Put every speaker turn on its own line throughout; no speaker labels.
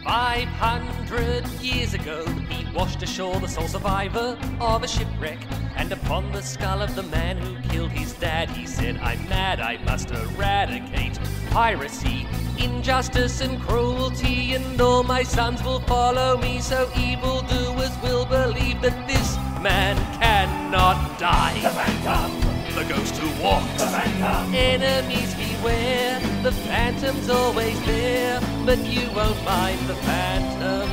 500 years ago, he washed ashore the sole survivor of a shipwreck. And upon the skull of the man who killed his dad, he said, I'm mad, I must eradicate piracy, injustice and cruelty, and all my sons will follow me, so evildoers will believe that this man cannot die.
The Phantom!
The ghost who walks.
The Phantom!
Enemies beware, the Phantom's always there, but you won't mind the Phantom.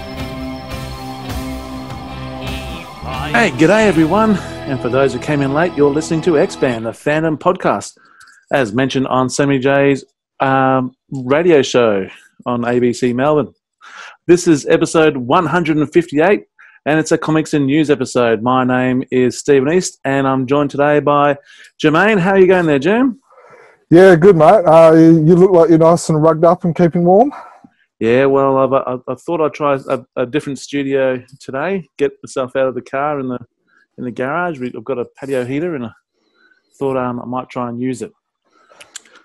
Hey, g'day everyone, and for those who came in late, you're listening to X-Band, the Phantom podcast, as mentioned on Sammy J's radio show on ABC Melbourne. This is episode 158, and it's a comics and news episode. My name is Stephen East, and I'm joined today by Jermayn. How are you going there, Jerm?
Yeah, good, mate. You look like you're nice and rugged up and keeping warm.
Yeah, well, I thought I'd try a different studio today, get myself out of the car in the garage. I've got a patio heater, and I thought I might try and use it.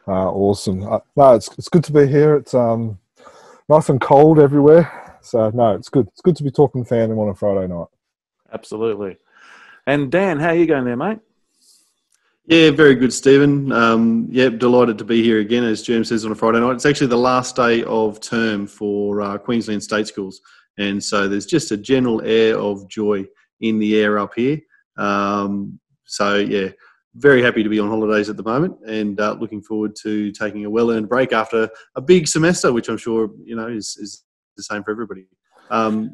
Awesome. No, it's good to be here. It's nice and cold everywhere. So, no, it's good. It's good to be talking fandom on a Friday night.
Absolutely. And Dan, how are you going there, mate?
Yeah, very good, Stephen. Delighted to be here again, as Jerm says, on a Friday night. It's actually the last day of term for Queensland State Schools, and so there's just a general air of joy in the air up here. Very happy to be on holidays at the moment, and looking forward to taking a well-earned break after a big semester, which I'm sure is the same for everybody.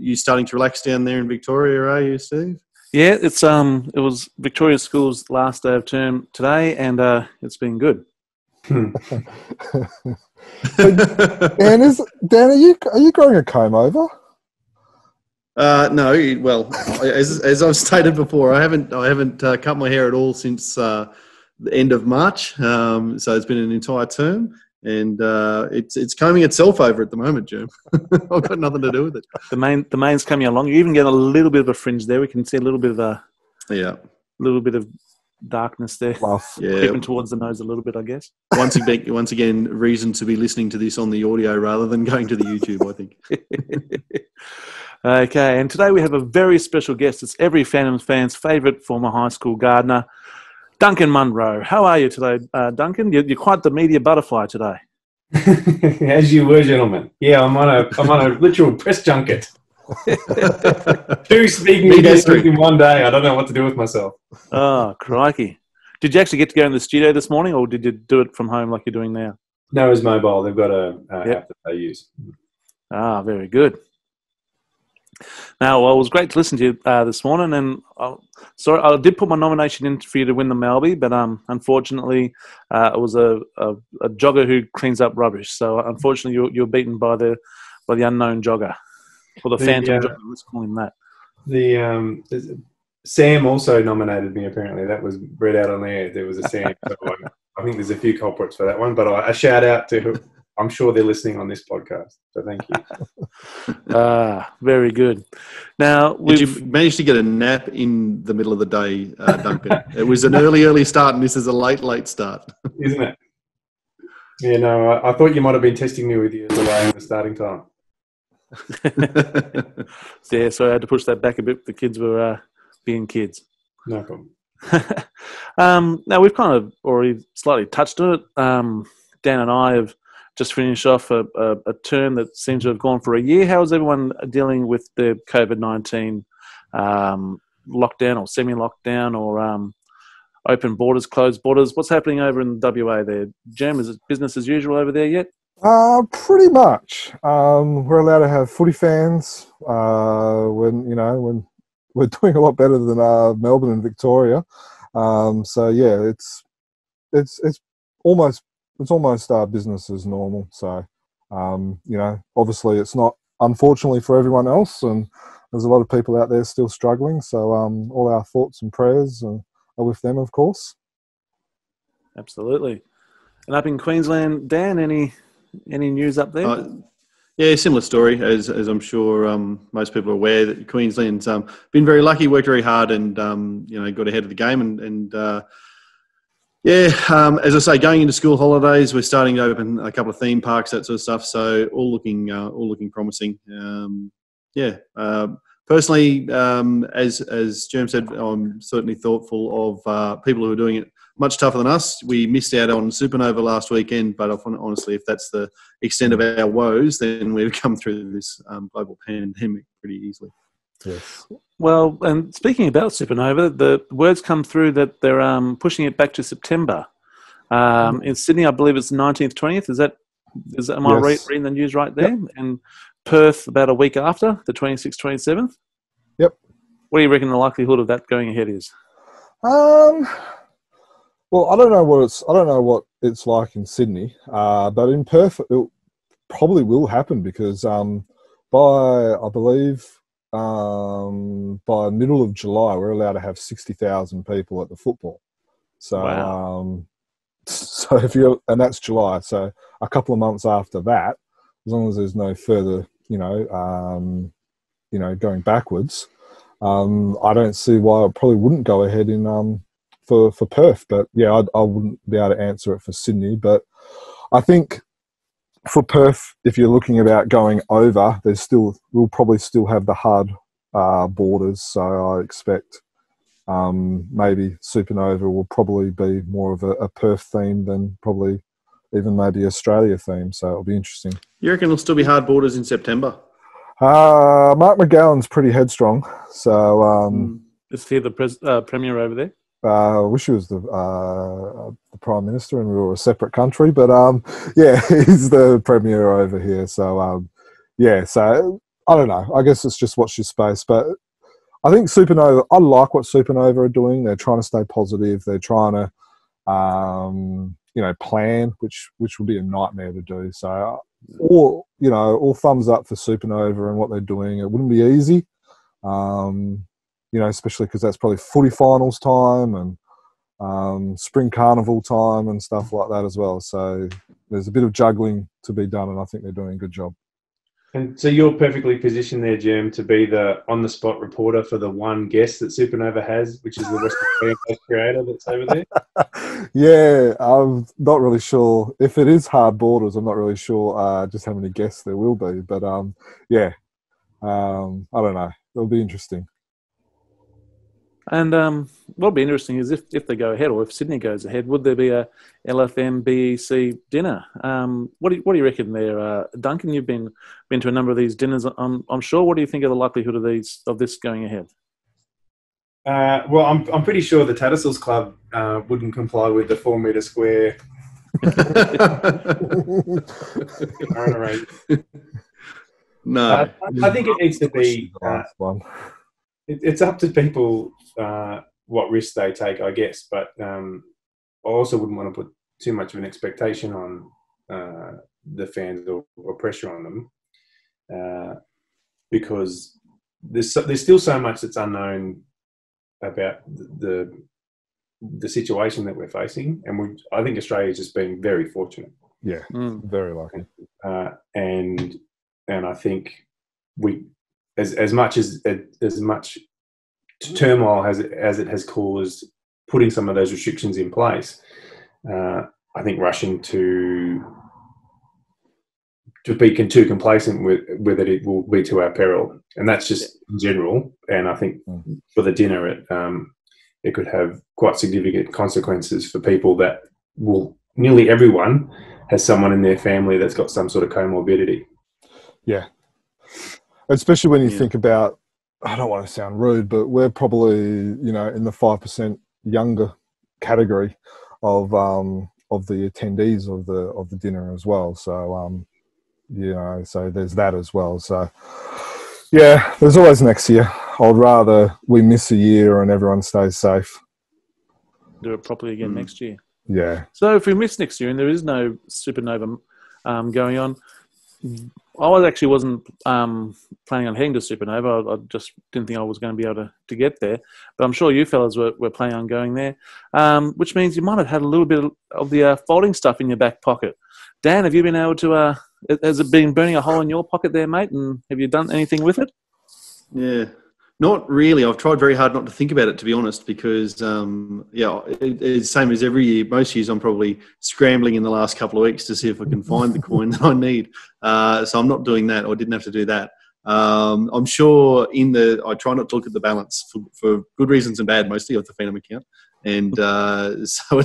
You starting to relax down there in Victoria, are you, Steve?
Yeah, it was Victoria School's last day of term today, and it's been good.
Dan, are you growing a comb over?
No. Well, as I've stated before, I haven't cut my hair at all since the end of March. So it's been an entire term, and it's combing itself over at the moment, Jim. I've got nothing to do with it.
The main's coming along. You even get a little bit of a fringe there. We can see a little bit of darkness there. Creeping towards the nose a little bit, I guess.
Once again, reason to be listening to this on the audio rather than going to the YouTube, I think.
Okay, and today we have a very special guest. It's every Fantomen fan's favourite former high school gardener, Duncan Munro. How are you today, Duncan? You're quite the media butterfly today.
As you were, gentlemen. Yeah, I'm on a literal press junket. Two speaking engagements in one day. I don't know what to do with myself.
Oh, crikey. Did you actually get to go in the studio this morning, or did you do it from home like you're doing now?
No, it's mobile. They've got a app that they use.
Ah, very good. Now, well, it was great to listen to you this morning, and I did put my nomination in for you to win the Malby, but unfortunately, it was a jogger who cleans up rubbish. So unfortunately, you're beaten by the unknown jogger, or the phantom jogger. Let's call him that.
Sam also nominated me. Apparently, that was read out on there. There was a Sam. So I think there's a few culprits for that one, but a shout out to. I'm sure they're listening on this podcast, so thank you.
Very good. Now,
did you manage to get a nap in the middle of the day, Duncan? It was an early start, and this is a late start.
Isn't it? Yeah, no, I thought you might have been testing me with your delay in the starting time.
Yeah, so I had to push that back a bit. The kids were being kids.
No problem.
Now, we've kind of already slightly touched on it. Dan and I have just finished off a term that seems to have gone for a year. How is everyone dealing with the COVID-19 lockdown or semi-lockdown or open borders, closed borders? What's happening over in WA there? Jem, is it business as usual over there yet?
Pretty much. We're allowed to have footy fans when we're doing a lot better than Melbourne and Victoria. It's almost business as normal. So, obviously it's not, unfortunately for everyone else, and there's a lot of people out there still struggling. So, all our thoughts and prayers are with them, of course.
Absolutely. And up in Queensland, Dan, any news up there?
Yeah, similar story, as I'm sure most people are aware, that Queensland's been very lucky, worked very hard, and got ahead of the game, and Yeah, as I say, going into school holidays, we're starting to open a couple of theme parks, that sort of stuff. So all looking promising. Personally, as Jerm said, I'm certainly thoughtful of people who are doing it much tougher than us. We missed out on Supanova last weekend, but honestly, if that's the extent of our woes, then we've come through this global pandemic pretty easily.
Yes.
Well, and speaking about Supanova, the words come through that they're pushing it back to September. In Sydney, I believe it's 19th, 20th. Am I reading the news right there? Yep. And Perth about a week after, the 26th, 27th?
Yep.
What do you reckon the likelihood of that going ahead is?
Well, I don't know what it's like in Sydney, but in Perth it probably will happen because by middle of July we're allowed to have 60,000 people at the football. So
wow.
So and that's July. So a couple of months after that, as long as there's no further, going backwards, I don't see why it probably wouldn't go ahead in for Perth. But yeah, I wouldn't be able to answer it for Sydney. But I think for Perth, if you're looking about going over, we'll probably still have the hard borders. So I expect maybe Supanova will probably be more of a Perth theme than probably even maybe Australia theme. So it'll be interesting.
You reckon it'll still be hard borders in September?
Mark McGowan's pretty headstrong. So
is he the premier over there?
I wish he was the Prime Minister and we were a separate country, but yeah, he's the Premier over here. So so I don't know. I guess it's just watch your space. But I think Supanova, I like what Supanova are doing. They're trying to stay positive. They're trying to, plan, which would be a nightmare to do. So all thumbs up for Supanova and what they're doing. It wouldn't be easy. Especially because that's probably footy finals time and spring carnival time and stuff like that as well. So there's a bit of juggling to be done, and I think they're doing a good job.
And so you're perfectly positioned there, Jerm, to be the on-the-spot reporter for the one guest that Supanova has, which is the Western Australian creator that's over there?
Yeah, I'm not really sure. If it is hard borders, I'm not really sure just how many guests there will be. But, I don't know. It'll be interesting.
And what'll be interesting is if they go ahead, or if Sydney goes ahead, would there be a LFM BEC dinner? What do you reckon there, Duncan? You've been to a number of these dinners, I'm sure. What do you think of the likelihood of this going ahead?
Well, I'm pretty sure the Tattersalls Club wouldn't comply with the 4 metre square.
No,
I think it needs to be. It's up to people what risks they take, I guess. But I also wouldn't want to put too much of an expectation on the fans or pressure on them because there's still so much that's unknown about the situation that we're facing, and I think Australia's just been very fortunate.
Yeah, very lucky.
And I think we. As much turmoil as it has caused putting some of those restrictions in place, I think rushing to be too complacent with it will be to our peril, and that's just in general. And I think for the dinner, it could have quite significant consequences for people that nearly everyone has someone in their family that's got some sort of comorbidity.
Yeah. Especially when you think about, I don't want to sound rude, but we're probably, in the 5% younger category of the attendees of the dinner as well. So, so there's that as well. So, yeah, there's always next year. I'd rather we miss a year and everyone stays safe.
Do it properly again next year.
Yeah.
So if we miss next year and there is no Supanova going on, I wasn't planning on heading to Supanova. I just didn't think I was going to be able to get there. But I'm sure you fellas were planning on going there, which means you might have had a little bit of the folding stuff in your back pocket. Dan, have you been able to, has it been burning a hole in your pocket there, mate? And have you done anything with it?
Yeah. Not really. I've tried very hard not to think about it, to be honest, because it's same as every year. Most years I'm probably scrambling in the last couple of weeks to see if I can find the coin that I need. So I'm not doing that. I didn't have to do that. I'm sure I try not to look at the balance for good reasons and bad, mostly of the Fantomet account. And so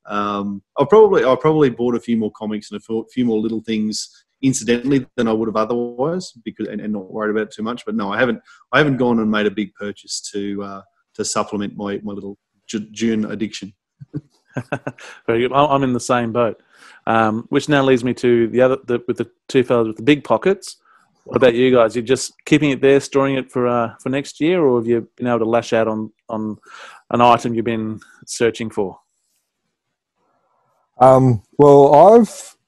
I probably bought a few more comics and a few more little things incidentally than I would have otherwise, and not worried about it too much. But no, I haven't gone and made a big purchase to supplement my little June addiction.
Very good. I'm in the same boat, which now leads me to with the two fellas with the big pockets. What about you guys? You're just keeping it there, storing it for next year, or have you been able to lash out on an item you've been searching for?
Well,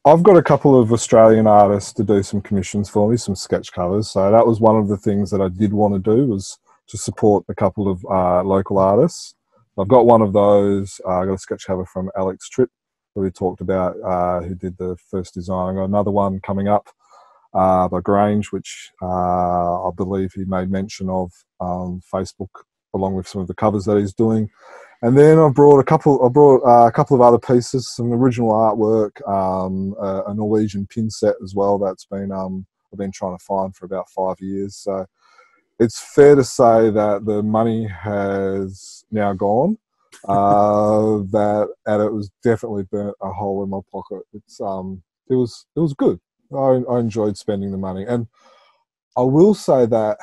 I've got a couple of Australian artists to do some commissions for me, some sketch covers. So that was one of the things that I did want to do, was to support a couple of local artists. I've got one of those. I got a sketch cover from Alex Tripp, who we talked about, who did the first design. I got another one coming up by Grange, which I believe he made mention of on Facebook, along with some of the covers that he's doing. And then I brought a couple of other pieces, some original artwork, a Norwegian pin set as well. That's been I've been trying to find for about 5 years. So it's fair to say that the money has now gone. And it was definitely burnt a hole in my pocket. It was good. I enjoyed spending the money, and I will say that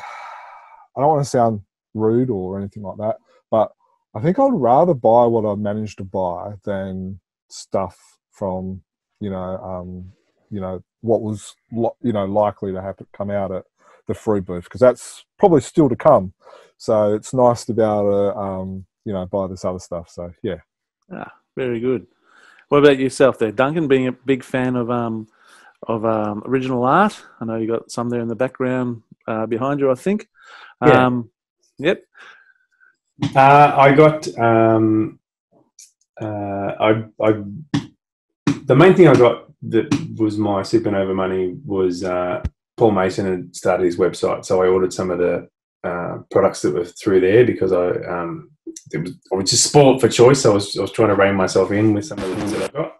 I don't want to sound rude or anything like that, but I think I'd rather buy what I managed to buy than stuff from, what was, likely to come out at the Frew booth, because that's probably still to come. So it's nice to be able to, buy this other stuff. So, yeah.
Very good. What about yourself there, Duncan, being a big fan of original art? I know you got some there in the background behind you, I think.
Yeah.
Yep.
I got the main thing I got that was my Supanova money was Paul Mason had started his website, so I ordered some of the products that were through there because I was just spoiled for choice. So I was trying to rein myself in with some of the things that I got,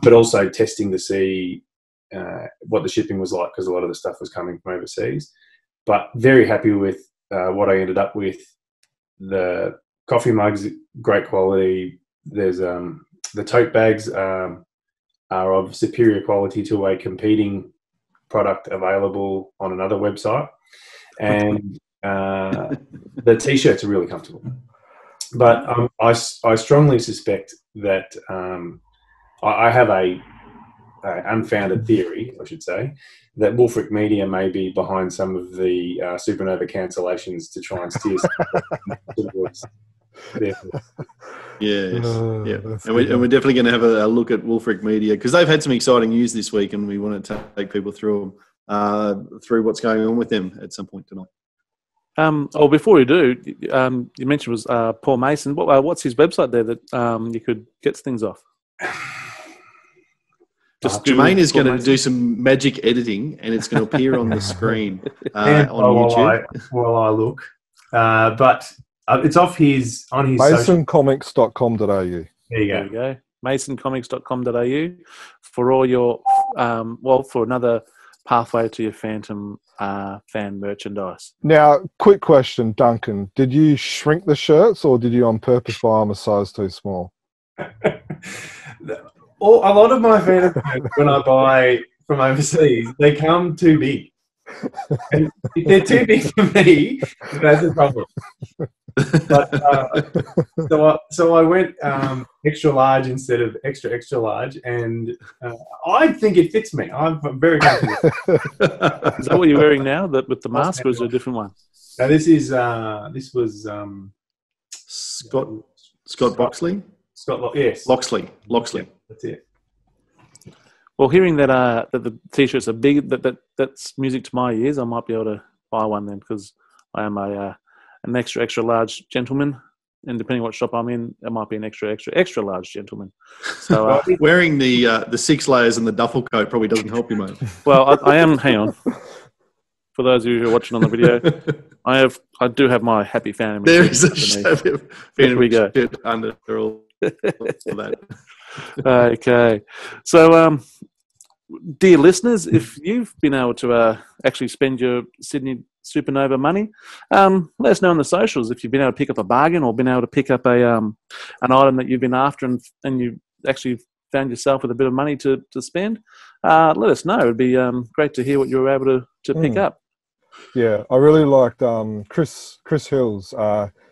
but also testing to see what the shipping was like, because a lot of the stuff was coming from overseas. But very happy with what I ended up with. The coffee mugs, great quality. There's the tote bags are of superior quality to a competing product available on another website, and the t-shirts are really comfortable. But I strongly suspect that I have a unfounded theory, I should say, that Wulfric Media may be behind some of the Supanova cancellations to try and steer towards their...
Yes, yeah. And we're definitely going to have a look at Wulfric Media, because they've had some exciting news this week, and we want to take people through what's going on with them at some point tonight.
Before we do, you mentioned was Paul Mason. What's his website there that you could get things off?
Jermayn is going to do some magic editing, and it's going to appear on the screen on YouTube
while I look. But it's off on his
masoncomics.com.au.
There you
go. masoncomics.com.au for all your for another pathway to your Phantom fan merchandise.
Now, quick question, Duncan. Did you shrink the shirts, or did you on purpose buy them a size too small?
A lot of my Phantom when I buy from overseas, they come too big. And if they're too big for me, that's a problem. But so I went extra large instead of extra large, and I think it fits me. I'm very comfortable.
Is that what you're wearing now? That with the mask, or is it a different one?
Now this was
Scott Boxley.
Yes.
Loxley.
Yeah, that's it.
Well, hearing that the t-shirts are big, that's music to my ears. I might be able to buy one then, because I am an extra large gentleman, and depending what shop I'm in, it might be an extra large gentleman. So
wearing the 6 layers and the duffel coat probably doesn't help you, mate.
Well, I am. Hang on. for those of you who are watching on the video, I do have my happy fan.
There is a shabby
There we go.
under all that.
Okay. So, dear listeners, if you've been able to actually spend your Sydney Supanova money, let us know on the socials if you've been able to pick up a bargain or been able to pick up an item that you've been after and you actually found yourself with a bit of money to spend. Let us know. It'd be great to hear what you were able to pick up.
Yeah, I really liked Chris Hills.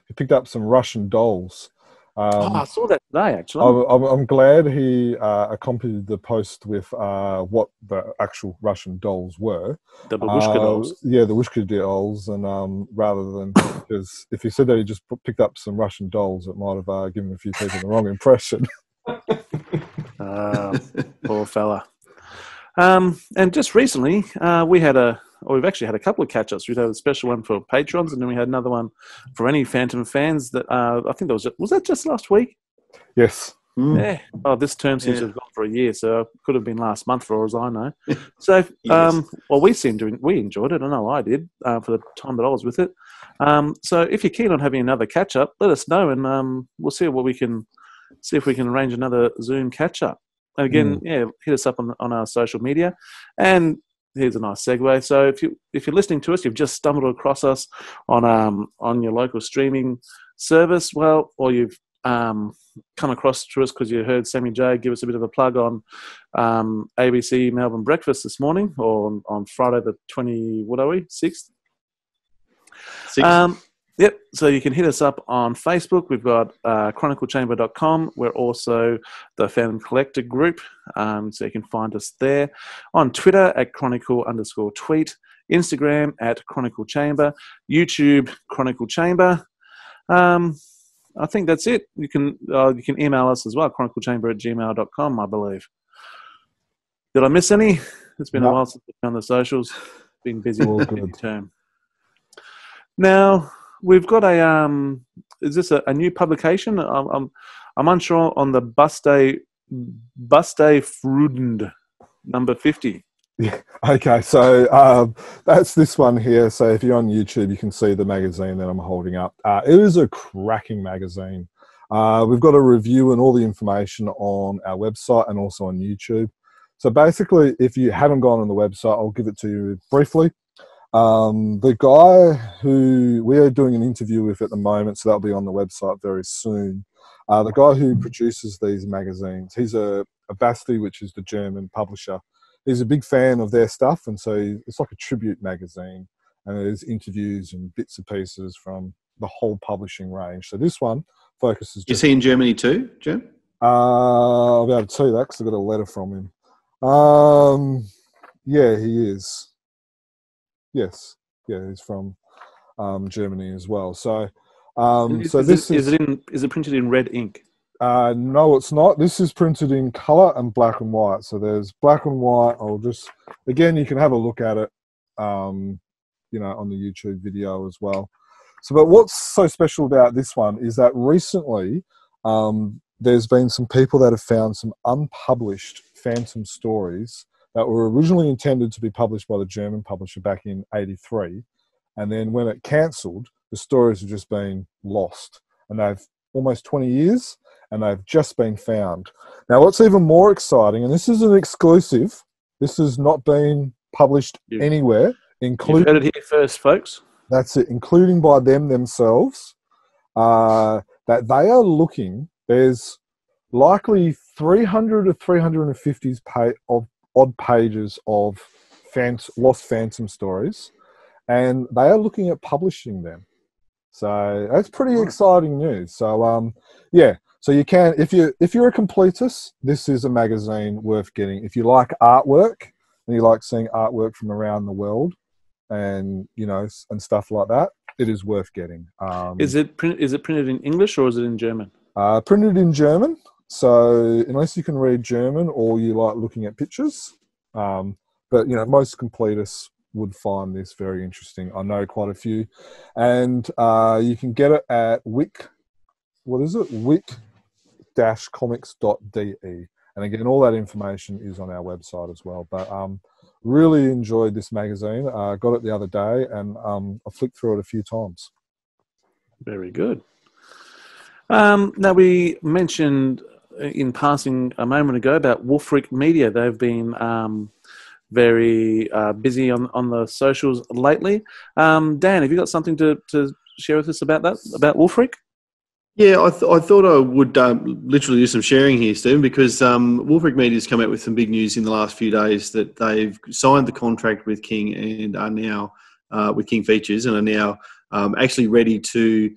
He picked up some Russian dolls.
I saw that today, actually.
I'm glad he accompanied the post with what the actual Russian dolls were.
The babushka dolls.
Yeah, the babushka dolls. And rather than, because if he said that he just picked up some Russian dolls, it might have given a few people the wrong impression.
Poor fella. And just recently, we've actually had a couple of catch-ups. We've had a special one for patrons, and then we had another one for any Phantom fans. That I think was that just last week?
Yes.
Yeah. Oh, this term seems to have gone for a year, so it could have been last month for all as I know. So,
Yes.
well, we enjoyed it. I know I did for the time that I was with it. So, if you're keen on having another catch-up, let us know, and we'll see if we can arrange another Zoom catch-up. And again, hit us up on our social media. And here's a nice segue. So if you're listening to us, you've just stumbled across us on your local streaming service, or you've come across to us because you heard Sammy J give us a bit of a plug on ABC Melbourne Breakfast this morning, or on Friday the 6th. Yep, so you can hit us up on Facebook. We've got chroniclechamber.com. We're also the Phantom Collector group, so you can find us there. On Twitter at chronicle_tweet, Instagram at Chronicle Chamber, YouTube Chronicle Chamber. I think that's it. You can email us as well, chroniclechamber@gmail.com, I believe. Did I miss any? It's been a while since we've done the socials. Been busy with the term. Now, we've got is this a new publication? I'm unsure on the Bastei Freune number 50.
Yeah. Okay, so that's this one here. So if you're on YouTube, you can see the magazine that I'm holding up. It is a cracking magazine. We've got a review and all the information on our website and also on YouTube. So basically, if you haven't gone on the website, I'll give it to you briefly. The guy who we are doing an interview with at the moment, so that'll be on the website very soon. The guy who produces these magazines, he's a Bastei, which is the German publisher. He's a big fan of their stuff, and so it's like a tribute magazine, and there's interviews and bits and pieces from the whole publishing range. So this one focuses.
Is he in Germany too, Jim?
I'll be able to tell you that because I got a letter from him. Yeah, he is. Yes, yeah, he's from Germany as well. So, is
it printed in red ink?
No, it's not. This is printed in colour and black and white. So there's black and white. Again, you can have a look at it, on the YouTube video as well. So, but what's so special about this one is that recently there's been some people that have found some unpublished Phantom stories that were originally intended to be published by the German publisher back in '83. And then when it cancelled, the stories have just been lost. And they've almost 20 years, and they've just been found. Now, what's even more exciting, and this is an exclusive, this has not been published anywhere, including...
You've heard it here first, folks.
That's it, including by them themselves, that they are looking, there's likely 300 to 350 odd pages of lost Phantom stories, and they are looking at publishing them. So that's pretty exciting news. So so you can, if you're a completist, this is a magazine worth getting. If you like artwork and you like seeing artwork from around the world, and and stuff like that, it is worth getting.
Is it printed in English or is it in German?
Printed in German. So unless you can read German or you like looking at pictures, but most completists would find this very interesting. I know quite a few, and you can get it at Wick. What is it? Wick-comics.de. And again, all that information is on our website as well. But really enjoyed this magazine. Got it the other day, and I flicked through it a few times.
Very good. Now, we mentioned in passing a moment ago about Wulfric Media. They've been very busy on the socials lately. Dan, have you got something to share with us about that, about Wulfric?
Yeah, I thought I would literally do some sharing here, Stephen, because Wulfric Media has come out with some big news in the last few days that they've signed the contract with King and are now with King Features and are now actually ready to.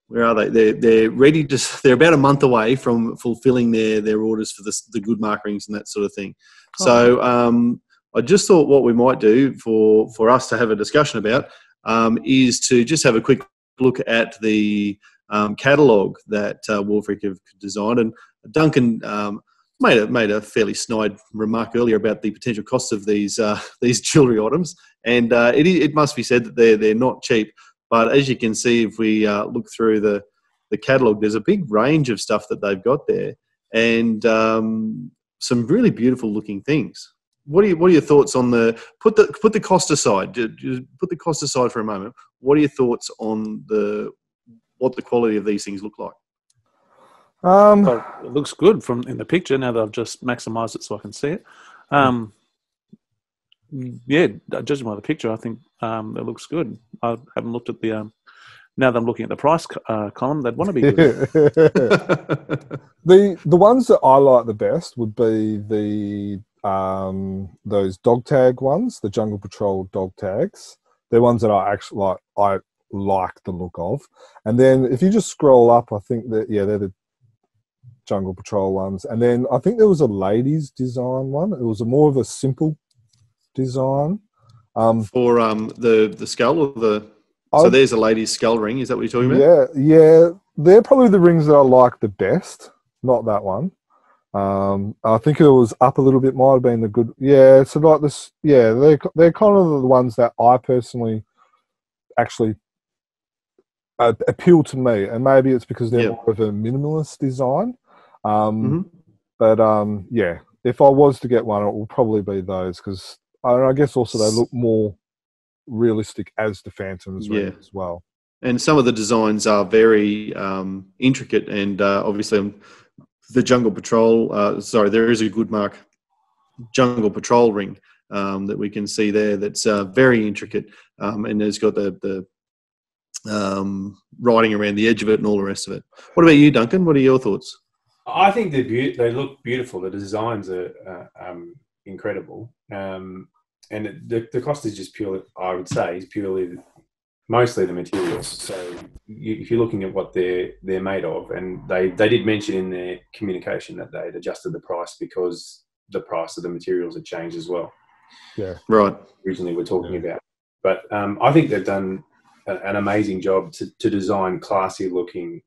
Where are they? They're ready to. They're about a month away from fulfilling their orders for the good mark rings and that sort of thing.
Oh.
So I just thought what we might do for us to have a discussion about is to just have a quick look at the catalogue that Wulfric have designed. And Duncan made a fairly snide remark earlier about the potential costs of these jewellery items, and it must be said that they're not cheap. But as you can see, if we look through the catalogue, there's a big range of stuff that they've got there, and some really beautiful looking things. What are your thoughts on put the cost aside? Put the cost aside for a moment. What are your thoughts on what the quality of these things look like?
Well, it looks good in the picture. Now that I've just maximised it so I can see it. Yeah, judging by the picture, I think it looks good. I haven't looked at the. Now that I'm looking at the price column, they'd want to be good.
The ones that I like the best would be those dog tag ones, the Jungle Patrol dog tags. They're ones that I actually like. I like the look of. And then if you just scroll up, I think that they're the Jungle Patrol ones. And then I think there was a ladies design one. It was more of a simple design.
For the skull or the. So there's a lady's skull ring. Is that what you're talking about?
Yeah. They're probably the rings that I like the best. Not that one. I think it was up a little bit. Might have been the good. Yeah. So like this. Yeah. They're kind of the ones that I personally actually appeal to me, and maybe it's because they're more of a minimalist design. But yeah, if I was to get one, it will probably be those because I guess also they look more realistic as the Phantoms as well.
And some of the designs are very intricate, and obviously the Jungle Patrol. There is a good mark Jungle Patrol ring that we can see there. That's very intricate, and it's got the writing around the edge of it and all the rest of it. What about you, Duncan? What are your thoughts?
I think they look beautiful. The designs are incredible. And the cost is just purely, I would say, is purely mostly the materials. So if you're looking at what they're made of, and they did mention in their communication that they'd adjusted the price because the price of the materials had changed as well.
Yeah,
right.
Originally we're talking about, but I think they've done an amazing job to design classy looking,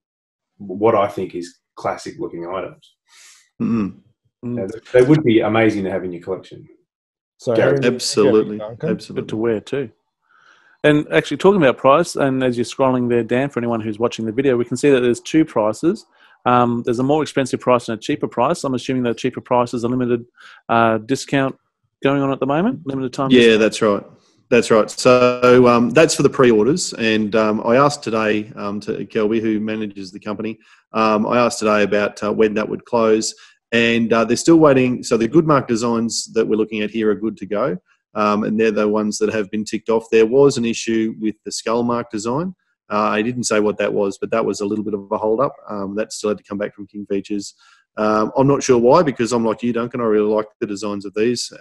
what I think is classic looking items. They would be amazing to have in your collection.
So absolutely
Good to wear too. And actually talking about price, and as you're scrolling there, Dan, for anyone who's watching the video, we can see that there's two prices. There's a more expensive price and a cheaper price. I'm assuming the cheaper price is a limited discount going on at the moment, limited time.
Yeah,
discount.
that's right. That's right. So that's for the pre-orders. And I asked today to Kelby, who manages the company, I asked today about when that would close. And they're still waiting. So the good mark designs that we're looking at here are good to go. And they're the ones that have been ticked off. There was an issue with the skull mark design. I didn't say what that was, but that was a little bit of a hold-up. That still had to come back from King Features. I'm not sure why, because I'm like you, Duncan. I really like the designs of these.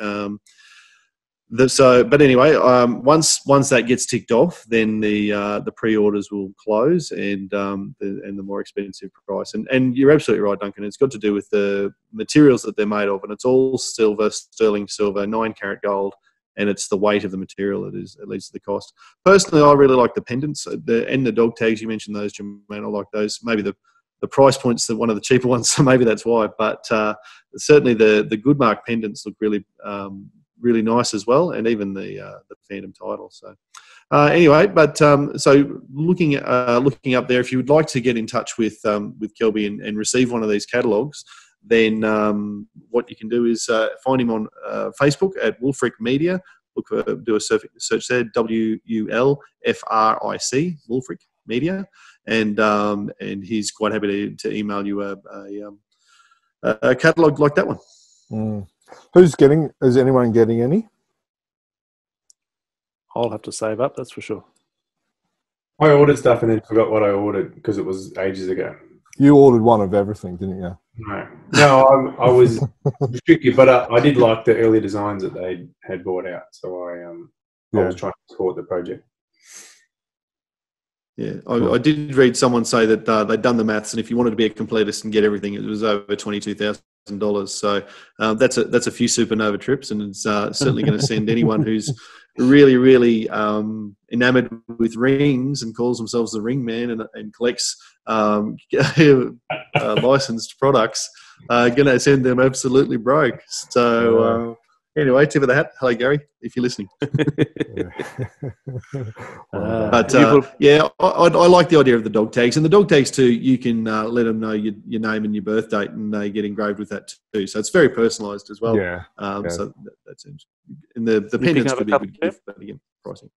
But anyway, once that gets ticked off, then the pre-orders will close and the more expensive price. And you're absolutely right, Duncan. It's got to do with the materials that they're made of, and it's all silver, sterling silver, 9-carat gold, and it's the weight of the material that leads to the cost. Personally, I really like the pendants and the dog tags. You mentioned those, Jermayn. I like those. Maybe the price point's one of the cheaper ones, so maybe that's why. But certainly the good mark pendants look really really nice as well, and even the Phantom title. So anyway, but so looking up there, if you would like to get in touch with Kelby and receive one of these catalogues, then what you can do is find him on Facebook at Wulfric Media. Do a search there, WULFRIC, Wulfric Media, and he's quite happy to email you a catalogue like that one.
Is anyone getting any?
I'll have to save up, that's for sure.
I ordered stuff and then forgot what I ordered because it was ages ago.
You ordered one of everything, didn't you?
No, I was tricky, but I did like the early designs that they had brought out, so I was trying to support the project.
Yeah, I did read someone say that they'd done the maths, and if you wanted to be a completist and get everything, it was over $22,000. So that's a few Supanova trips, and it's certainly going to send anyone who's really, really enamoured with rings and calls themselves the ring man and collects licensed products, going to send them absolutely broke. So anyway, tip of the hat. Hello, Gary, if you're listening. But I like the idea of the dog tags, and the dog tags too. You can let them know your name and your birth date, and they get engraved with that too. So it's very personalised as well. So that seems. And the pendants could be a good gift, but again, pricing.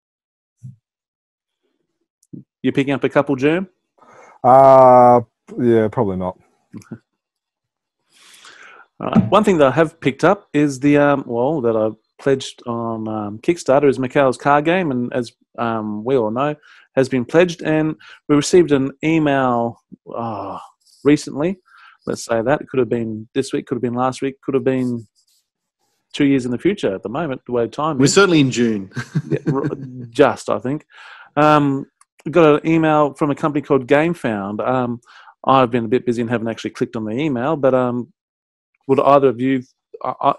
You picking up a couple, Germ?
Yeah, probably not.
One thing that I have picked up is the that I pledged on Kickstarter is Mikael's card game, and as we all know, has been pledged. And we received an email recently. Let's say that it could have been this week, could have been last week, could have been 2 years in the future. At the moment, the way time
we're
is.
Certainly in June.
Just I think. Got an email from a company called GameFound. I've been a bit busy and haven't actually clicked on the email, but would either of you,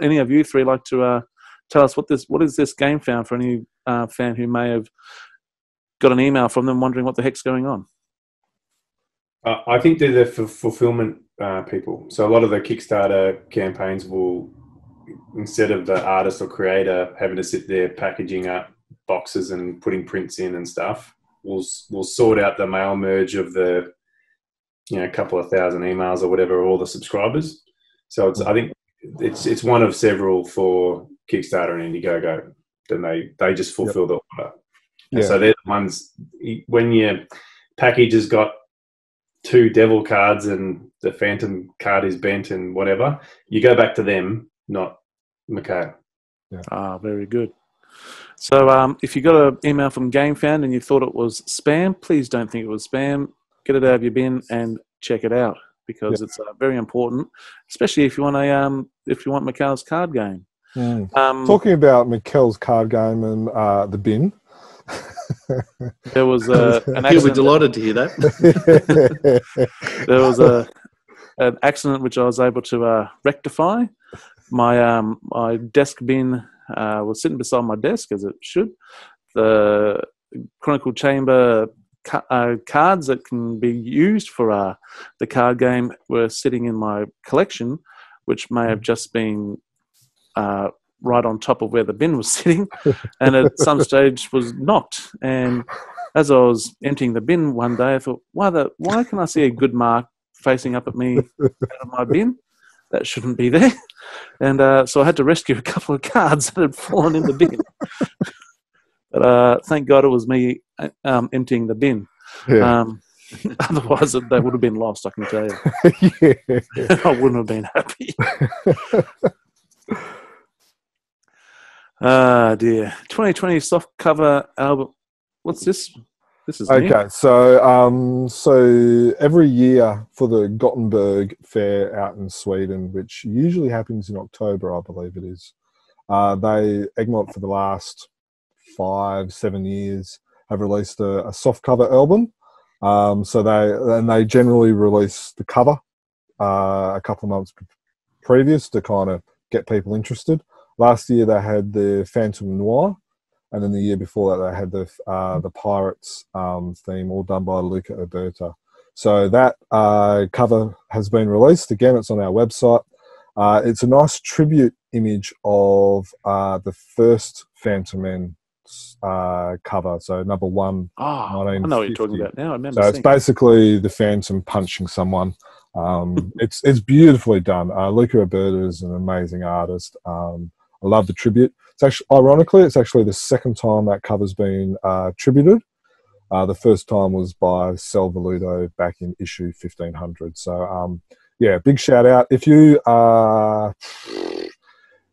any of you three, like to tell us what is this GameFound for any fan who may have got an email from them wondering what the heck's going on?
I think they're the fulfillment people. So a lot of the Kickstarter campaigns will, instead of the artist or creator having to sit there packaging up boxes and putting prints in and stuff, we'll sort out the mail merge of the couple of thousand emails or whatever, all the subscribers. So I think it's one of several for Kickstarter and Indiegogo. Then they just fulfill the order. Yeah. So they're the ones, when your package has got 2 devil cards and the phantom card is bent and whatever, you go back to them, not Mikael.
Yeah. Very good. So if you got an email from GameFound and you thought it was spam, please don't think it was spam. Get it out of your bin and check it out, because it's very important, especially if you want Mikael's card game.
Talking about Mikael's card game and the bin.
There was an accident.
He'll be delighted to hear that.
There was an accident which I was able to rectify. My desk bin was sitting beside my desk, as it should. The Chronicle Chamber cards that can be used for the card game were sitting in my collection, which may have just been right on top of where the bin was sitting, and at some stage was knocked. And as I was emptying the bin one day, I thought, why can I see a good mark facing up at me out of my bin? That shouldn't be there. And so I had to rescue a couple of cards that had fallen in the bin. But thank God it was me emptying the bin. Yeah. Otherwise, they would have been lost, I can tell you. I wouldn't have been happy. Dear. 2020 Softcover album. What's this? This is
okay.
New.
So every year for the Gothenburg Fair out in Sweden, which usually happens in October, I believe it is, Egmont for the last 5-7 years have released a softcover album. So they generally release the cover a couple of months previous to kind of get people interested. Last year they had the Phantom Noir, and then the year before that they had the Pirates theme, all done by Luca Alberta. So that cover has been released. Again, it's on our website. It's a nice tribute image of the first Fantomen cover, so number 1.
I know what you're talking about now. I remember.
So it's basically the Phantom punching someone. It's beautifully done. Luca Roberta is an amazing artist. I love the tribute. It's actually, ironically, it's actually the second time that cover's been tributed. The first time was by Sal Veluto back in issue 1500. So, yeah, big shout out. If you're a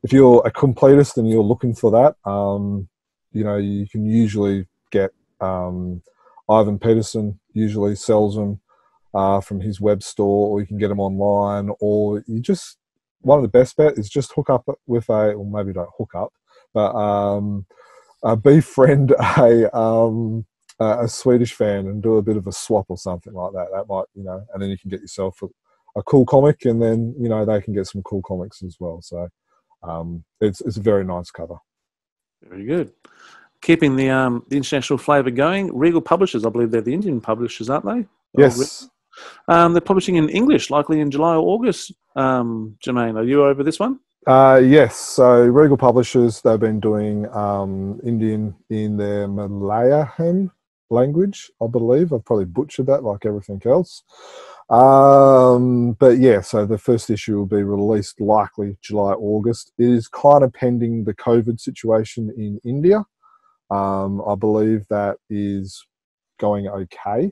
completist and you're looking for that, you know, you can usually get Ivan Peterson usually sells them from his web store, or you can get them online, or you just, one of the best bet is just hook up with or maybe don't hook up, but befriend a Swedish fan and do a bit of a swap or something like that. That might, you know, and then you can get yourself a cool comic, and then, you know, they can get some cool comics as well. So it's a very nice cover.
Very good. Keeping the international flavour going, Regal Publishers, I believe they're the Indian publishers, aren't they?
Yes.
They're publishing in English, likely in July or August. Jermayn, are you over this one?
Yes. So Regal Publishers, they've been doing Indian in their Malayalam language, I believe. I've probably butchered that like everything else. But yeah, so the first issue will be released likely July, August. It is kind of pending the COVID situation in India. I believe that is going okay.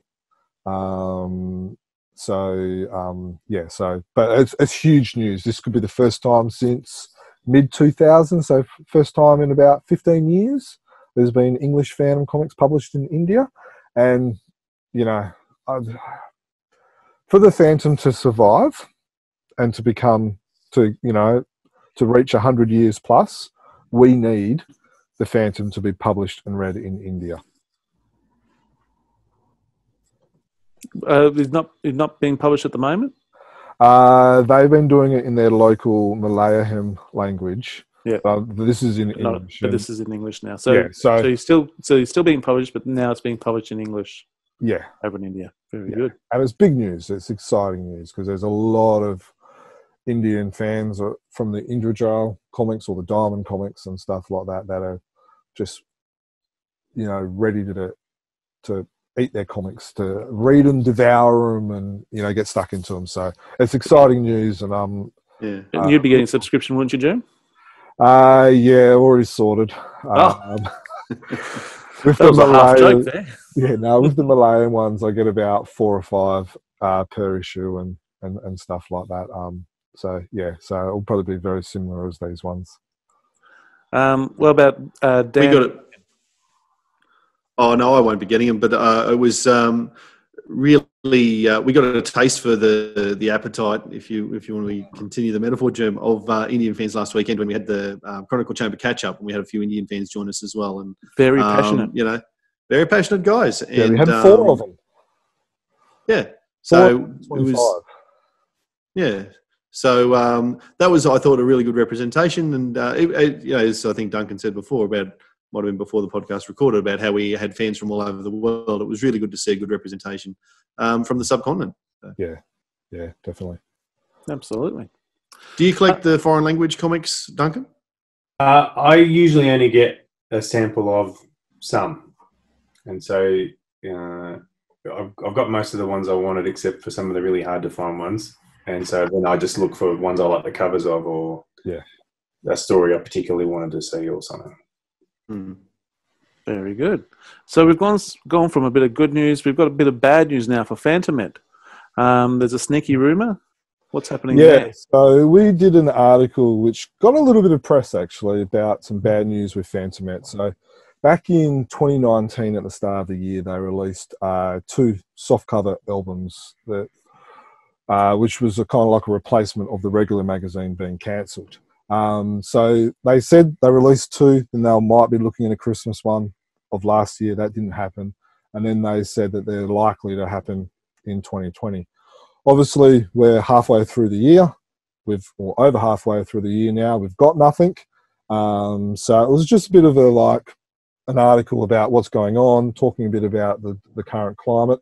Yeah, so, but it's huge news. This could be the first time since mid-2000s, so first time in about 15 years there's been English Phantom comics published in India. And, you know, for the Phantom to survive and to become, to reach 100 years plus, we need the Phantom to be published and read in India.
It's not being published at the moment?
They've been doing it in their local Malayalam language.
Yeah.
This is in English.
But this is in English now. So,
yeah,
so you're still being published, but now it's being published in English.
Yeah.
Over in India. Very good.
And it's big news. It's exciting news because there's a lot of Indian fans from the Indra comics or the Diamond comics and stuff like that that are just, you know, ready to eat their comics, to read them, devour them, and, you know, get stuck into them. So it's exciting news. And
yeah.
And you'd be getting a subscription, wouldn't you, Jim?
Yeah, already sorted. With
that was a half joke there.
Yeah, no, with the Malayan ones, I get about 4 or 5 per issue and stuff like that. So yeah, so it'll probably be very similar as these ones.
What about Dan?
We got it. Oh no, I won't be getting them. But it was really we got a taste for the appetite, if you want to continue the metaphor, Germ, of Indian fans last weekend when we had the Chronicle Chamber catch up, and we had a few Indian fans join us as well, and
very passionate.
You know, very passionate guys.
Yeah,
and
we had 4 of them.
Yeah, so it was. Yeah. So that was, I thought, a really good representation, and you know, as I think Duncan said before, about might have been before the podcast recorded, about how we had fans from all over the world. It was really good to see a good representation from the subcontinent. So.
Yeah, definitely,
absolutely.
Do you collect the foreign language comics, Duncan?
I usually only get a sample of some, and so I've got most of the ones I wanted, except for some of the really hard to find ones. And so then I just look for ones I like the covers of, or a story I particularly wanted to see or something.
Mm.
Very good. So we've gone from a bit of good news. We've got a bit of bad news now for Fantomet. There's a sneaky rumour. What's happening there?
So we did an article which got a little bit of press, actually, about some bad news with Fantomet. So back in 2019, at the start of the year, they released 2 softcover albums that which was a kind of like a replacement of the regular magazine being cancelled. So they said they released 2, then they might be looking at a Christmas one of last year. That didn't happen. And then they said that they're likely to happen in 2020. Obviously, we're halfway through the year. Or over halfway through the year now. We've got nothing. So it was just a bit of an article about what's going on, talking a bit about the current climate.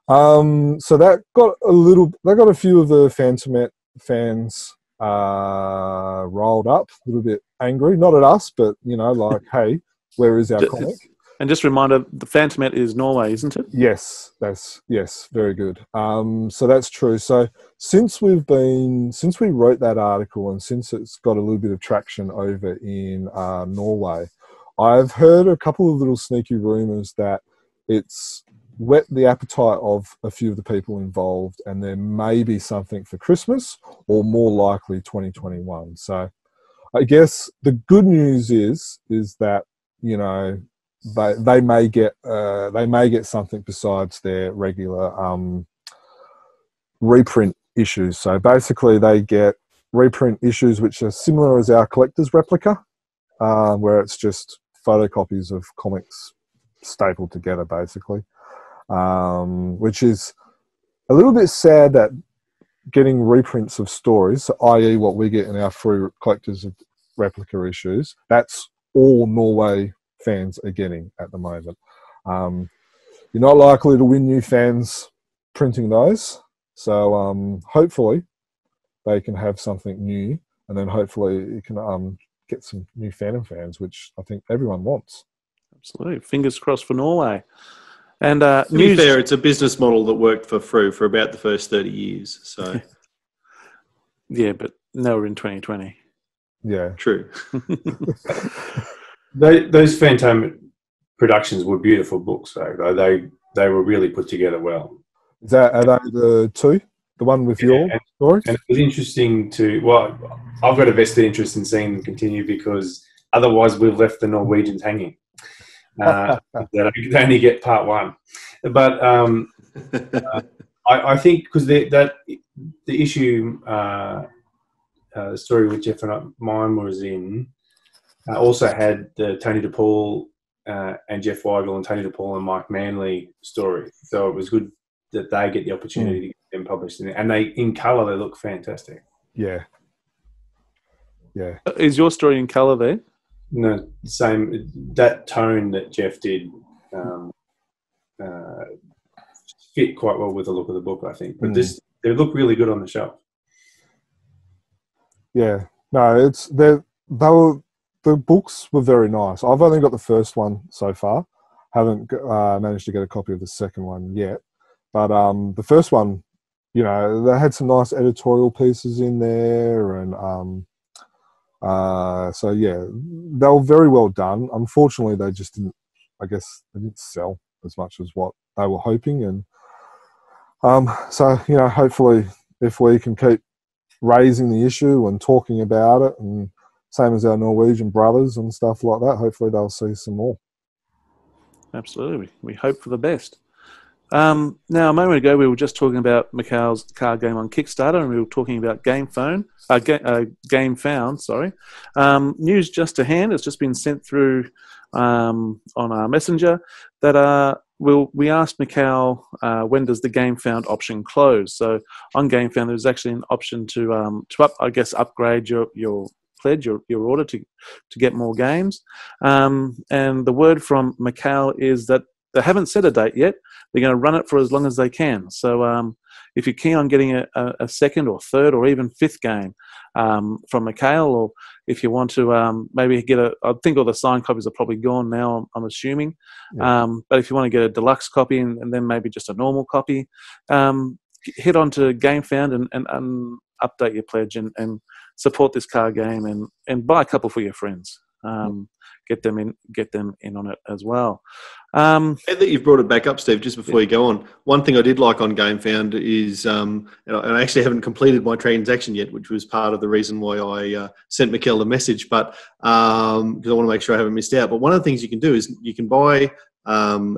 So that got a few of the Fantomet fans rolled up, a little bit angry, not at us, but, you know, like, hey, where is our comic?
And just a reminder, the Fantomet is Norway, isn't it?
Yes, very good. So that's true. So since we wrote that article and since it's got a little bit of traction over in Norway, I've heard a couple of little sneaky rumours that it's whet the appetite of a few of the people involved, and there may be something for Christmas or more likely 2021. So I guess the good news is that, you know, they may get something besides their regular reprint issues. So basically, they get reprint issues which are similar as our collector's replica, where it's just photocopies of comics stapled together, basically, which is a little bit sad that getting reprints of stories, i.e. what we get in our Frew collector's replica issues, that's all Norway fans are getting at the moment. You're not likely to win new fans printing those, so hopefully they can have something new, and then hopefully you can get some new fans, which I think everyone wants.
Absolutely. Fingers crossed for Norway. And
to be fair, it's a business model that worked for Frew for about the first 30 years. So
yeah, but now we're in 2020.
Yeah,
true.
Those Fantomet productions were beautiful books, though. They were really put together well.
Are they the two? The one with your stories?
And it was interesting I've got a vested interest in seeing them continue, because otherwise we've left the Norwegians hanging. They only get part one. But I think because the issue, the story with Jeff and mine was in, also had the Tony DePaul and Jeff Weigel and Tony DePaul and Mike Manley story. So it was good that they get the opportunity to get them published. And in colour, they look fantastic.
Yeah. Yeah.
Is your story in colour there?
No, same. That tone that Jeff did fit quite well with the look of the book, I think. But they look really good on the shelf.
Yeah. No, the books were very nice. I've only got the first one so far. Haven't managed to get a copy of the second one yet. But the first one, you know, they had some nice editorial pieces in there, and so yeah, they were very well done. Unfortunately, they just didn't. I guess they didn't sell as much as what they were hoping, and so you know, hopefully, if we can keep raising the issue and talking about it, and same as our Norwegian brothers and stuff like that, hopefully they'll see some more.
Absolutely, we hope for the best. Now, a moment ago, we were just talking about Mikael's card game on Kickstarter, and we were talking about Game Found. Sorry. News just to hand. It's just been sent through on our messenger that we asked Mikael when does the Game Found option close. So on Game Found, there's actually an option to upgrade your pledge, your order to get more games. And the word from Mikael is that they haven't set a date yet. They're going to run it for as long as they can. So if you're keen on getting a second or third or even fifth game from Mikael, or if you want to maybe get I think all the signed copies are probably gone now, I'm assuming. Yeah. But if you want to get a deluxe copy and then maybe just a normal copy, head on to GameFound and update your pledge and support this card game and buy a couple for your friends. Get them in on it as well.
Now that you've brought it back up, Steve, just before you go on, one thing I did like on GameFound is, and I actually haven't completed my transaction yet, which was part of the reason why I sent Mikael the message, but because I want to make sure I haven't missed out. But one of the things you can do is you can buy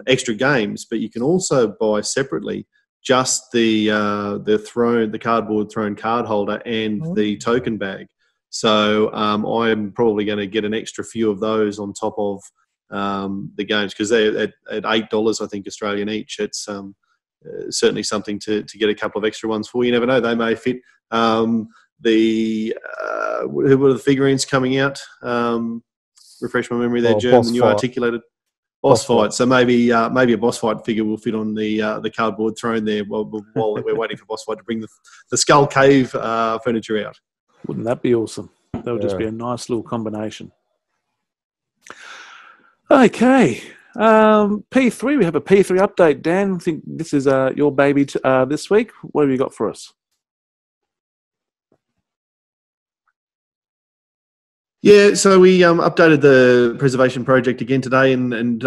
extra games, but you can also buy separately just the cardboard Throne card holder and the token bag. So I'm probably going to get an extra few of those on top of the games, because they're at $8, I think, Australian each. It's certainly something to get a couple of extra ones for. You never know, they may fit. Who were the figurines coming out? Refresh my memory there, Jerm, the new articulated boss fight. So maybe a boss fight figure will fit on the cardboard Throne there while we're waiting for boss fight to bring the Skull Cave furniture out.
Wouldn't that be awesome? That would just be a nice little combination. Okay. P3, we have a P3 update. Dan, I think this is your baby this week. What have you got for us?
Yeah, so we updated the preservation project again today, and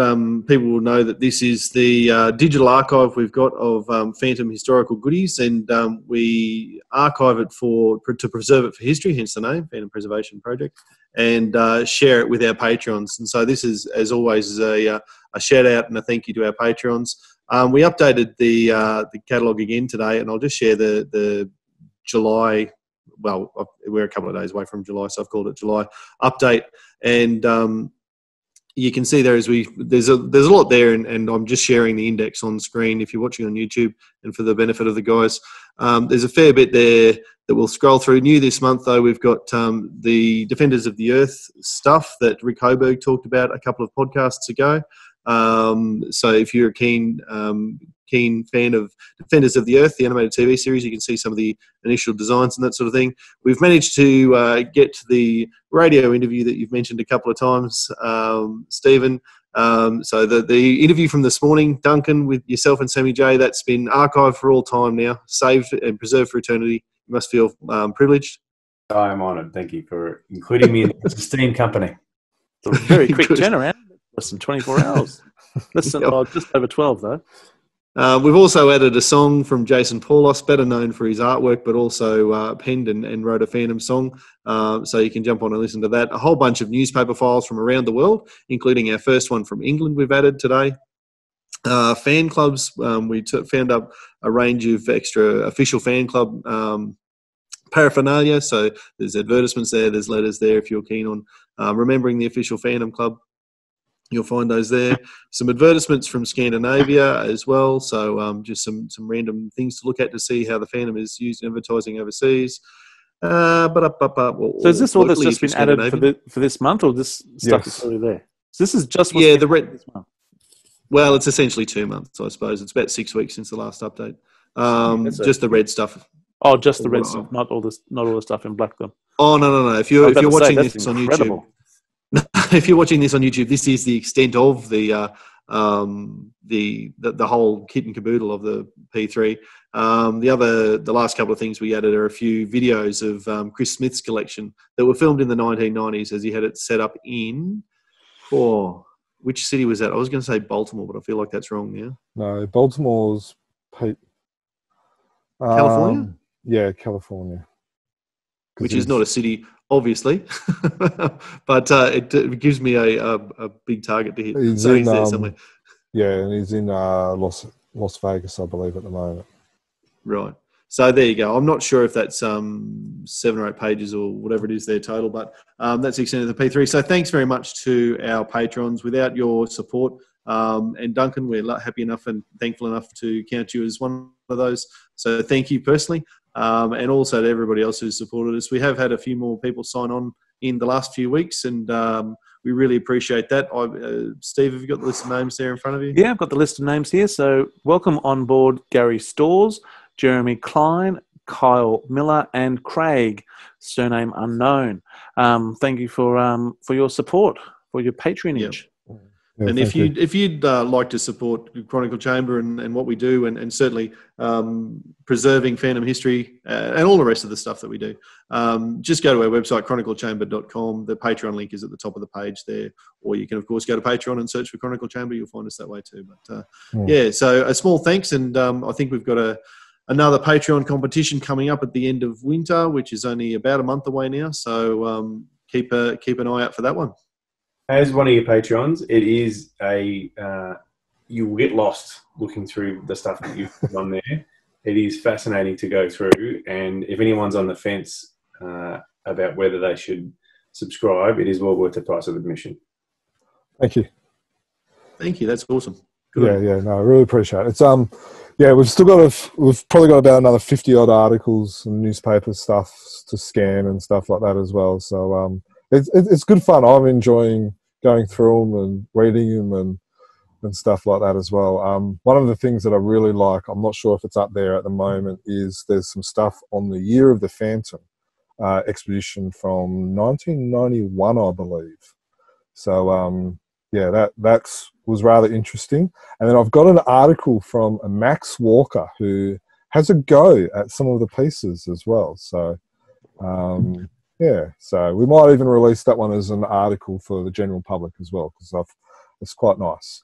people will know that this is the digital archive we've got of Phantom historical goodies, and we archive it to preserve it for history, hence the name, Phantom Preservation Project, and share it with our patrons. And so this is, as always, a shout out and a thank you to our patrons. We updated the catalogue again today, and I'll just share the July. Well, we're a couple of days away from July, so I've called it July update. And you can see there's a lot there, and I'm just sharing the index on screen if you're watching on YouTube, and for the benefit of the guys. There's a fair bit there that we'll scroll through. New this month, though, we've got the Defenders of the Earth stuff that Rick Hoberg talked about a couple of podcasts ago. So if you're a keen fan of Defenders of the Earth, the animated TV series, you can see some of the initial designs and that sort of thing. We've managed to get to the radio interview that you've mentioned a couple of times, Stephen. So the interview from this morning, Duncan, with yourself and Sammy J, that's been archived for all time now, saved and preserved for eternity. You must feel privileged.
I am honoured. Thank you for including me in this esteemed company.
It's a very quick turnaround. Less than 24 hours. Just over 12, though.
We've also added a song from Jason Paulos, better known for his artwork, but also penned and wrote a Phantom song. So you can jump on and listen to that. A whole bunch of newspaper files from around the world, including our first one from England we've added today. Fan clubs, we found up a range of extra official fan club paraphernalia. So there's advertisements there, there's letters there if you're keen on remembering the official Phantom Club. You'll find those there. Some advertisements from Scandinavia as well. So just some random things to look at to see how the Phantom is used in advertising overseas. So
is this all that's just been added for this month, or this stuff is already there? So this is just what's been added this month.
Well, it's essentially 2 months, I suppose. It's about 6 weeks since the last update. Just the red stuff.
Oh, just the red stuff, not all the stuff in black then.
Oh no! If you're watching this on YouTube. If you're watching this on YouTube, this is the extent of the whole kit and caboodle of the P3. The last couple of things we added are a few videos of Chris Smith's collection that were filmed in the 1990s as he had it set up in. Which city was that? I was going to say Baltimore, but I feel like that's wrong now.
No, Baltimore's
California.
Yeah, California.
Which is not a city, obviously, but it gives me a big target to hit. He's there somewhere.
Yeah, and he's in Las Vegas, I believe, at the moment.
Right. So there you go. I'm not sure if that's 7 or 8 pages or whatever it is there total, but that's the extent of the P3. So thanks very much to our patrons. Without your support, and Duncan, we're happy enough and thankful enough to count you as one of those. So thank you personally. And also to everybody else who's supported us. We have had a few more people sign on in the last few weeks, and we really appreciate that. Steve, have you got the list of names there in front of you?
Yeah, I've got the list of names here. So welcome on board Gary Storrs, Jeremy Klein, Kyle Miller, and Craig, surname unknown. Thank you for your support, for your patronage.
Yep. Yeah, and if you'd like to support Chronicle Chamber and what we do, and certainly preserving Phantom history and all the rest of the stuff that we do, just go to our website, chroniclechamber.com. The Patreon link is at the top of the page there. Or you can, of course, go to Patreon and search for Chronicle Chamber. You'll find us that way too. But so a small thanks. And I think we've got another Patreon competition coming up at the end of winter, which is only about a month away now. So keep an eye out for that one.
As one of your Patreons, it is you will get lost looking through the stuff that you've put on there. It is fascinating to go through, and if anyone's on the fence about whether they should subscribe, it is well worth the price of admission.
Thank you.
Thank you. That's awesome. Good.
Yeah. No, I really appreciate it. It's we've probably got about another 50 odd articles and newspaper stuff to scan and stuff like that as well. So it's good fun. I'm enjoying going through them and reading them and stuff like that as well. One of the things that I really like, I'm not sure if it's up there at the moment, is there's some stuff on the year of the Phantom expedition from 1991, I believe. So yeah, that was rather interesting. And then I've got an article from a Max Walker who has a go at some of the pieces as well. So, yeah, so we might even release that one as an article for the general public as well, because it's quite nice.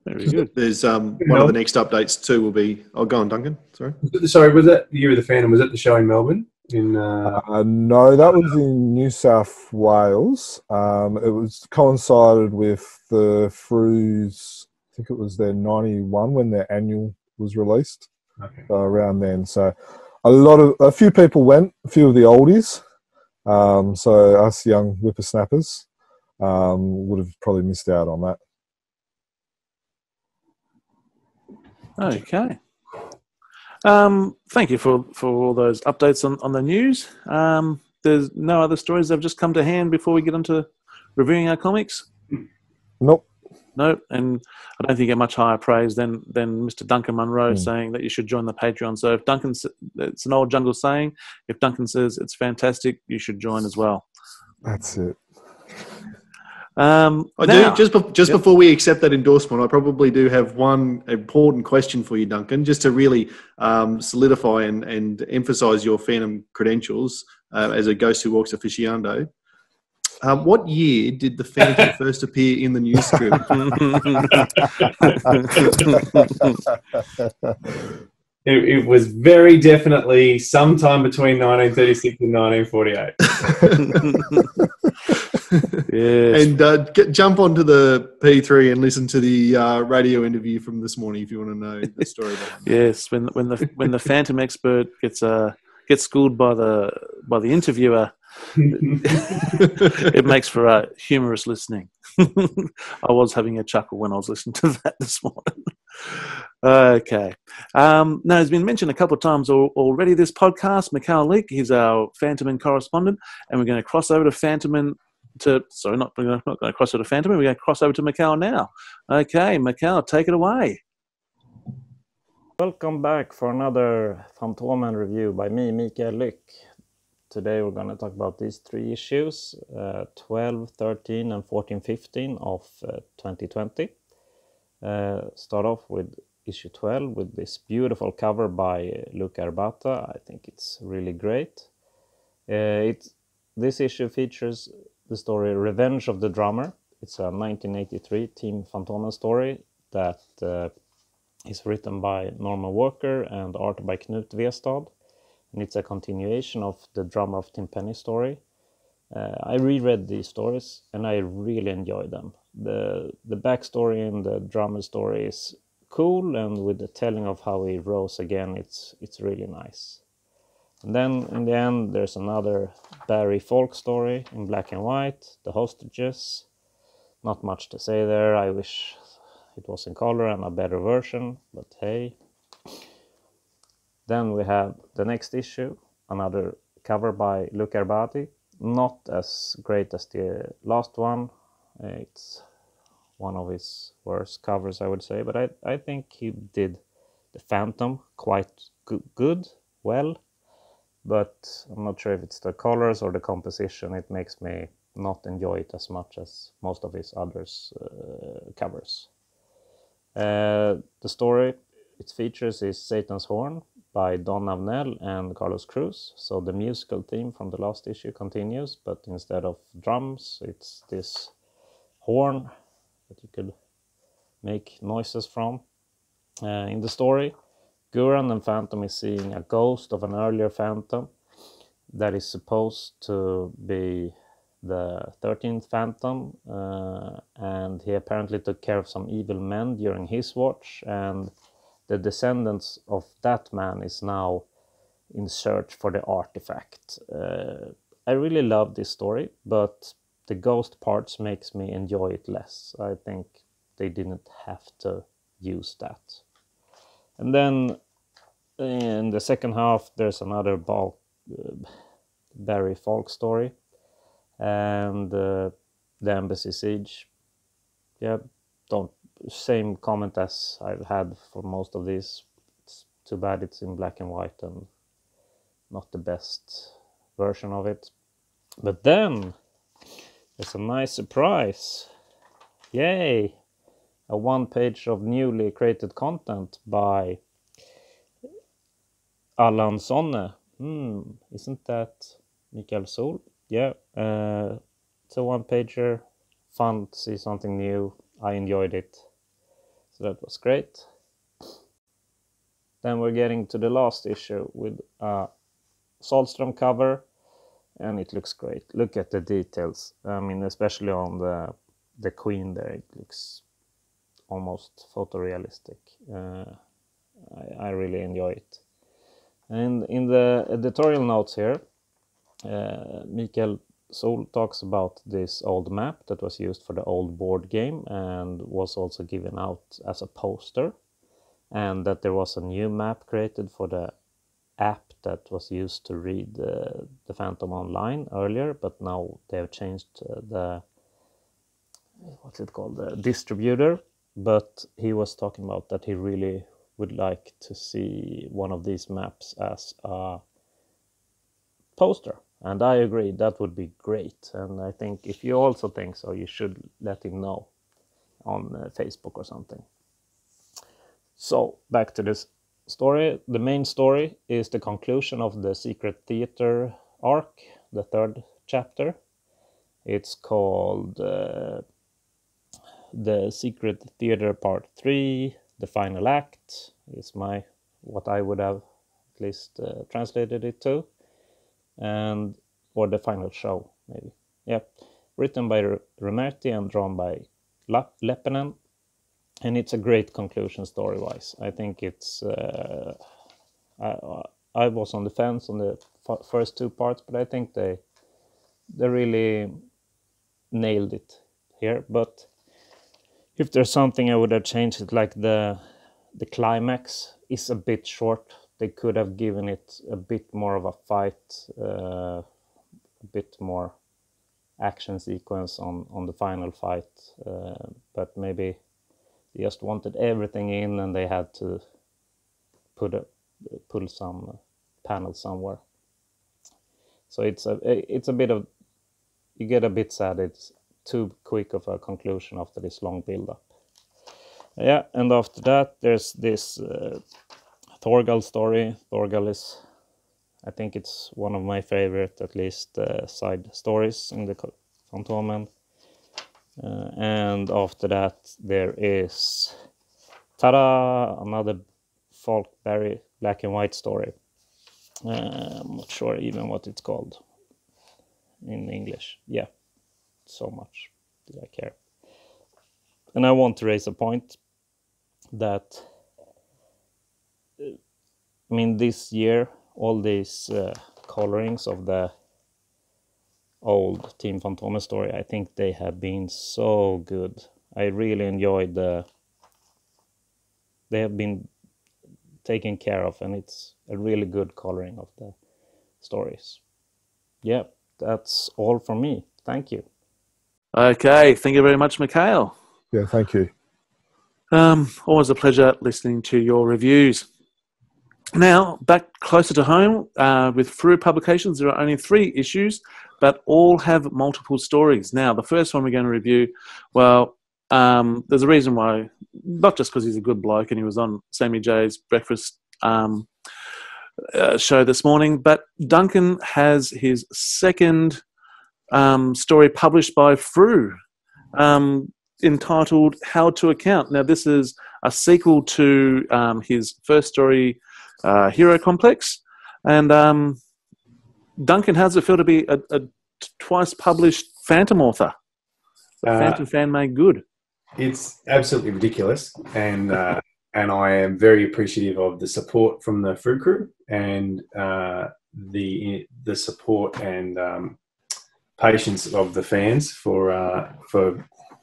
Very good.
There's one of the next updates too will be. Oh, go on, Duncan. Sorry.
Sorry, was that the Year of the Phantom? Was that the show in Melbourne?
No, that was in New South Wales. It was coincided with the Frew's, I think it was their 91 when their annual was released.
Okay.
So around then. So a few people went, a few of the oldies. So us young whippersnappers would have probably missed out on that.
Okay. Thank you for all those updates on the news. There's no other stories that have just come to hand before we get into reviewing our comics?
Nope.
No, and I don't think you get much higher praise than Mr. Duncan Munro saying that you should join the Patreon. So if Duncan, it's an old jungle saying, if Duncan says it's fantastic, you should join as well.
That's it.
Before we accept that endorsement, I probably do have one important question for you, Duncan, just to really solidify and emphasise your Phantom credentials as a Ghost Who Walks aficionado. What year did the Phantom first appear in the news script?
It was very definitely sometime between 1936 and 1948.
Yes.
And jump onto the P3 and listen to the radio interview from this morning if you want to know the story behind it.
Yes, when the Phantom expert gets schooled by the interviewer, it makes for humorous listening. I was having a chuckle when I was listening to that this morning. Okay. Now, it's been mentioned a couple of times already, this podcast. Mikael Lyck, he's our Fantomen correspondent, and we're going to cross over to Fantomen not going to cross over to Fantomen, we're going to cross over to Mikael now. Okay, Mikael, take it away.
Welcome back for another Fantomen review by me, Mikael Lyck. Today we're going to talk about these three issues, 12, 13 and 14, 15 of 2020. Start off with issue 12 with this beautiful cover by Luca Arbata. I think it's really great. This issue features the story Revenge of the Drummer. It's a 1983 Team Fantomen story that is written by Norman Walker and art by Knut Westad. And it's a continuation of the Drummer of Timpani story. I reread these stories and I really enjoyed them. The backstory in the drummer story is cool, and with the telling of how he rose again, it's really nice. And then in the end, there's another Barry folk story in black and white, The Hostages. Not much to say there. I wish it was in color and a better version, but hey. Then we have the next issue, another cover by Luca Arbati. Not as great as the last one. It's one of his worst covers, I would say, but I think he did the Phantom quite good, well, but I'm not sure if it's the colors or the composition. It makes me not enjoy it as much as most of his others covers. The story it features is Satan's Horn by Don Avnell and Carlos Cruz. So the musical theme from the last issue continues, but instead of drums, it's this horn that you could make noises from. In the story, Guran and Phantom is seeing a ghost of an earlier Phantom that is supposed to be the 13th Phantom, and he apparently took care of some evil men during his watch, and the descendants of that man is now in search for the artifact. I really love this story, but the ghost parts makes me enjoy it less. I think they didn't have to use that. And then in the second half, there's another Barry folk story, and the Embassy Siege. Yeah, same comment as I've had for most of these. It's too bad it's in black and white and not the best version of it. But then there's a nice surprise. Yay! A one-page of newly created content by Allan Sonne. Isn't that Mikael Sol? Yeah, it's a one-pager. Fun to see something new. I enjoyed it. So that was great. Then we're getting to the last issue with a Solstrom cover. And it looks great. Look at the details. I mean, especially on the queen there. It looks almost photorealistic. I really enjoy it. And in the editorial notes here, Mikael Sol talks about this old map that was used for the old board game and was also given out as a poster. And that there was a new map created for the app that was used to read the Phantom online earlier, but now they have changed the distributor. But he was talking about that he really would like to see one of these maps as a poster, and I agree, that would be great. And I think if you also think so, you should let him know on Facebook or something. So back to this story. The main story is the conclusion of the Secret Theater arc, the 3rd chapter. It's called The Secret Theater Part 3, The Final Act, is what I would have at least translated it to. Or The Final Show, maybe. Yeah, written by Romerti and drawn by Leppinen. And it's a great conclusion story-wise. I think it's... I was on the fence on the first 2 parts, but I think they really nailed it here. But if there's something I would have changed, it like the climax is a bit short. They could have given it a bit more of a fight, a bit more action sequence on the final fight, but maybe they just wanted everything in and they had to pull some panels somewhere. So it's a bit of, you get a bit sad it's too quick of a conclusion after this long build-up. Yeah, and after that there's this Thorgal story. Thorgal is, I think it's one of my favorite, at least side stories in the Fantomen. And after that there is another Folkberry black and white story. I'm not sure even what it's called in English. Yeah, so much did I care. And I want to raise a point that I mean, this year all these colorings of the old Team Fantomen story, I think they have been so good. I really enjoyed they have been taken care of, and it's a really good coloring of the stories. Yeah, that's all from me. Thank you.
Okay, thank you very much, Mikael.
Yeah, thank you.
Always a pleasure listening to your reviews. Now, back closer to home, with Frew Publications, there are only 3 issues, but all have multiple stories. Now, the first one we're going to review, well, there's a reason why, not just because he's a good bloke and he was on Sammy J's breakfast show this morning, but Duncan has his second story published by Frew, entitled How to Account. Now, this is a sequel to his first story, Hero Complex. And Duncan, how does it feel to be a twice published Phantom author? Phantom fan made good.
It's absolutely ridiculous, and I am very appreciative of the support from the Frew crew and the support and patience of the fans for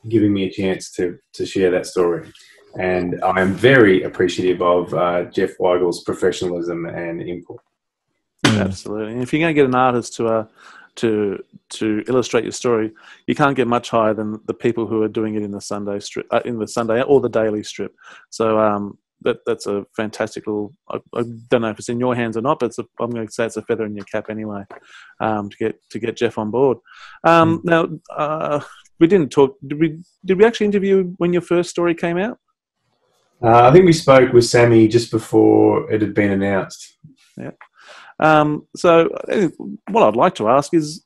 giving me a chance to share that story. And I am very appreciative of Jeff Weigel's professionalism and input.
Absolutely. And if you're going to get an artist to illustrate your story, you can't get much higher than the people who are doing it in the Sunday strip, in the Sunday or the daily strip. So that's a fantastic little. I don't know if it's in your hands or not, but I'm going to say it's a feather in your cap anyway. To get Jeff on board. Now, we didn't talk. Did we actually interview you when your first story came out?
I think we spoke with Sammy just before it had been announced.
Yeah. So what I'd like to ask is,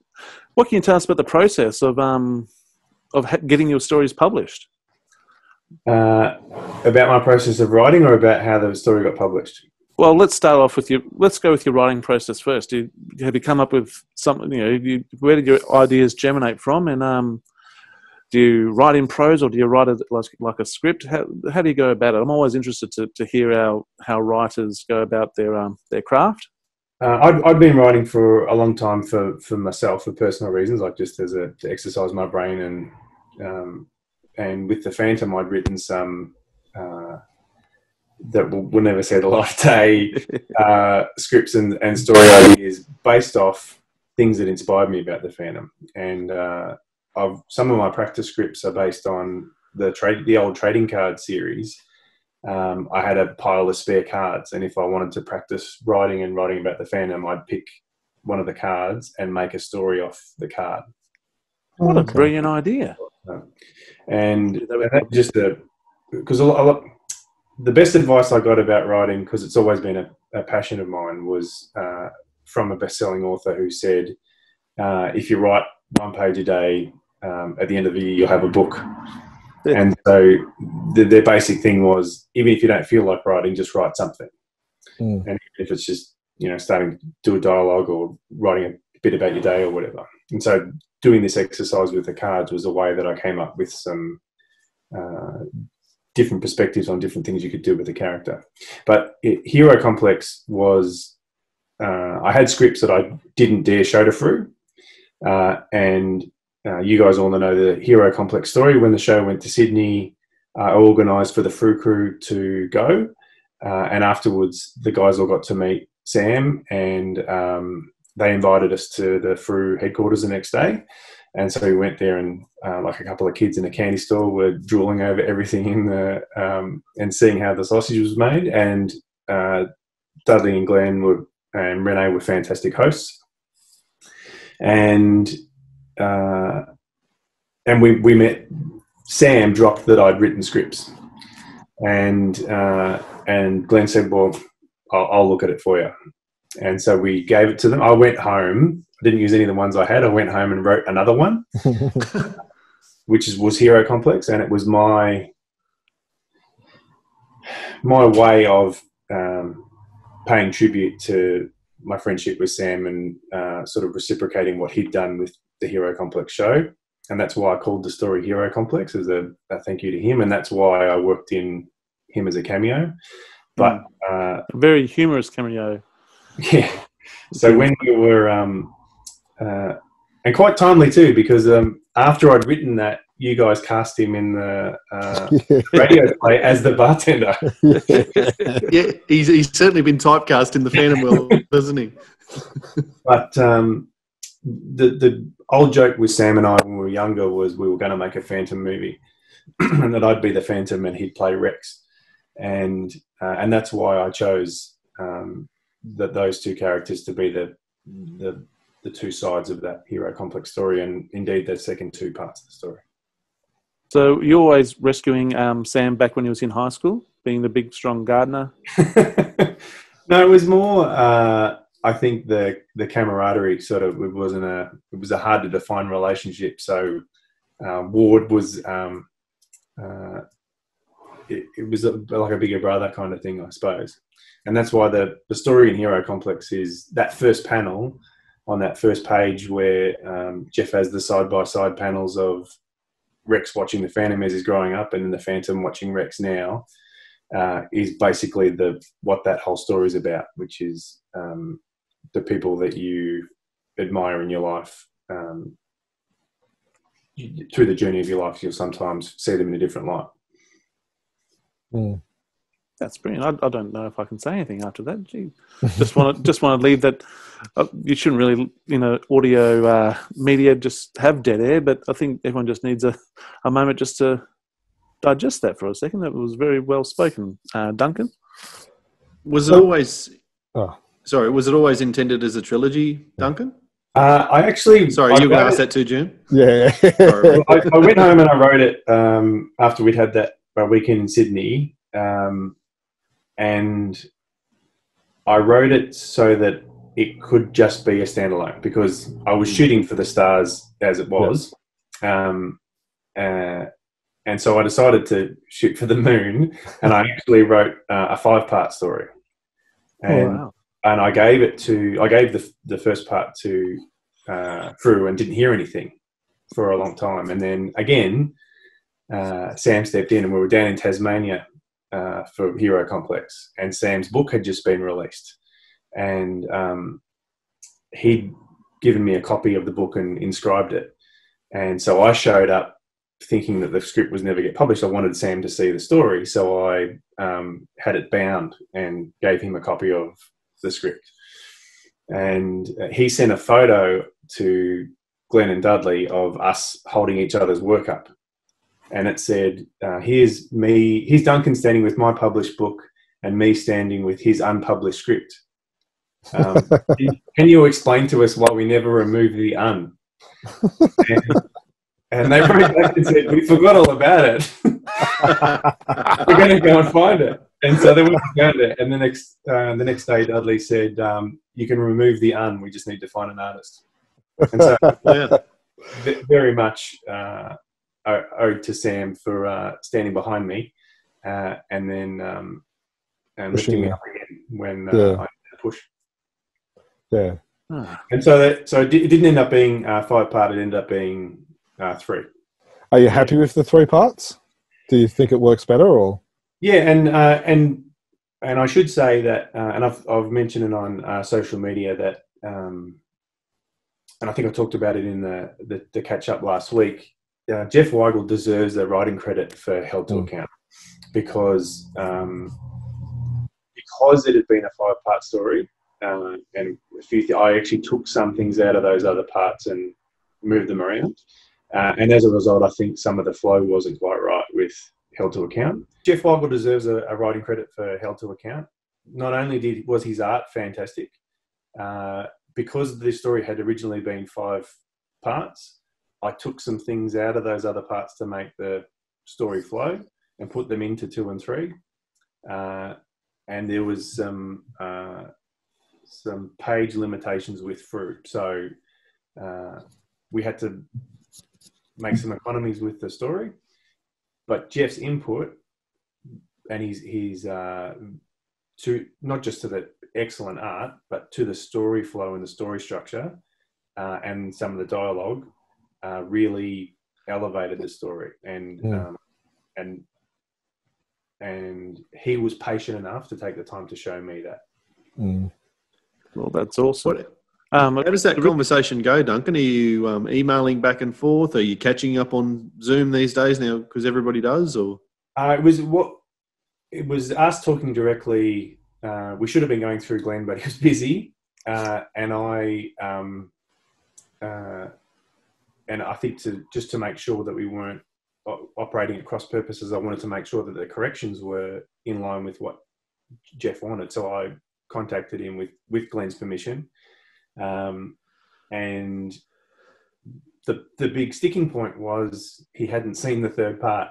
what can you tell us about the process of getting your stories published?
About my process of writing, or about how the story got published?
Well, let's start off with let's go with your writing process first. Have you come up with something? Where did your ideas germinate from? And do you write in prose, or do you write it like a script? How do you go about it? I'm always interested to hear how writers go about their craft.
I'd been writing for a long time for myself, for personal reasons, like just to exercise my brain, and with the Phantom, I'd written some that will never see the light of day scripts and story ideas based off things that inspired me about the Phantom. And some of my practice scripts are based on the old trading card series. I had a pile of spare cards, and if I wanted to practice writing about the Phantom, I'd pick one of the cards and make a story off the card.
What a brilliant idea!
And that just because the best advice I got about writing, because it's always been a passion of mine, was from a best-selling author who said, if you write one page a day, at the end of the year, you'll have a book. Yeah. And so their basic thing was, even if you don't feel like writing, just write something. And if it's just, starting to do a dialogue or writing a bit about your day or whatever. And so doing this exercise with the cards was a way that I came up with some different perspectives on different things you could do with the character. But Hero Complex was, I had scripts that I didn't dare show to Frew. And you guys all know the Hero Complex story. When the show went to Sydney, I organised for the Frew crew to go. And afterwards, the guys all got to meet Sam, and they invited us to the Frew headquarters the next day. And so we went there, and like a couple of kids in a candy store were drooling over everything in the and seeing how the sausage was made. And Dudley and Glenn and Renee were fantastic hosts. And we met. Sam dropped that I'd written scripts, and Glenn said, "Well, I'll look at it for you." And so we gave it to them. I went home. I didn't use any of the ones I had. I went home and wrote another one, which was Hero Complex, and it was my way of paying tribute to my friendship with Sam and sort of reciprocating what he'd done with the Hero Complex show. And that's why I called the story Hero Complex, as a thank you to him. And that's why I worked in him as a cameo. But
a very humorous cameo.
Yeah. So when we were, and quite timely too, because after I'd written that, you guys cast him in the radio play as the bartender.
Yeah, he's certainly been typecast in the Phantom world, hasn't he?
But the old joke with Sam and I when we were younger was we were going to make a Phantom movie, and that I'd be the Phantom and he'd play Rex, and that's why I chose those two characters to be the two sides of that Hero Complex story, and indeed the second two parts of the story.
So you're always rescuing Sam back when he was in high school, being the big, strong gardener?
No, it was more, I think the camaraderie sort of, it was a hard to define relationship. So Ward was, it was like a bigger brother kind of thing, I suppose. And that's why the story in Hero Complex is that first panel on that first page where Jeff has the side-by-side panels of Rex watching the Phantom as he's growing up, and then the Phantom watching Rex now, is basically what that whole story is about, which is the people that you admire in your life. Through the journey of your life, you'll sometimes see them in a different light.
Mm.
That's brilliant. I don't know if I can say anything after that. Gee, just want to leave that. You shouldn't really, audio media just have dead air, but I think everyone just needs a moment just to digest that for a second. That was very well spoken, Duncan.
Was it always? Was it always intended as a trilogy, Duncan?
I actually...
Sorry, you were going to ask that too, Jim?
Yeah.
Sorry.
I went home and I wrote it after we'd had that weekend in Sydney. And I wrote it so that it could just be a standalone because I was shooting for the stars as it was. And so I decided to shoot for the moon, and I actually wrote a 5-part story. And I gave the first part to Frew and didn't hear anything for a long time. And then again, Sam stepped in and we were down in Tasmania for Hero Complex, and Sam's book had just been released. And he'd given me a copy of the book and inscribed it. And so I showed up thinking that the script was never get published. I wanted Sam to see the story, so I had it bound and gave him a copy of the script. And he sent a photo to Glenn and Dudley of us holding each other's work up. And it said, here's Duncan standing with my published book and me standing with his unpublished script. Can you explain to us why we never removed the un? And they wrote back and said, we forgot all about it. We're going to go and find it. And so they went and found it. And the next day, Dudley said, you can remove the un. We just need to find an artist. And so very much owed to Sam for standing behind me and then lifting me up again when I had to push.
Yeah.
And so it didn't end up being 5-part. It ended up being 3.
Are you happy with the 3 parts? Do you think it works better, or?
Yeah, and I should say that, and I've mentioned it on social media that, and I think I talked about it in the catch up last week. Jeff Weigel deserves the writing credit for Held to Account because it had been a 5-part story, and I actually took some things out of those other parts and moved them around. And as a result, I think some of the flow wasn't quite right with Held to Account. Jeff Weigel deserves a writing credit for Held to Account. Not only was his art fantastic, because the story had originally been 5 parts, I took some things out of those other parts to make the story flow and put them into 2 and 3. And there was some page limitations with Frew. So we had to make some economies with the story, but Jeff's input and his to not just to the excellent art, but to the story flow and the story structure and some of the dialogue really elevated the story. And he was patient enough to take the time to show me that.
Well, that's awesome.
How does that conversation go, Duncan? Are you emailing back and forth? Are you catching up on Zoom these days now because everybody does? Or
it was us talking directly. We should have been going through Glenn, but he was busy, and I think to make sure that we weren't operating at cross purposes, I wanted to make sure that the corrections were in line with what Jeff wanted. So I contacted him with Glenn's permission. And the big sticking point was he hadn't seen the 3rd part.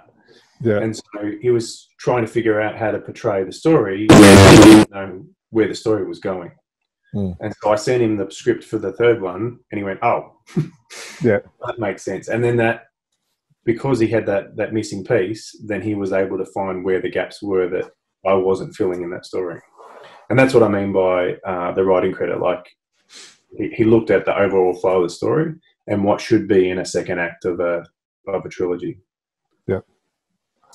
Yeah. And so he was trying to figure out how to portray the story, but he didn't know where the story was going. And so I sent him the script for the 3rd one and he went, oh, yeah, that makes sense. And then because he had that missing piece, then he was able to find where the gaps were that I wasn't filling in that story. And that's what I mean by the writing credit. Like, he looked at the overall flow of the story and what should be in a second act of a trilogy. Yeah.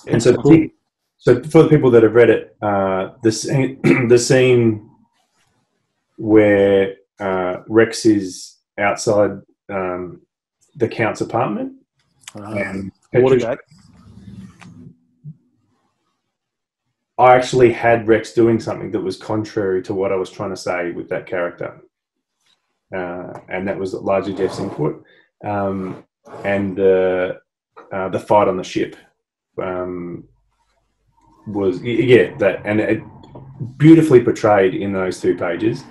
And so for the people that have read it, the scene where Rex is outside the Count's apartment and
Watergate.
I actually had Rex doing something that was contrary to what I was trying to say with that character. And that was largely Jeff's input. And the fight on the ship was, that, and it beautifully portrayed in those 2 pages.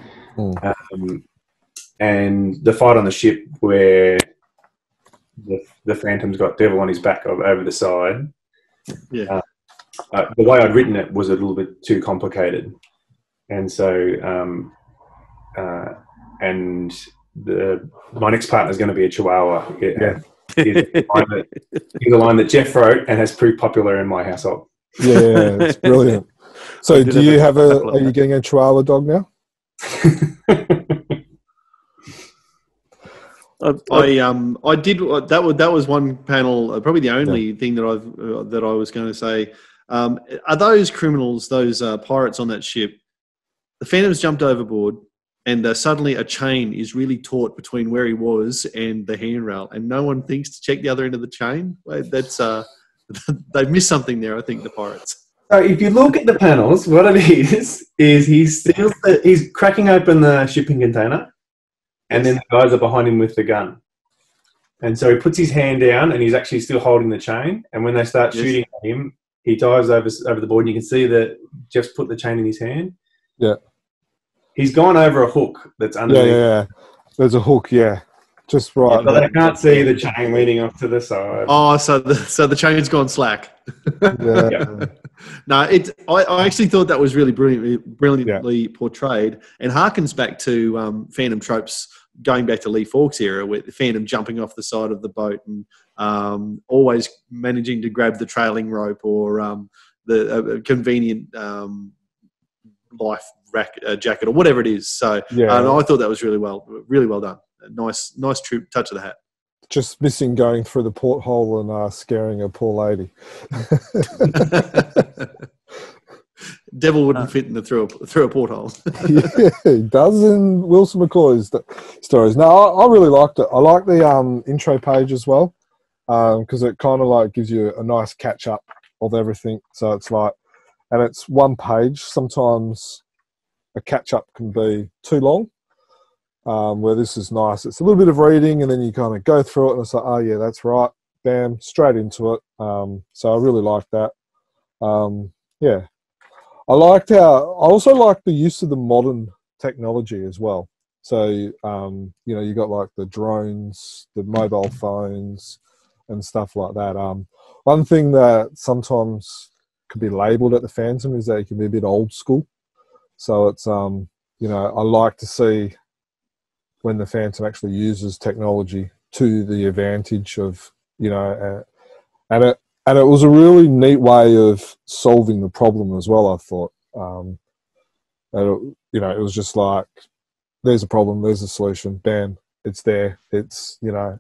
and the fight on the ship where the Phantom's got Devil on his back over the side.
Yeah.
The way I'd written it was a little bit too complicated, and so and my next partner is going to be a Chihuahua.
Yeah.
He's a line that Jeff wrote and has proved popular in my household.
Yeah, it's brilliant. So, do you have are you getting a Chihuahua dog now?
I did that was one panel, probably the only thing that I was going to say. Are those criminals, those pirates on that ship? The Phantom's jumped overboard, and suddenly a chain is really taut between where he was and the handrail, and no one thinks to check the other end of the chain. That's they've missed something there, I think, the pirates.
So if you look at the panels, what it is he's cracking open the shipping container, and then the guys are behind him with the gun. And so he puts his hand down, and he's actually still holding the chain. And when they start shooting at him, he dives over the board, and you can see that Jeff's put the chain in his hand.
Yeah.
He's gone over a hook that's underneath.
Yeah. There's a hook, just right.
But they can't see the chain leading off to the side.
Oh, so the chain's gone slack.
Yeah.
No, I actually thought that was really brilliantly portrayed, and harkens back to Phantom tropes going back to Lee Falk's era, with the Phantom jumping off the side of the boat and always managing to grab the trailing rope or the convenient life jacket or whatever it is. So I thought that was really well done. A nice touch of the hat.
Just missing going through the porthole and scaring a poor lady.
Devil wouldn't fit through a porthole.
Yeah, he does in Wilson McCoy's stories. No, I really liked it. I like the intro page as well, because it kind of like gives you a nice catch up of everything. So it's like, and it's one page. Sometimes a catch up can be too long. Where this is nice. It's a little bit of reading, and then you kind of go through it, and it's like, oh yeah, that's right. Bam, straight into it. So I really liked that. I also liked the use of the modern technology as well. So, you got like the drones, the mobile phones and stuff like that. One thing that sometimes could be labelled at the Phantom is that it can be a bit old school. So it's, I like to see when the Phantom actually uses technology to the advantage of, and it was a really neat way of solving the problem as well, I thought. It was just like, there's a problem, there's a solution, bam, it's there. It's, and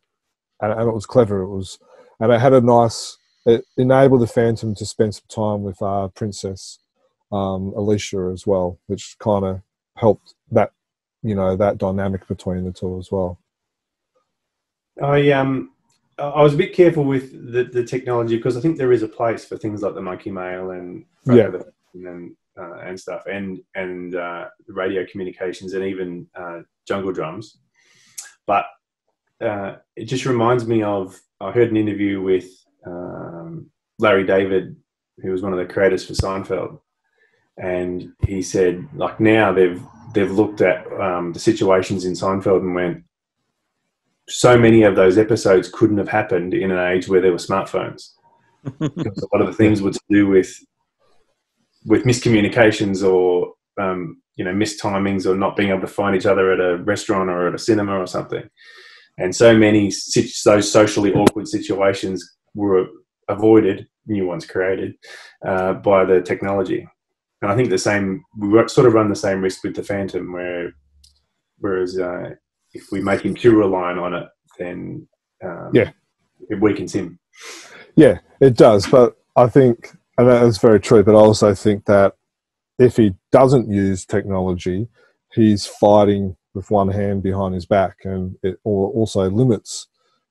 it was clever. And it had it enabled the Phantom to spend some time with Princess Alicia as well, which kind of helped that, that dynamic between the two as well.
I was a bit careful with the technology, because I think there is a place for things like the monkey mail and stuff, and radio communications, and even jungle drums. But it just reminds me of, I heard an interview with Larry David, who was one of the creators for Seinfeld, and he said, like, now they've looked at the situations in Seinfeld and went, so many of those episodes couldn't have happened in an age where there were smartphones. Because a lot of the things were to do with miscommunications or mistimings, or not being able to find each other at a restaurant or at a cinema or something. And so many those socially awkward situations were avoided, new ones created, by the technology. And I think we sort of run the same risk with the Phantom, whereas if we make him too reliant on it, then it weakens him.
Yeah, it does. But I think, and that is very true, but I also think that if he doesn't use technology, he's fighting with one hand behind his back, and it also limits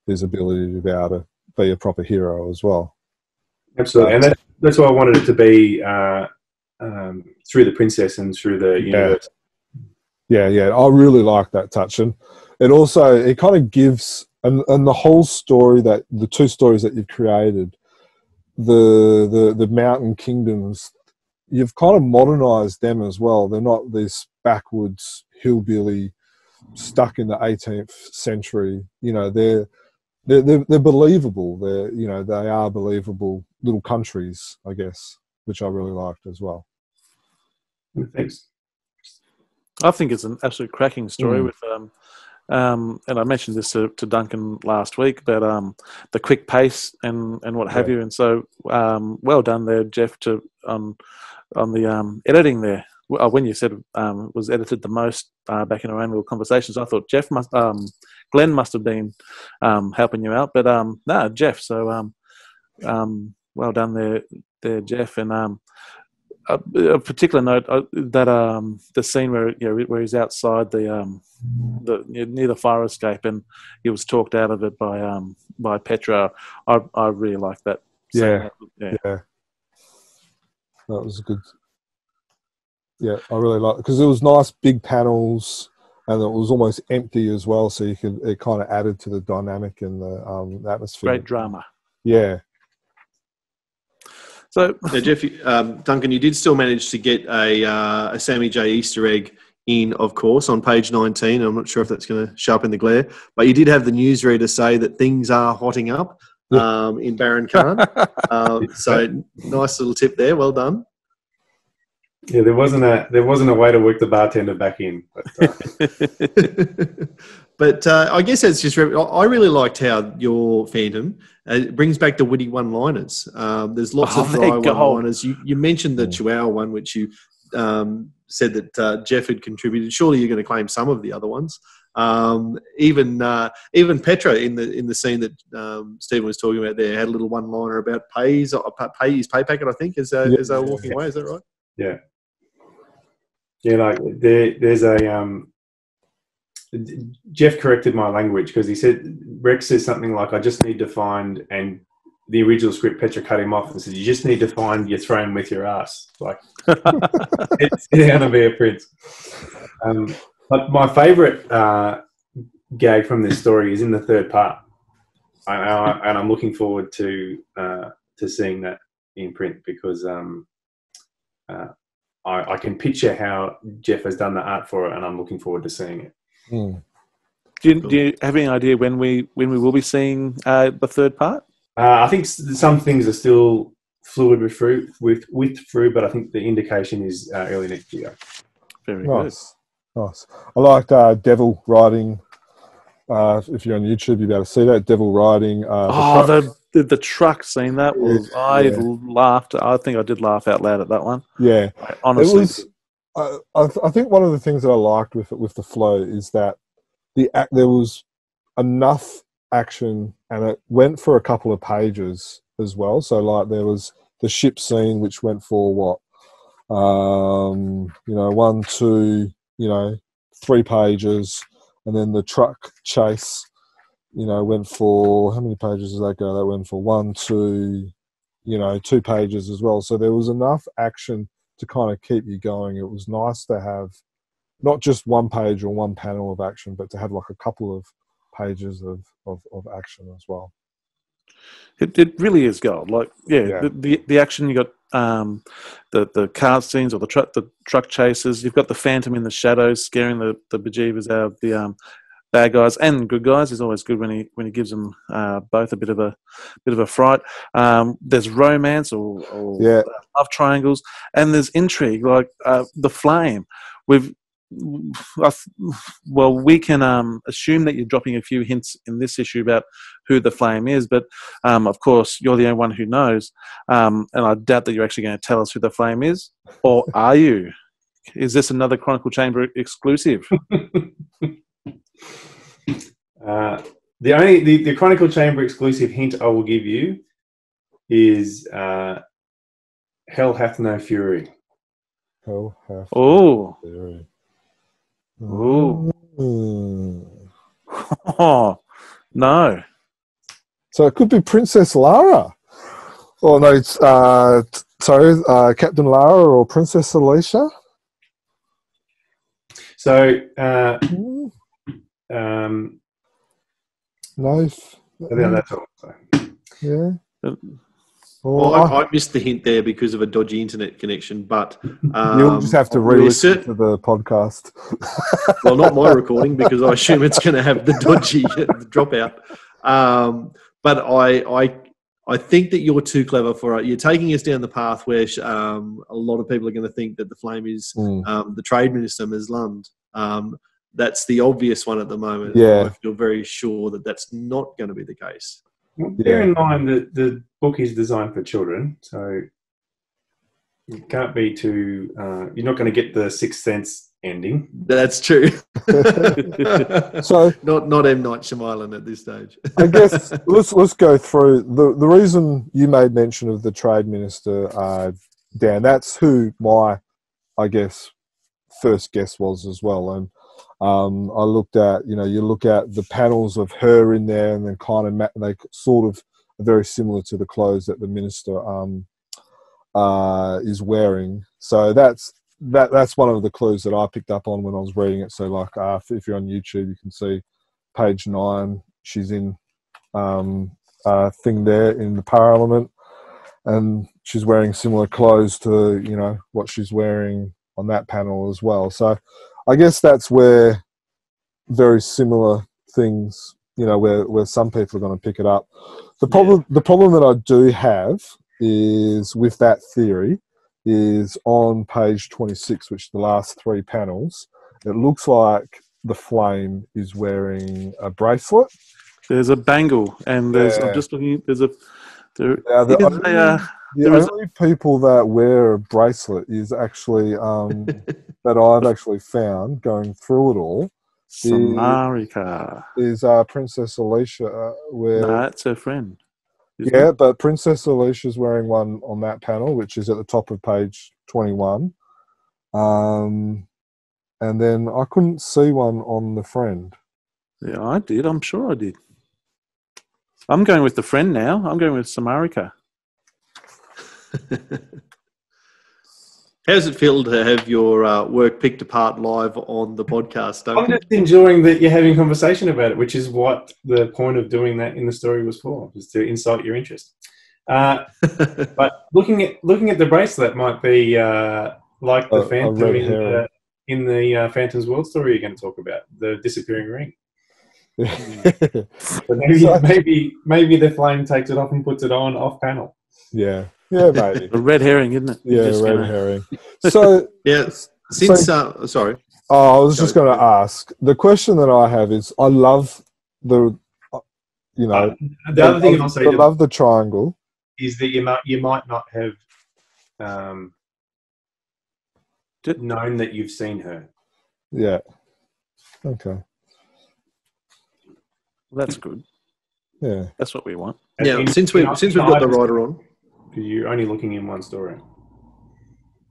his ability to be able to be a proper hero as well.
Absolutely. And that's why I wanted it to be through the princess and through the universe.
Yeah, I really like that touch. And it kind of gives, and the whole story, that the two stories that you've created, the mountain kingdoms, you've kind of modernized them as well. They're not this backwoods hillbilly stuck in the 18th century. You know, they're believable. They are believable little countries, I guess, which I really liked as well.
Thanks.
I think it's an absolute cracking story with and I mentioned this to Duncan last week about the quick pace and what have you. And so well done there, Jeff, on the editing there. When you said it was edited the most back in our annual conversations, I thought Glenn must have been helping you out, but no, Jeff. So well done there, Jeff. And a particular note that the scene where he's outside the near the fire escape and he was talked out of it by Petra. I really like that.
Yeah. That was good. Yeah, I really like it because it was nice big panels and it was almost empty as well, so it kind of added to the dynamic and the atmosphere.
Great drama.
Yeah.
So, now, Jeff, Duncan, you did still manage to get a Sammy J Easter egg in, of course, on page 19. I'm not sure if that's going to show up in the glare, but you did have the newsreader say that things are hotting up in Baron Khan. So, nice little tip there. Well done.
Yeah, there wasn't a way to work the bartender back in.
But I guess that's just. I really liked how your Phantom brings back the witty one-liners. There's lots of dry one-liners. You mentioned the Chihuahua one, which you said that Jeff had contributed. Surely you're going to claim some of the other ones. Even Petra in the scene that Stephen was talking about there had a little one-liner about his pay packet. I think as they were walking away. Is that right?
Yeah. Yeah, like there's a Jeff corrected my language because he said Rex says something like, "I just need to find," and the original script Petra cut him off and said, "You just need to find your throne with your ass." Like, it's going to be a prince. But my favourite gag from this story is in the third part, and I'm looking forward to seeing that in print because I can picture how Jeff has done the art for it, and I'm looking forward to seeing it.
Mm.
Do you have any idea when we will be seeing the third part?
I think some things are still fluid with Frew, but I think the indication is early next year.
Very
nice. Nice. I liked Devil riding. If you're on YouTube, you'll be able to see that Devil riding.
The truck scene, that was laughed. I think I did laugh out loud at that one.
Yeah,
honestly,
it was, I think one of the things that I liked with the flow is that there was enough action and it went for a couple of pages as well. So like there was the ship scene which went for 1, 2, 3 pages, and then the truck chase. Went for, how many pages did that go? That went for 1, 2, 2 pages as well. So there was enough action to kind of keep you going. It was nice to have not just 1 page or 1 panel of action, but to have like a couple of pages of action as well.
It really is gold. Like, the action, you got the car scenes or the truck chases. You've got the Phantom in the shadows scaring the bejeebers out of the bad guys and good guys. Is always good when he gives them both a bit of a fright. There's romance or love triangles, and there's intrigue like the flame. We can assume that you're dropping a few hints in this issue about who the flame is, but of course you're the only one who knows, and I doubt that you're actually going to tell us who the flame is, or are you? Is this another Chronicle Chamber exclusive?
The Chronicle Chamber exclusive hint I will give you is Hell hath no fury.
Hell hath
no
fury.
Ooh. Oh, no.
So it could be Princess Lara. Or no, it's Captain Lara or Princess Alicia.
So
no.
I think that's all.
Yeah.
Well, I missed the hint there because of a dodgy internet connection, but
you'll just have to re-listen to the podcast.
Well, not my recording because I assume it's going to have the dodgy dropout. But I think that you're too clever for it. You're taking us down the path where a lot of people are going to think that the flame is the Trade Minister, Ms. Lund. That's the obvious one at the moment.
Yeah.
I feel very sure that that's not going to be the case.
Well, bear in mind that the book is designed for children, so you can't be too. You're not going to get the Sixth Sense ending.
That's true.
So
not M. Night Shyamalan at this stage.
I guess let's go through the reason you made mention of the Trade Minister, Dan. That's who my, I guess, first guess was as well, and. I looked at, you look at the panels of her in there, and then kind of they sort of are very similar to the clothes that the minister is wearing. So that's one of the clues that I picked up on when I was reading it. So like if you're on YouTube, you can see page 9. She's in a thing there in the Parliament, and she's wearing similar clothes to what she's wearing on that panel as well. So. I guess that's where very similar things, where some people are going to pick it up. The problem that I do have is with that theory is on page 26, which is the last 3 panels. It looks like the flame is wearing a bracelet.
There's a bangle, and there's. I'm just looking. The
only people that wear a bracelet is actually that I've actually found going through it all.
Samarika
is Princess Alicia.
That's her friend.
Yeah, but Princess Alicia's wearing one on that panel, which is at the top of page 21. And then I couldn't see one on the friend.
Yeah, I did. I'm sure I did. I'm going with the friend now. I'm going with Samarika.
How does it feel to have your work picked apart live on the podcast, Duncan?
I'm just enjoying that you're having a conversation about it, which is what the point of doing that in the story was for, was to incite your interest. But looking at the bracelet might be like the Phantom in the Phantom's World story you're going to talk about, the disappearing ring. So maybe the flame takes it off and puts it on off panel.
Yeah, maybe.
A red herring, isn't it?
Yeah, red herring. So
sorry.
I was just going to ask. The question that I have is, I love the
other thing I'll say,
I love the triangle.
Is that you might not have known that you've seen her.
Yeah. Okay.
That's good.
Yeah,
that's what we want.
Yeah, since we've got the writer on,
you're only looking in one story.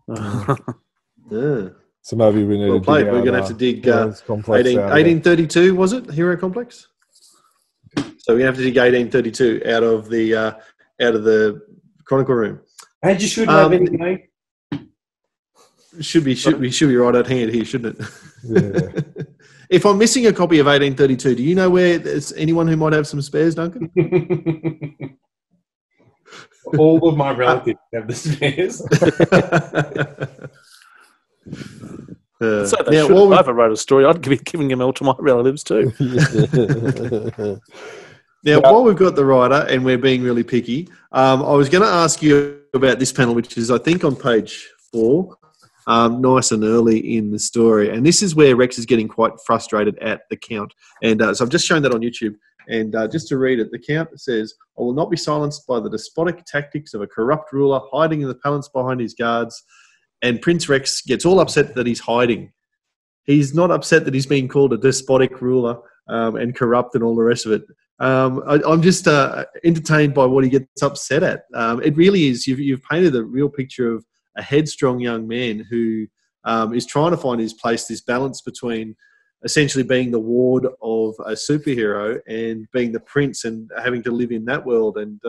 Yeah.
So maybe we need to dig
We're going to have to dig 1832. Was it Hero Complex? So we have to dig 1832 out of the Chronicle Room.
And you should have anyway.
Should be right at hand here, shouldn't it?
Yeah.
If I'm missing a copy of 1832, do you know where there's anyone who might have some spares, Duncan?
All of my relatives have the spares.
So if I ever wrote a story, I'd be giving them all to my relatives too.
Now, while we've got the writer and we're being really picky, I was going to ask you about this panel, which is, I think, on page 4. Nice and early in the story. And this is where Rex is getting quite frustrated at the Count. And so I've just shown that on YouTube. And just to read it, the Count says, "I will not be silenced by the despotic tactics of a corrupt ruler hiding in the palace behind his guards." And Prince Rex gets all upset that he's hiding. He's not upset that he's being called a despotic ruler and corrupt and all the rest of it. I'm just entertained by what he gets upset at. It really is. You've painted a real picture of a headstrong young man who is trying to find his place, this balance between essentially being the ward of a superhero and being the prince and having to live in that world. And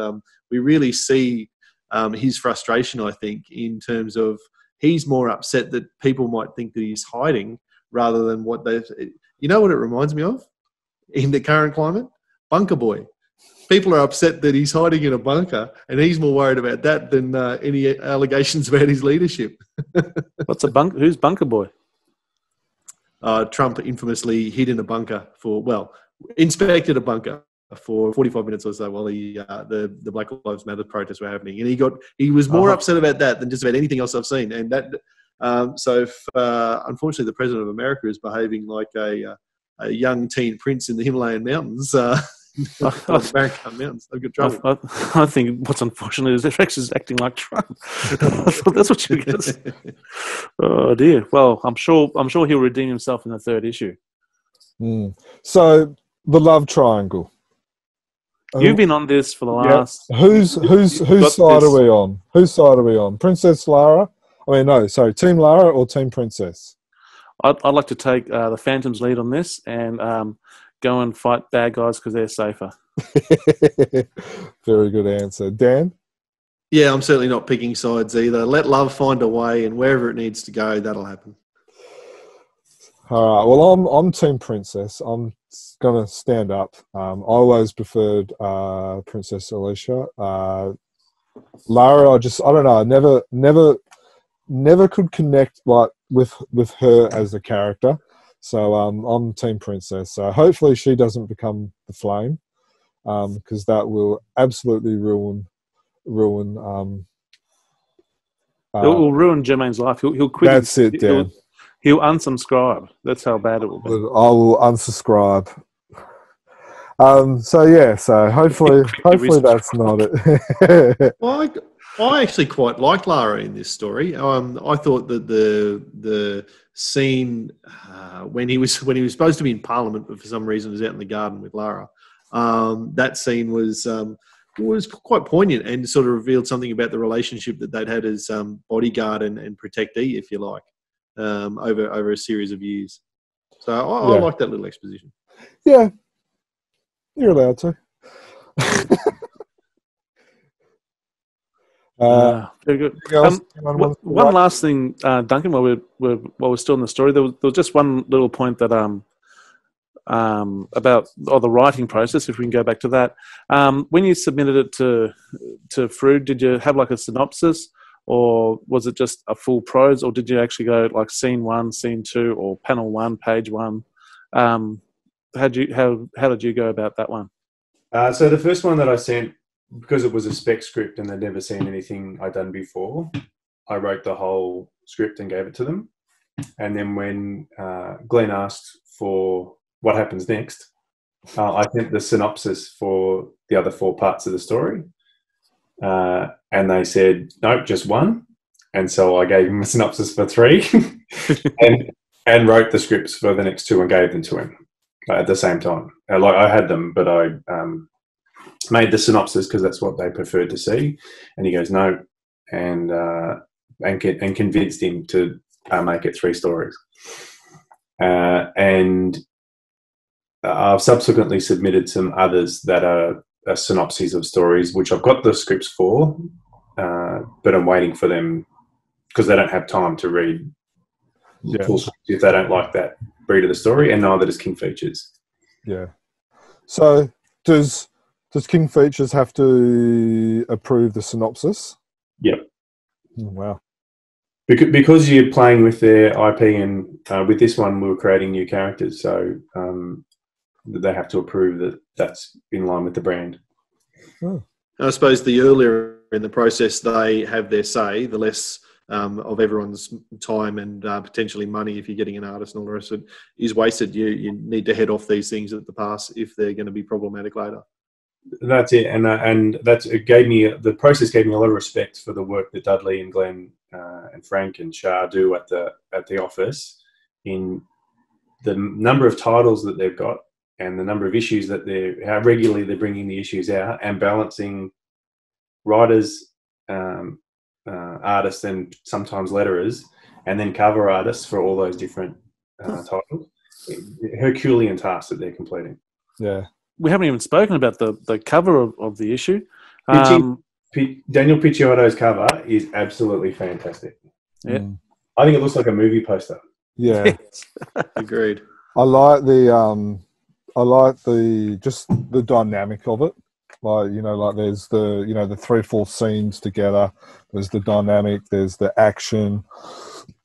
we really see his frustration, I think, in terms of he's more upset that people might think that he's hiding rather than what they've... You know what it reminds me of in the current climate? Bunker Boy. People are upset that he's hiding in a bunker, and he's more worried about that than any allegations about his leadership.
What's a bunker? Who's Bunker Boy?
Trump infamously hid in a bunker inspected a bunker for 45 minutes or so while the Black Lives Matter protests were happening, and he was more upset about that than just about anything else I've seen. And that unfortunately, the President of America is behaving like a young teen prince in the Himalayan mountains. American mountains. I've got trouble.
I think what's unfortunate is that Rex is acting like Trump. That's what you get. Oh dear. Well, I'm sure he'll redeem himself in the third issue.
So the love triangle.
You've been on this for the last.
Whose side are we on? Whose side are we on? Princess Lara? Team Lara or Team Princess?
I'd like to take the Phantom's lead on this and go and fight bad guys because they're safer.
Very good answer. Dan?
Yeah, I'm certainly not picking sides either. Let love find a way, and wherever it needs to go, that'll happen.
All right. Well, I'm Team Princess. I'm gonna stand up. I always preferred Princess Alicia. Lara, I don't know. I never could connect with her as a character. So I'm Team Princess. So hopefully she doesn't become the Flame, because that will absolutely ruin.
It will ruin Jermayn's life. He'll quit.
That's it, Dan.
He'll unsubscribe. That's how bad it will be.
I will unsubscribe. So hopefully that's not it.
Well, I actually quite liked Lara in this story. I thought that the scene when he was supposed to be in Parliament, but for some reason was out in the garden with Lara. That scene was quite poignant and sort of revealed something about the relationship that they'd had as bodyguard and protectee, if you like, over a series of years. So I like that little exposition.
Yeah, you're allowed to.
Very good. One last thing, Duncan, while we're still in the story, there was just one little point that about the writing process. If we can go back to that, when you submitted it to Frew, did you have like a synopsis, or was it just a full prose, or did you actually go like scene 1, scene 2, or panel 1, page 1? How did you go about that one?
So the first one that I sent, because it was a spec script and they'd never seen anything I'd done before, I wrote the whole script and gave it to them. And then when Glenn asked for what happens next, I sent the synopsis for the other 4 parts of the story. And they said, nope, just 1. And so I gave him a synopsis for 3 and wrote the scripts for the next 2 and gave them to him at the same time. I had them, but I made the synopsis because that's what they preferred to see. And he goes, no, and convinced him to make it 3 stories. And I've subsequently submitted some others that are synopses of stories, which I've got the scripts for, but I'm waiting for them because they don't have time to read full scripts if they don't like that breed of the story, and neither does King Features.
Yeah. So does King Features have to approve the synopsis?
Yep.
Wow.
Because you're playing with their IP, and with this one we were creating new characters, so they have to approve that that's in line with the brand.
Oh.
I suppose the earlier in the process they have their say, the less of everyone's time and potentially money, if you're getting an artist and all the rest of it, is wasted. You need to head off these things at the pass if they're going to be problematic later.
That's it, and the process gave me a lot of respect for the work that Dudley and Glenn and Frank and Shah do at the office, in the number of titles that they've got and the number of issues that how regularly they're bringing the issues out, and balancing writers, artists, and sometimes letterers, and then cover artists for all those different titles. Herculean tasks that they're completing.
Yeah.
We haven't even spoken about the cover of the issue.
Daniel Picciotto's cover is absolutely fantastic.
Yeah.
I think it looks like a movie poster.
Yeah.
Agreed.
I like the just the dynamic of it. Like, like there's the, the 3 or 4 scenes together. There's the dynamic, there's the action,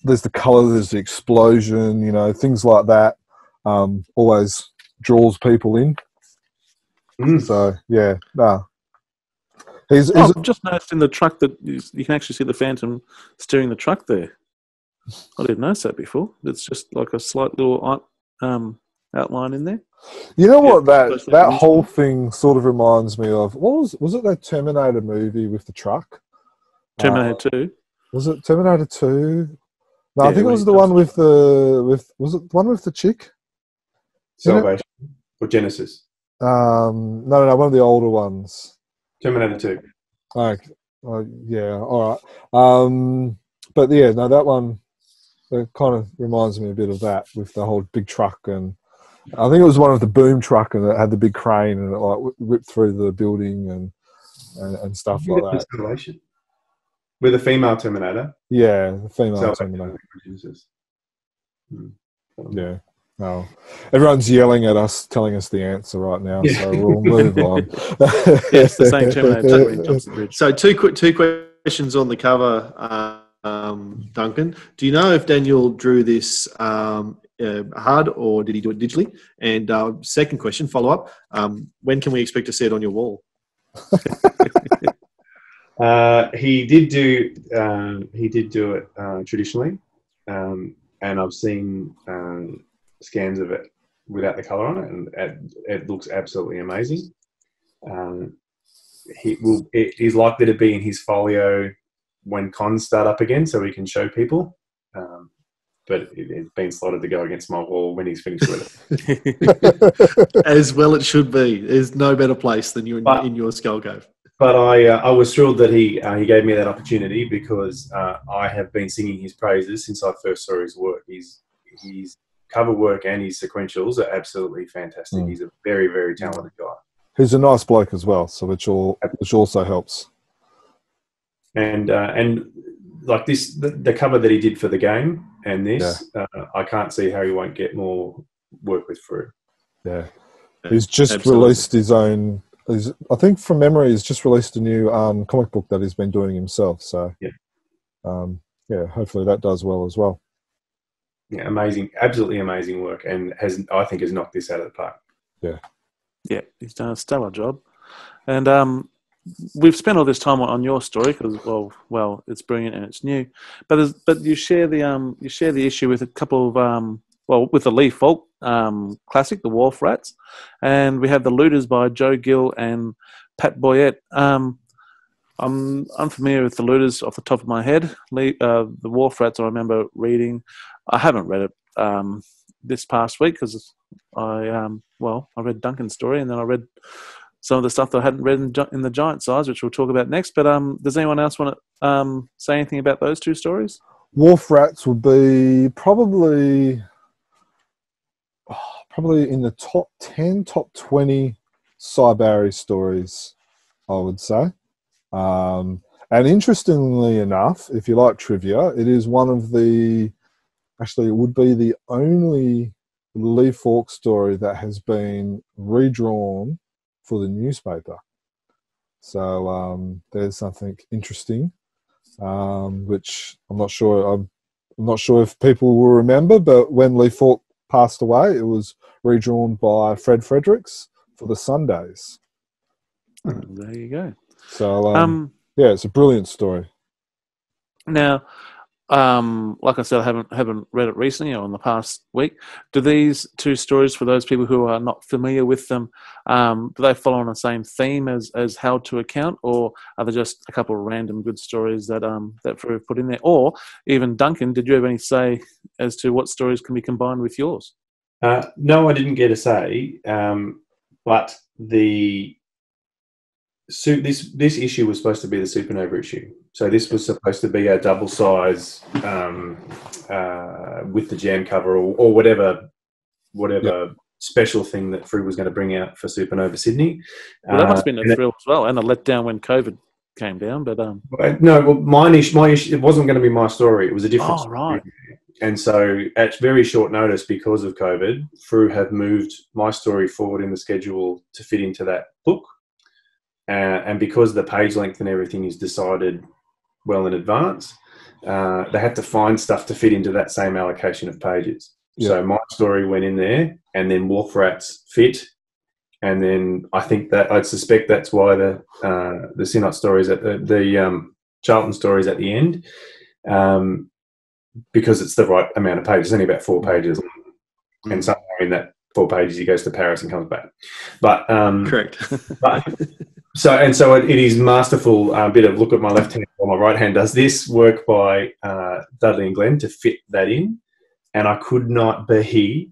there's the colour, there's the explosion, things like that. Always draws people in. So, yeah, no.
I've just noticed in the truck that you can actually see the Phantom steering the truck there. I didn't notice that before. It's just like a slight little outline in there.
You know what that whole thing sort of reminds me of? What was it that Terminator movie with the truck?
Terminator 2.
Was it Terminator 2? No,
Yeah,
I think it was the one with was it the one with the chick?
Salvation or Genesis?
No, one of the older ones.
Terminator 2.
Yeah, all right. But yeah, no, that one, it kind of reminds me a bit of that with the whole big truck, and I think it was one of the boom truck, and it had the big crane, and it like ripped through the building and stuff like that.
Salvation with a female Terminator.
Yeah, the female Terminator. Yeah. No, everyone's yelling at us, telling us the answer right now, so we'll move on.
Yes, the same Terminator when he jumps the bridge.
So two questions on the cover, Duncan. Do you know if Daniel drew this hard or did he do it digitally? And second question, follow up. When can we expect to see it on your wall?
He did do it traditionally, and I've seen scans of it without the colour on it, and it looks absolutely amazing. He's likely to be in his folio when cons start up again, so we can show people. But it's been slotted to go against my wall when he's finished with
it. As well it should be. There's no better place than you in your Skull Cove.
But I was thrilled that he gave me that opportunity, because I have been singing his praises since I first saw his work. His cover work and his sequentials are absolutely fantastic. He's a very, very talented guy.
He's a nice bloke as well, so which also helps.
And like this, the cover that he did for the game and this, I can't see how he won't get more work with Frew.
Yeah, he's just released his own. I think from memory, he's just released a new comic book that he's been doing himself. So hopefully that does well as well.
Yeah, amazing, absolutely amazing work, and I think has knocked this out of the park.
Yeah, he's done a stellar job, and we've spent all this time on your story because well, it's brilliant and it's new, but you share the issue with a couple of with the Lee Falk classic, the Wulfric, and we have the Looters by Joe Gill and Pat Boyette. I'm unfamiliar with the Looters off the top of my head. The Wulfric I remember reading. I haven't read it this past week because I read Duncan's story, and then I read some of the stuff that I hadn't read in the Giant Size, which we'll talk about next. But does anyone else want to say anything about those two stories?
Wulfric would be probably in the top 10, top 20 Cy Barry stories, I would say. And interestingly enough, if you like trivia, it is one of the... Actually, it would be the only Lee Falk story that has been redrawn for the newspaper. So there's something interesting, which I'm not sure if people will remember, but when Lee Falk passed away, it was redrawn by Fred Fredericks for the Sundays.
There you go.
So it's a brilliant story.
Now, like I said, I haven't read it recently or in the past week. Do these two stories, for those people who are not familiar with them, do they follow on the same theme as How to Account, or are they just a couple of random good stories that Frew have put in there? Or even Duncan, did you have any say as to what stories can be combined with yours?
No, I didn't get a say, but this issue was supposed to be the Supanova issue. So this was supposed to be a double size with the jam cover or whatever special thing that Frew was going to bring out for Supanova Sydney.
Well, that must have been a thrill as well, and a letdown when COVID came down. But
no, well, my issue, it wasn't going to be my story. It was a different story.
Right.
And so at very short notice, because of COVID, Frew have moved my story forward in the schedule to fit into that book. and because the page length and everything is decided well in advance, they had to find stuff to fit into that same allocation of pages.
Yeah.
So my story went in there, and then Wulfric's fit, and then I suspect that's why the Synod stories at the Charlton stories at the end, because it's the right amount of pages. It's only about 4 pages, and somewhere in that 4 pages he goes to Paris and comes back. But
Correct.
So it is masterful. Bit of look at my left hand while my right hand does this work by Dudley and Glenn to fit that in, and I could not be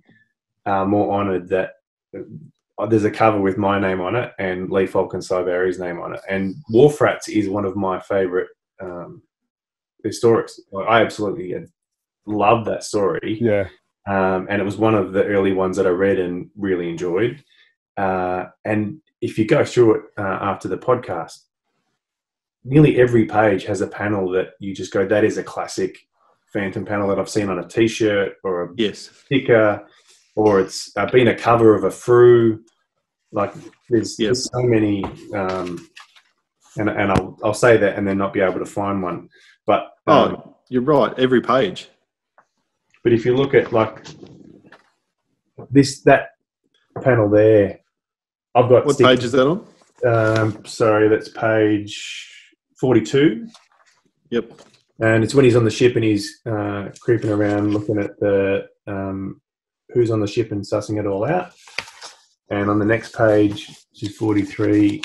more honoured that there's a cover with my name on it and Lee Falcon-Saiberry's name on it. And Wulfric's is one of my favourite historics. I absolutely love that story.
Yeah.
And it was one of the early ones that I read and really enjoyed. And if you go through it after the podcast, nearly every page has a panel that you just go, that is a classic Phantom panel that I've seen on a T-shirt or a sticker, or it's been a cover of a Frew. Like there's so many, and I'll say that and then not be able to find one. But
you're right, every page.
But if you look at like that panel there, I've got
what page is that on?
Sorry, that's page 42.
Yep. And
it's when he's on the ship and he's creeping around looking at the who's on the ship and sussing it all out. And on the next page, which is 43,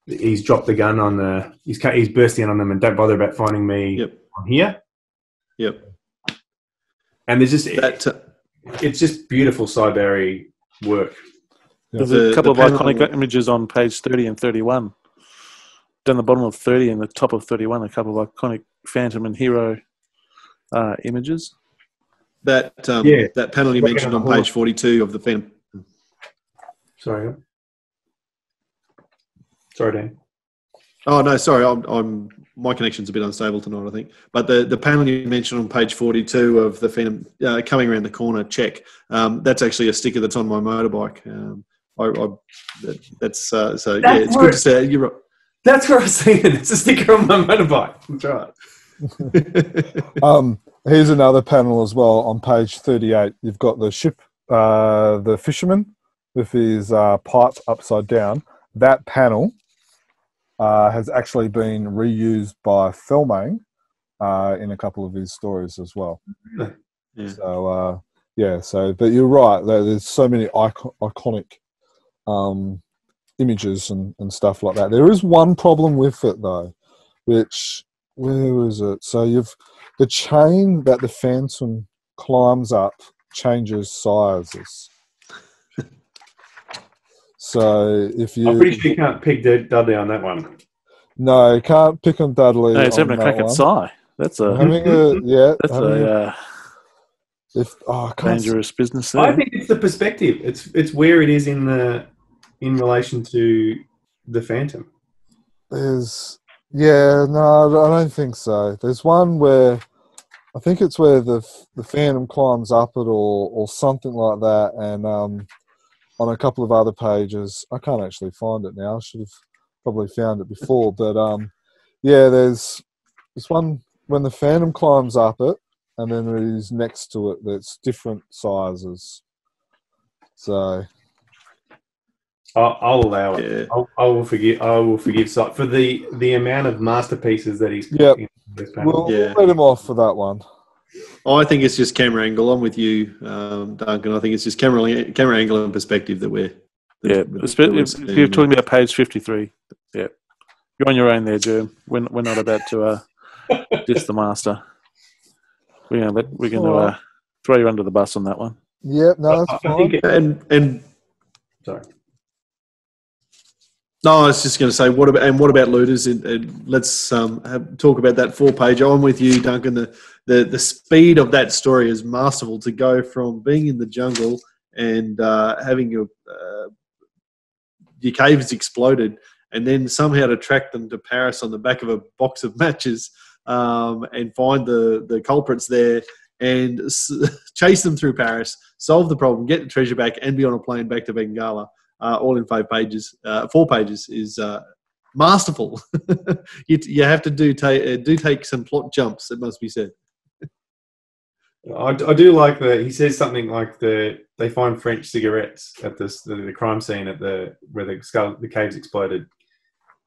he's dropped the gun on he's bursting in on them and don't bother about finding me on here.
Yep.
And there's just it's just beautiful Saiberry work.
There's a couple of iconic images on page 30 and 31. Down the bottom of 30 and the top of 31, a couple of iconic Phantom and Hero images.
That panel you mentioned on page 42 of the Phantom.
Sorry, Dan.
Oh no, sorry. I'm my connection's a bit unstable tonight, I think. But the panel you mentioned on page 42 of the Phantom coming around the corner, check. That's actually a sticker that's on my motorbike. It's good to say. You're right.
That's where I've seen it. It's a sticker on my motorbike. That's right.
Here's another panel as well on page 38. You've got the ship, the fisherman with his pipe upside down. That panel has actually been reused by Fantomet in a couple of his stories as well.
Yeah.
So, but you're right. There's so many iconic images and stuff like that. There is one problem with it though, which, where was it? So the chain that the Phantom climbs up changes sizes. So if you,
I'm pretty sure you can't pick Dudley on that one.
No, you can't pick on Dudley.
No, it's having a crack at Si. That's a dangerous business there.
I think it's the perspective. It's where it is in relation to the Phantom.
No, I don't think so. There's one where I think it's where the Phantom climbs up it or something like that, and on a couple of other pages, I can't actually find it now. I should have probably found it before, but there's one when the Phantom climbs up it, and then there is next to it that's different sizes. So
I'll allow it. Yeah. I will forgive for the amount of masterpieces that he's put in this panel.
We'll let him off for that one.
I think it's just camera angle. I'm with you, Duncan. I think it's just camera angle and perspective that we're.
If you're talking about page 53, you're on your own there, Jerm. We're not about to diss the master. We're going to throw you under the bus on that one.
Yep, no, that's fine.
Sorry. No, I was just going to say, what about looters? Let's talk about that 4-page. I'm with you, Duncan. The speed of that story is masterful. To go from being in the jungle and having your caves exploded, and then somehow to track them to Paris on the back of a box of matches, and find the culprits there and chase them through Paris, solve the problem, get the treasure back, and be on a plane back to Bengala. all in 4 pages, is masterful. You have to do take some plot jumps, it must be said.
I do like he says something like they find French cigarettes at the crime scene where the caves exploded.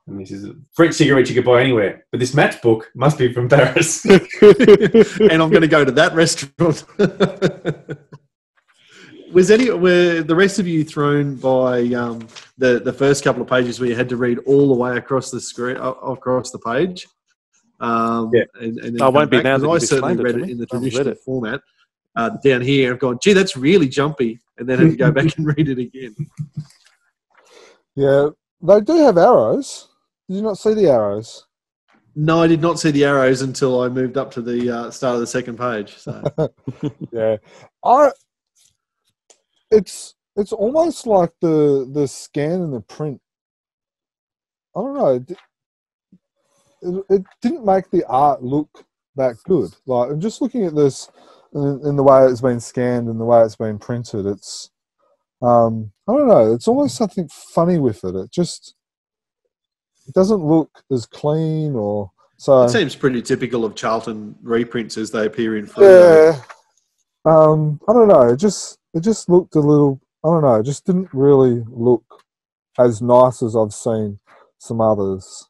And he says, French cigarettes you could buy anywhere, but this matchbook must be from Paris.
And I'm going to go to that restaurant. Were the rest of you thrown by the first couple of pages where you had to read all the way across the screen, across the page?
Yeah.
And then
I won't be now that
I
you've
certainly
explained it
read
to
it
me.
in the
I've read
traditional
it.
format. Down here, I've gone, gee, that's really jumpy, and then had to go back and read it again.
Yeah, they do have arrows. Did you not see the arrows?
No, I did not see the arrows until I moved up to the start of the second page. So.
Yeah, it's almost like the scan and the print. I don't know. It didn't make the art look that good. Like, just looking at this in the way it's been scanned and the way it's been printed, it's I don't know. It's almost something funny with it. It doesn't look as clean or so.
It seems pretty typical of Charlton reprints as they appear in Frew.
Yeah. I don't know. It just looked a little. I don't know. It just didn't really look as nice as I've seen some others.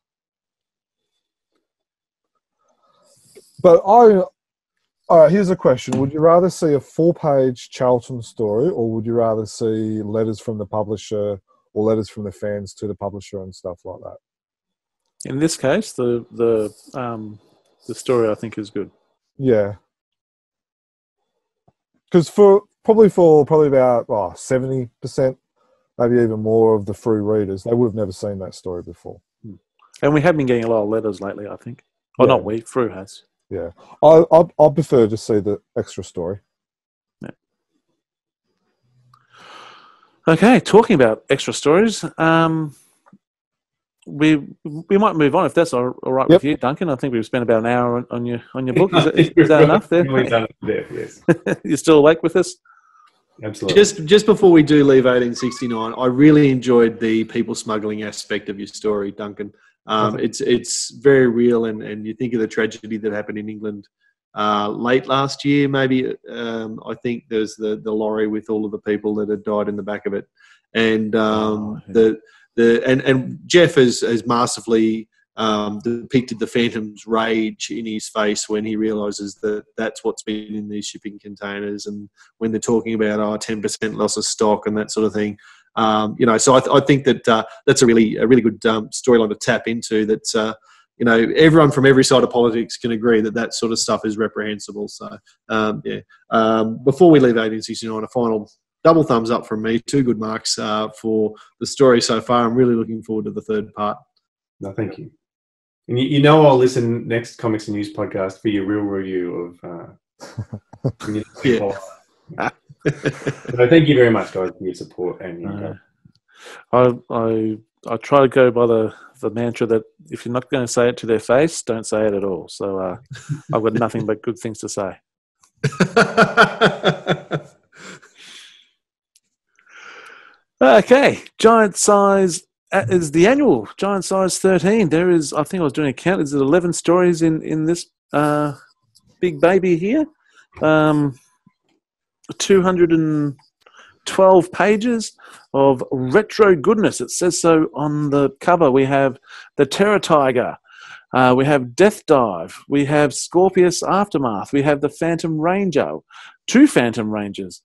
But all right, here's a question. Would you rather see a 4-page Charlton story, or would you rather see letters from the publisher or letters from the fans to the publisher and stuff like that?
In this case, the story I think is good.
Yeah. Because probably about 70%, maybe even more of the Frew readers, they would have never seen that story before.
And we have been getting a lot of letters lately, I think. Well,
Yeah.
not we, Frew has.
Yeah. I prefer to see the extra story.
Yeah. Okay, talking about extra stories, we might move on if that's all right with you, Duncan. I think we've spent about an hour on your book. Is that enough there?
Yes.
You're still awake with us?
Absolutely.
Just before we do leave 1869, I really enjoyed the people smuggling aspect of your story, Duncan. It's very real, and you think of the tragedy that happened in England late last year, maybe. I think there's the lorry with all of the people that had died in the back of it, and and Jeff has masterfully depicted the Phantom's rage in his face when he realises that that's what's been in these shipping containers, and when they're talking about 10% loss of stock and that sort of thing. So I think that that's a really good storyline to tap into. That everyone from every side of politics can agree that sort of stuff is reprehensible. So before we leave 1869, a final double thumbs up from me. 2 good marks for the story so far. I'm really looking forward to the third part.
No, thank you. And I'll listen next Comics and News podcast for your real review of. So thank you very much, guys, for your support and
I try to go by the mantra that if you're not going to say it to their face, don't say it at all. So I've got nothing but good things to say. Okay, Giant Size is the annual Giant Size 13. There is, I think I was doing a count. Is it 11 stories in this big baby here? 212 pages of retro goodness. It says so on the cover. We have the Terror Tiger. We have Death Dive. We have Scorpius Aftermath. We have the Phantom Ranger. 2 Phantom Rangers.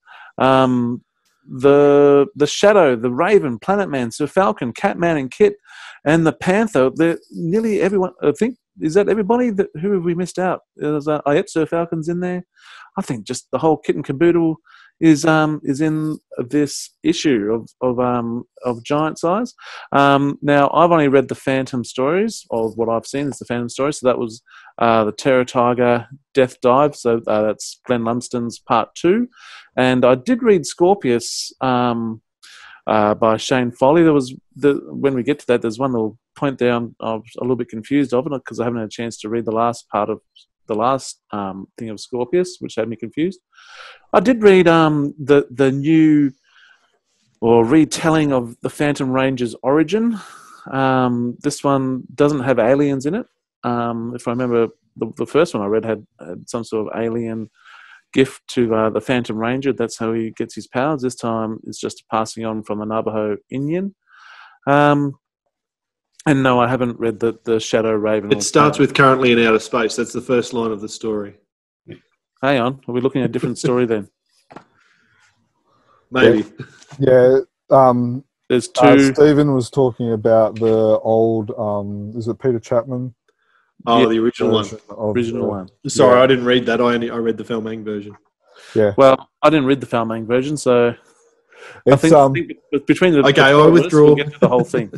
The Shadow, the Raven, Planet Man, Sir Falcon, Catman and Kit, and the Panther. They're nearly everyone. I think, is that everybody? Who have we missed out? Sir Falcon's in there. I think just the whole kit and caboodle is in this issue of Giant Size. Now I've only read the Phantom stories, or what I've seen is the Phantom stories. So that was the Terror Tiger, Death Dive. So that's Glenn Lumsden's part 2, and I did read Scorpius by Shane Foley. There was when we get to that, there's one little point there I was a little bit confused of it because I haven't had a chance to read the last part of the last thing of Scorpius, which had me confused. I did read the new or retelling of the Phantom Ranger's origin. This one doesn't have aliens in it. If I remember, the first one I read had some sort of alien gift to the Phantom Ranger. That's how he gets his powers. This time it's just passing on from the Navajo Indian. And no, I haven't read the Shadow Raven.
It starts with currently in outer space. That's the first line of the story.
Hang on, are we looking at a different story then?
Maybe.
Yeah.
There's two.
Stephen was talking about the old. Is it Peter Chapman?
Oh,
Yeah,
the original one.
Original one.
Sorry, I didn't read that. I read the Felmang version.
Yeah.
Well, I didn't read the Falmang version, so
It's
I think between the
Okay,
the
I
four of us,
withdraw.
we'll get to the whole thing.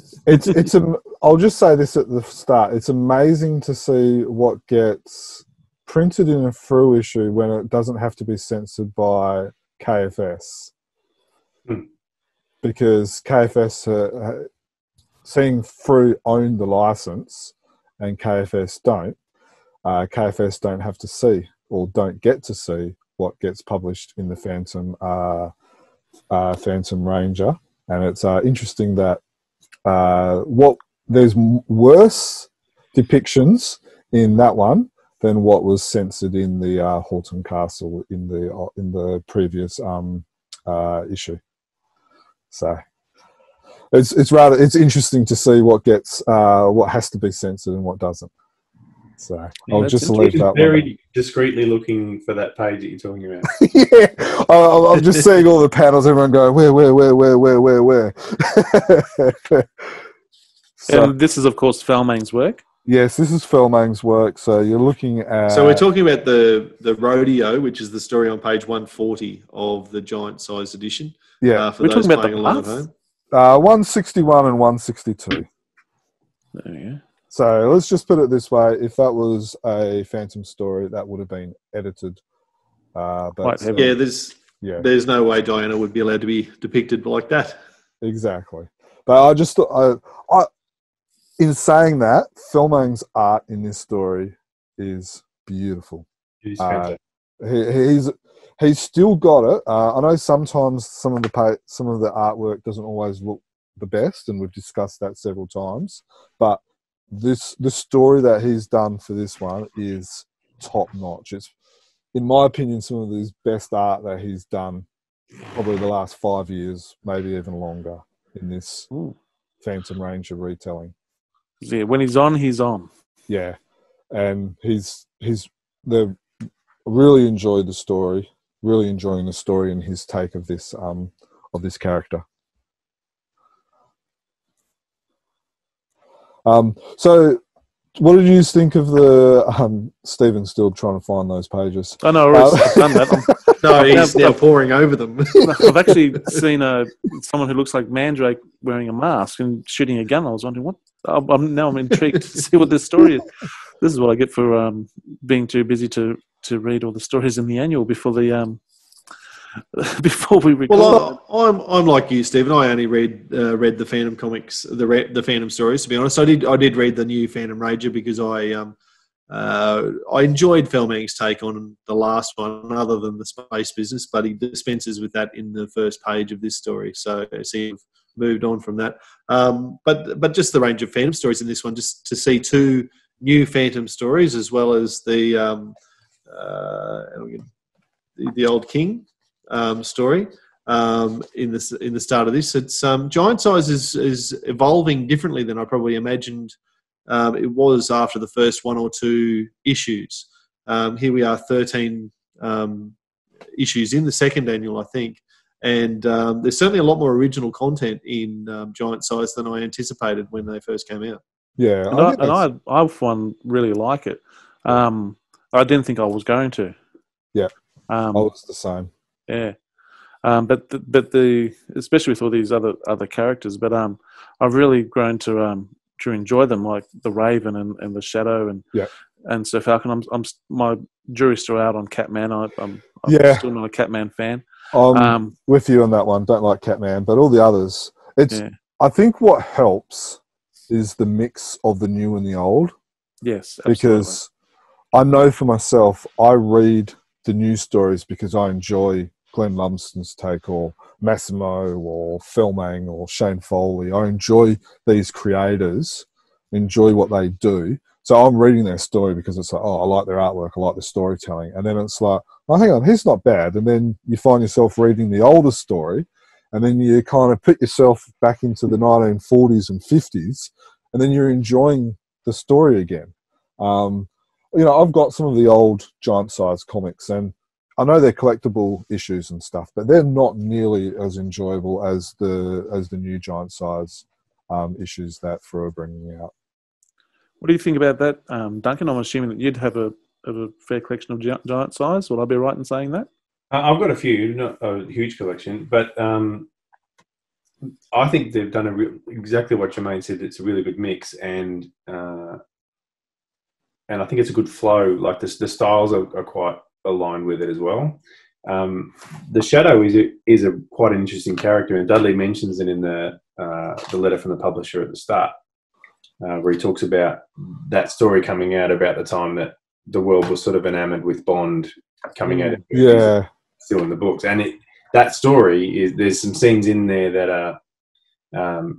I'll just say this at the start. It's amazing to see what gets printed in a Frew issue when it doesn't have to be censored by KFS. Because KFS, seeing Frew own the license and KFS don't have to see or don't get to see what gets published in the Phantom Ranger. And it's interesting that there's worse depictions in that one than what was censored in the Halton Castle in the previous issue. So it's interesting to see what has to be censored and what doesn't. So I'll just leave that one.
Very discreetly looking for that page that you're talking about.
Yeah, I'm just seeing all the panels. Everyone going where. So,
And this is, of course, Falmang's work.
yes, this is Felmang's work. So you're looking at.
So we're talking about the rodeo, which is the story on page 140 of the giant size edition.
Yeah,
for
we're
those
talking about
playing
the
along at
month?
home.
161 and 162.
There you go.
So let's just put it this way: if that was a Phantom story, that would have been edited. But
Quite heavy.
Yeah, there's no way Diana would be allowed to be depicted like that.
Exactly. But I just thought, in saying that, Felmang's art in this story is beautiful.
It is fantastic.
He's still got it. I know sometimes some of the artwork doesn't always look the best, and we've discussed that several times. But the story that he's done for this one is top notch. It's, in my opinion, some of his best art that he's done probably the last 5 years, maybe even longer, in this Phantom Ranger retelling.
Yeah, when he's on, he's on.
Yeah, and they really enjoyed the story. Really enjoying the story and his take of this character. So, what did you think of the Stephen's still trying to find those pages?
I know, I've done that.
No, he's now pouring over them.
I've actually seen someone who looks like Mandrake wearing a mask and shooting a gun. I was wondering what. I'm intrigued to see what this story is. This is what I get for being too busy to read all the stories in the annual before the before we record.
Well, I'm like you, Stephen. I only read the Phantom comics, the Phantom stories. To be honest, I did read the new Phantom Ranger because I enjoyed Felmang's take on the last one, other than the space business. But he dispenses with that in the first page of this story, so he's moved on from that. But just the range of Phantom stories in this one, just to see two new Phantom stories as well as the Old King story in the start of this. It's Giant Size is evolving differently than I probably imagined it was after the first one or two issues. Here we are, 13 issues in the second annual, I think, and there's certainly a lot more original content in Giant Size than I anticipated when they first came out.
Yeah,
I for one really like it. I didn't think I was going to.
Yeah, I was the same.
Yeah, but especially with all these other characters, but I've really grown to enjoy them, like the Raven and the Shadow and Sir Falcon. My jury's still out on Catman. I'm still not a Catman fan.
I'm with you on that one. Don't like Catman, but all the others. I think what helps is the mix of the new and the old.
Yes, absolutely.
Because I know for myself, I read the new stories because I enjoy Glenn Lumsden's take, or Massimo, or Filmang, or Shane Foley. I enjoy these creators, enjoy what they do. So I'm reading their story because it's like, oh, I like their artwork, I like the storytelling. And then it's like, oh, hang on, he's not bad. And then you find yourself reading the older story, and then you kind of put yourself back into the 1940s and 50s, and then you're enjoying the story again. I've got some of the old giant-sized comics, and I know they're collectible issues and stuff, but they're not nearly as enjoyable as the new giant-size issues that Frew are bringing out.
What do you think about that, Duncan? I'm assuming that you'd have a fair collection of giant size. Would I be right in saying that?
I've got a few, not a huge collection, but I think they've done exactly what Jermayn said. It's a really good mix, and I think it's a good flow. Like the styles are quite aligned with it as well. The Shadow is a quite an interesting character, and Dudley mentions it in the letter from the publisher at the start, where he talks about that story coming out about the time that the world was sort of enamored with Bond coming out.
Yeah,
still in the books, and that story there's some scenes in there that are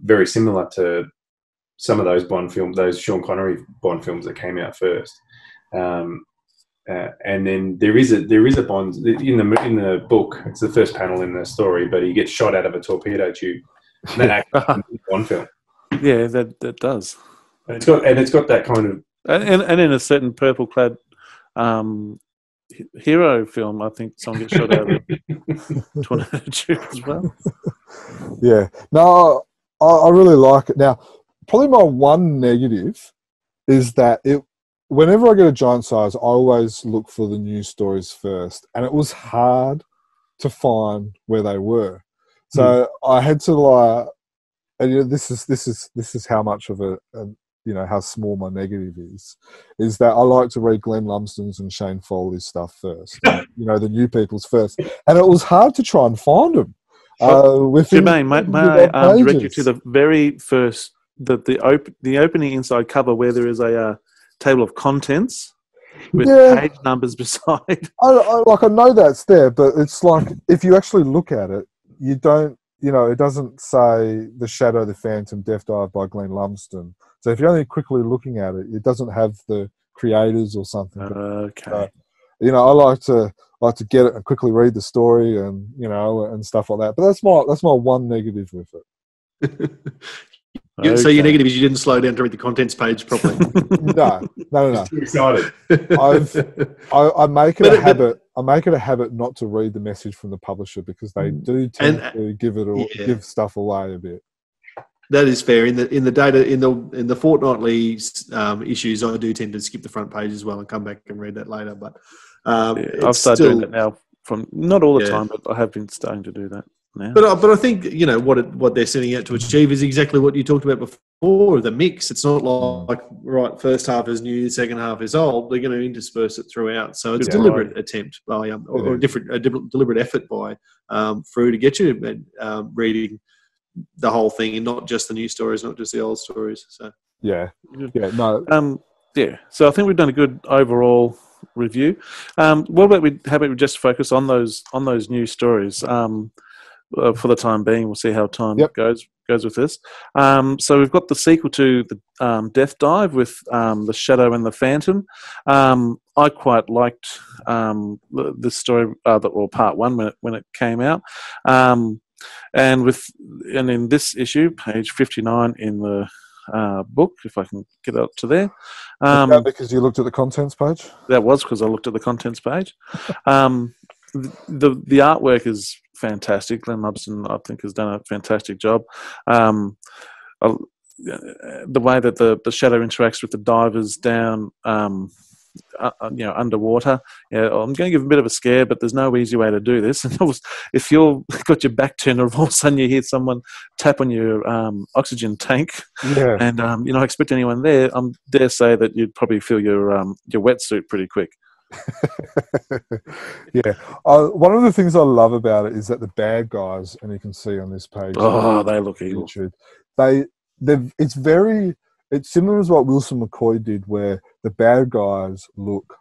very similar to some of those Bond films, those Sean Connery Bond films that came out first. And then there is a Bond in the book. It's the first panel in the story, but he gets shot out of a torpedo tube. And that actually is a Bond film.
Yeah, that does.
And it's got that kind of
and in a certain purple-clad hero film, I think someone gets shot out of a tornado tube as well.
Yeah. No, I really like it. Now, probably my one negative is that whenever I get a giant size, I always look for the news stories first, and it was hard to find where they were. So I had to and this is how much of how small my negative is that I like to read Glenn Lumsden's and Shane Foley's stuff first, the new people's first, and it was hard to try and find them.
Jermayn, may I direct you to the very first, the opening inside cover where there is a table of contents with page numbers beside.
I know that's there, but it's like if you actually look at it, you don't. It doesn't say The Shadow, the Phantom, Death Dive by Glenn Lumsden. So if you're only quickly looking at it, it doesn't have the creators or something.
Okay.
I like to get it and quickly read the story and and stuff like that. But that's my one negative with it.
So your negative is you didn't slow down to read the contents page properly.
No.
too excited.
I make it a habit. I make it a habit not to read the message from the publisher because they do tend to give stuff away a bit.
That is fair. In the data in the fortnightly issues, I do tend to skip the front page as well and come back and read that later. But
I've started doing that now. From not all the time, but I have been starting to do that now.
But I think what they're setting out to achieve is exactly what you talked about before. The mix. It's not like first half is new, second half is old. They're going to intersperse it throughout. So it's a deliberate attempt by or a deliberate effort by Frew to get you reading the whole thing and not just the new stories, not just the old stories. So
So
I think we've done a good overall review. How about we just focus on those new stories for the time being? We'll see how time goes with this. So we've got the sequel to the Death Dive with the Shadow and the Phantom. I quite liked the story, part one when it came out. And in this issue, page 59 in the book, if I can get up to there.
Because you looked at the contents page?
That was because I looked at the contents page. The artwork is fantastic. Glenn Lumsden, I think, has done a fantastic job. The way that the Shadow interacts with the divers down underwater. I'm going to give a bit of a scare, but there's no easy way to do this. And if you've got your back turned, all of a sudden you hear someone tap on your oxygen tank, and you're not expecting anyone there, I dare say that you'd probably feel your wetsuit pretty quick.
One of the things I love about it is that the bad guys, and you can see on this page,
they look evil.
It's similar as what Wilson McCoy did, where the bad guys look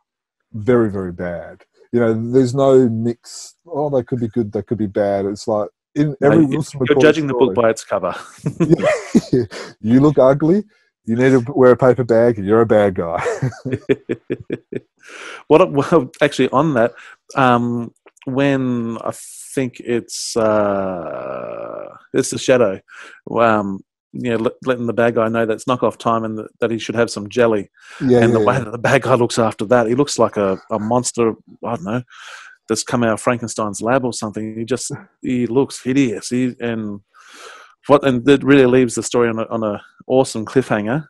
very, very bad. there's no mix. Oh, they could be good, they could be bad. It's like in every Wilson
you're
Report
judging the
story,
book by its cover.
you look ugly, you need to wear a paper bag, and you're a bad guy.
Well, actually, on that, when I think it's the Shadow, letting the bad guy know that it's knockoff time and that he should have some jelly. The way that the bad guy looks after that, he looks like a monster. I don't know, that's come out of Frankenstein's lab or something. He looks hideous. And that really leaves the story on a awesome cliffhanger,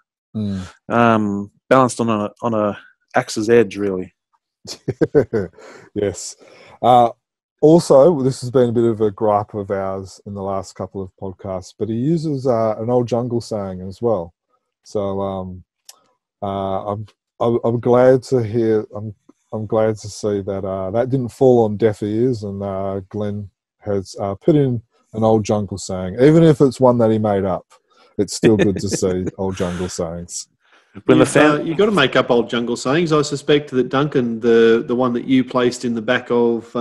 balanced on a axe's edge, really.
Yes. Also, this has been a bit of a gripe of ours in the last couple of podcasts, but he uses an old jungle saying as well. So I'm glad to hear. I'm glad to see that that didn't fall on deaf ears, and Glenn has put in an old jungle saying, even if it's one that he made up. It's still good to see old jungle sayings.
You've got to make up old jungle sayings. I suspect that Duncan, the one that you placed in the back of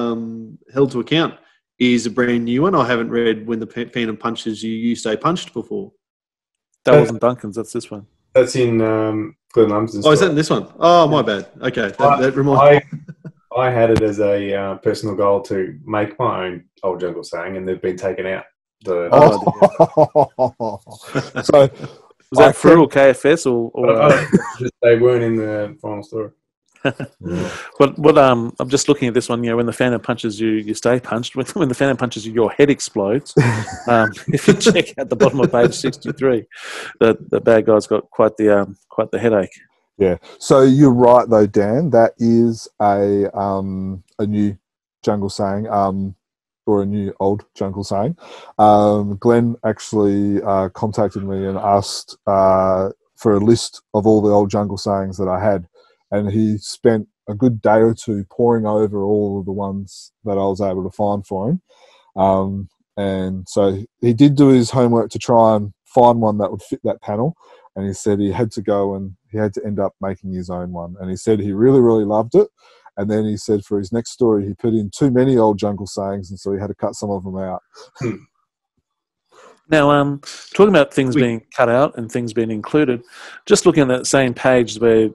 Held to Account, is a brand new one. I haven't read When the Phantom Punches You Stay Punched before.
That wasn't Duncan's. That's this one.
That's in Glenn Lumsden's.
Oh, is that in this one? Oh, my bad. Okay, that reminds me.
I had it as a personal goal to make my own old jungle saying, and they've been taken out.
So
was that Frew or KFS or
they weren't in the final story.
But I'm just looking at this one. When the Phantom punches you, you stay punched. When the Phantom punches you, your head explodes. If you check out the bottom of page 63, the bad guy's got quite the headache.
Yeah. So you're right though, Dan. That is a new jungle saying, or a new old jungle saying. Glenn actually contacted me and asked for a list of all the old jungle sayings that I had. And he spent a good day or two poring over all of the ones that I was able to find for him. And so he did do his homework to try and find one that would fit that panel. And he said he had to go and he had to end up making his own one. And he said he really, really loved it. And then he said for his next story, he put in too many old jungle sayings, and so he had to cut some of them out.
Now, talking about things being cut out and things being included, just looking at that same page where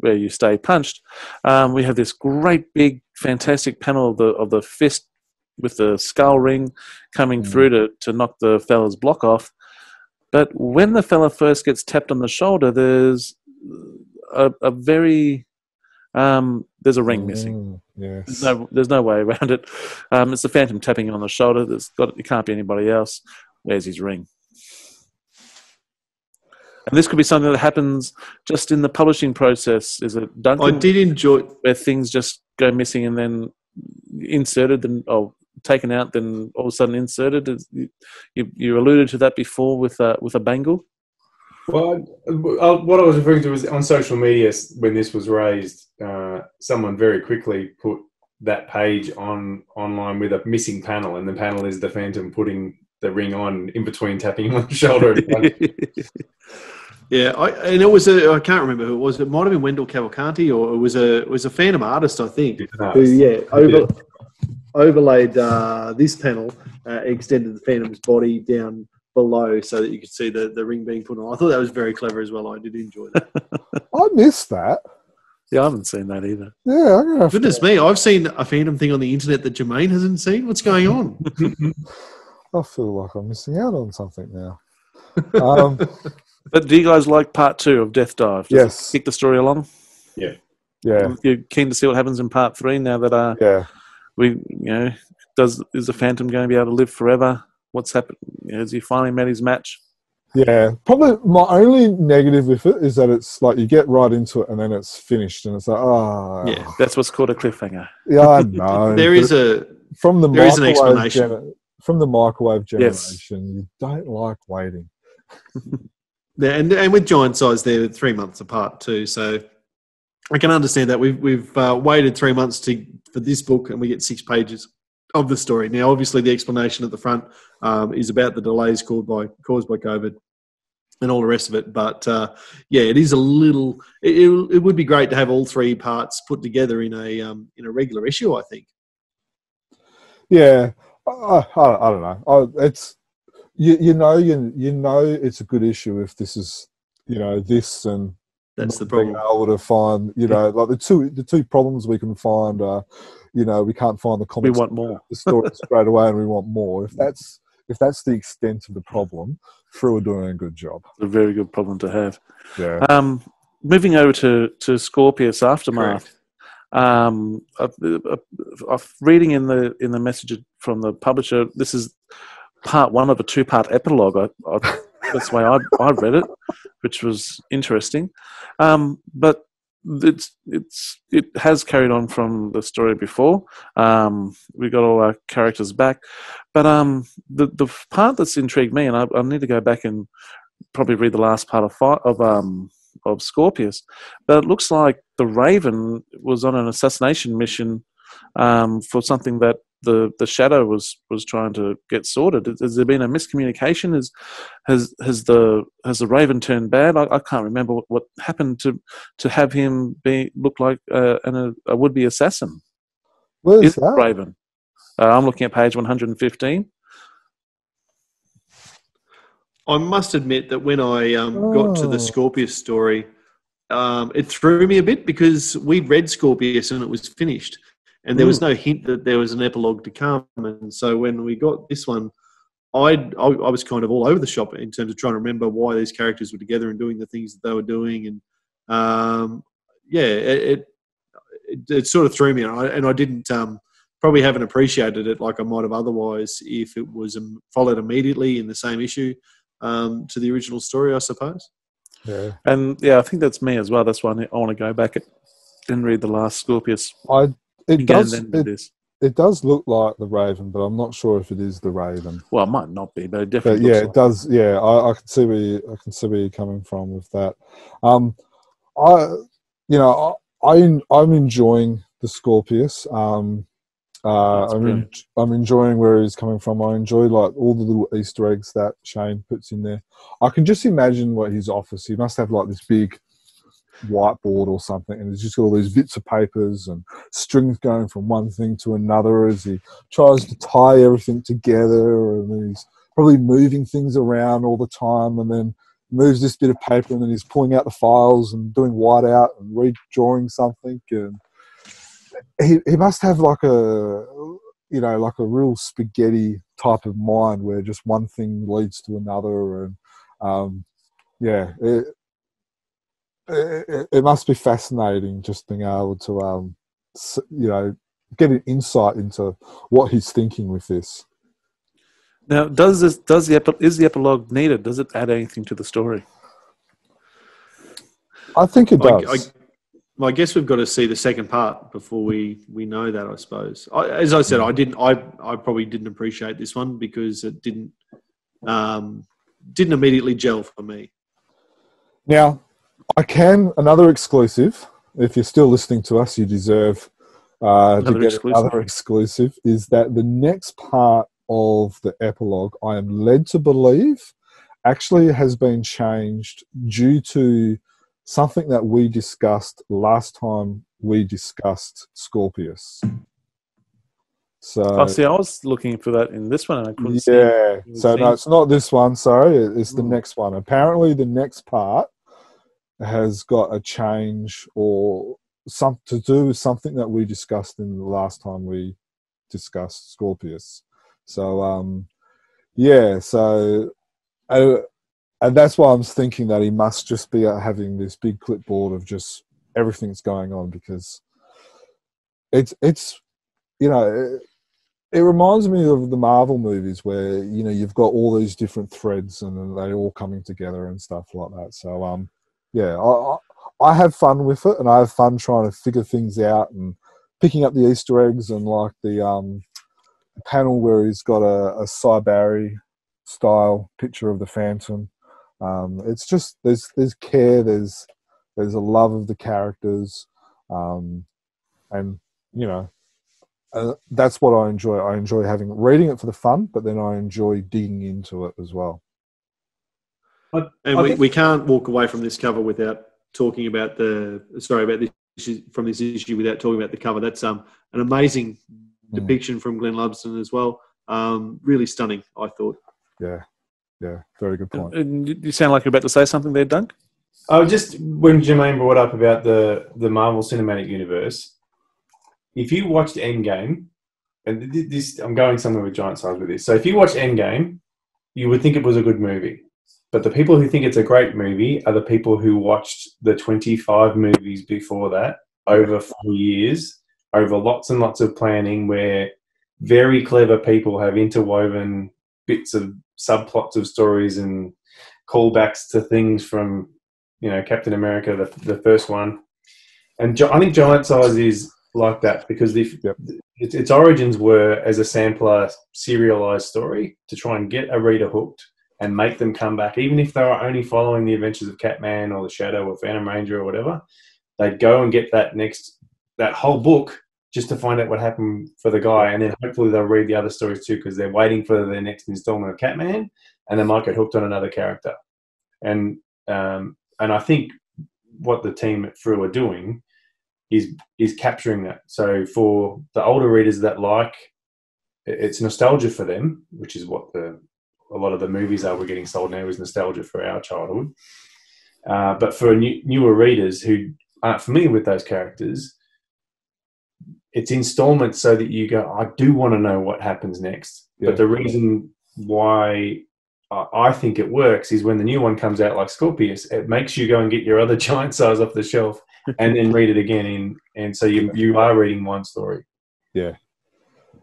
you stay punched, we have this great big, fantastic panel of the fist with the skull ring coming through to knock the fella's block off. But when the fella first gets tapped on the shoulder, there's a very there's a ring missing.
Yes.
There's no way around it. It's the Phantom tapping him on the shoulder. It can't be anybody else. Where's his ring? And this could be something that happens just in the publishing process. Is it Duncan?
I did enjoy
where things just go missing and then inserted or taken out, then all of a sudden inserted. You alluded to that before with a bangle.
Well, what I was referring to was on social media when this was raised, someone very quickly put that page online with a missing panel, and the panel is the Phantom putting the ring on in between tapping him on the shoulder.
Yeah, and it was I can't remember who it was. It might have been Wendell Cavalcanti, or it was a Phantom artist, I think, who overlaid this panel, extended the Phantom's body down below so that you could see the ring being put on. I thought that was very clever as well. I did enjoy that.
I missed that.
Yeah, I haven't seen that either.
Yeah,
goodness me, I've seen a Phantom thing on the internet that Jermayn hasn't seen. What's going on?
I feel like I'm missing out on something now.
But do you guys like part 2 of Death Dive? Does it kick the story along?
Yeah.
You're keen to see what happens in part 3 now that is the Phantom going to be able to live forever? What's happened? Has he finally met his match?
Yeah, probably my only negative with it is that it's like you get right into it and then it's finished and it's like,
yeah, that's what's called a cliffhanger.
Yeah, I know.
There is an explanation.
From the microwave generation, you don't like waiting.
Yeah, and with Giant Size, they're 3 months apart too, so I can understand that. We've waited 3 months for this book, and we get 6 pages of the story. Now, obviously, the explanation at the front is about the delays caused by COVID. and all the rest of it. But yeah, it is a little. It would be great to have all three parts put together in a regular issue, I think.
Yeah, I don't know. It's you know it's a good issue if this is this and
That's the
being
problem.
able to find like the two problems we can find are we can't find the comics.
We want more.
The story straight away, and we want more. If that's the extent of the problem, Frew are doing a good job.
It's a very good problem to have.
Yeah.
Moving over to Scorpius Aftermath.
Correct.
I'm reading in the message from the publisher. This is part one of a 2-part epilogue. That's the way I read it, which was interesting. But it has carried on from the story before. We got all our characters back, but the part that's intrigued me, and I need to go back and probably read the last part of Scorpius, but it looks like the Raven was on an assassination mission for something that the Shadow was trying to get sorted. Has there been a miscommunication? Has the Raven turned bad? I can't remember what happened to have him look like a would-be assassin.
Where's that?
Raven? I'm looking at page 115.
I must admit that when I got to the Scorpius story, it threw me a bit because we'd read Scorpius and it was finished. And there was no hint that there was an epilogue to come. And so when we got this one, I was kind of all over the shop in terms of trying to remember why these characters were together and doing the things that they were doing. And it sort of threw me. And I didn't probably haven't appreciated it like I might have otherwise if it was followed immediately in the same issue to the original story, I suppose.
Yeah.
And I think that's me as well. That's why I want to go back and read the last Scorpius.
It does look like the Raven, but I'm not sure if it is the Raven.
Well, it might not be, but it definitely.
But it does. Yeah, I can see where you're coming from with that. I'm enjoying the Scorpius. I'm enjoying where he's coming from. I enjoy like all the little Easter eggs that Shane puts in there. I can just imagine what his office. He must have like this big whiteboard or something, and he's just got all these bits of papers and strings going from one thing to another as he tries to tie everything together, and he's probably moving things around all the time, and then moves this bit of paper, and then he's pulling out the files and doing whiteout and redrawing something, and he must have like a real spaghetti type of mind where just one thing leads to another, and it must be fascinating just being able to, get an insight into what he's thinking with this.
Now, is the epilogue needed? Does it add anything to the story?
I think it does.
I guess we've got to see the second part before we know that, I suppose. As I said, I probably didn't appreciate this one because it didn't immediately gel for me.
Now, another exclusive. If you're still listening to us, you deserve to get another exclusive. Is that the next part of the epilogue? I am led to believe actually has been changed due to something that we discussed last time we discussed Scorpius. So
I was looking for that in this one and I couldn't see
it. No, it's not this one. Sorry, it's the next one. Apparently, the next part has got a change or something to do with something that we discussed in the last time we discussed Scorpius. So, and that's why I'm thinking that he must just be having this big clipboard of just everything that's going on, because it reminds me of the Marvel movies where, you've got all these different threads and they're all coming together and stuff like that. So, I have fun with it, and I have fun trying to figure things out and picking up the Easter eggs, and like the panel where he's got a Cy Barry style picture of the Phantom. It's just there's care, there's a love of the characters, and that's what I enjoy. I enjoy reading it for the fun, but then I enjoy digging into it as well.
We can't walk away from this cover without talking about this issue without talking about the cover. That's an amazing depiction from Glenn Lubston as well. Really stunning, I thought.
Yeah, very good point.
You sound like you're about to say something there, Dunk.
Just when Jermayn brought up about the Marvel Cinematic Universe, if you watched Endgame, and this, I'm going somewhere with giant size with this. So if you watched Endgame, you would think it was a good movie. But the people who think it's a great movie are the people who watched the 25 movies before that over 4 years, over lots and lots of planning, where very clever people have interwoven bits of subplots of stories and callbacks to things from, Captain America, the first one. And I think Giant Size is like that because its origins were as a sampler, serialized story to try and get a reader hooked and make them come back, even if they were only following the adventures of Catman or the Shadow or Phantom Ranger or whatever. They'd go and get that whole book just to find out what happened for the guy, and then hopefully they'll read the other stories too because they're waiting for their next installment of Catman, and they might get hooked on another character. And I think what the team at Frew are doing is capturing that. So for the older readers that it's nostalgia for them, which is what a lot of the movies we're getting sold now is nostalgia for our childhood. But for newer readers who aren't familiar with those characters, it's installments so that you go, I do want to know what happens next. Yeah. But the reason why I think it works is when the new one comes out like Scorpius, it makes you go and get your other Giant Size off the shelf and then read it again. And so you are reading one story.
Yeah.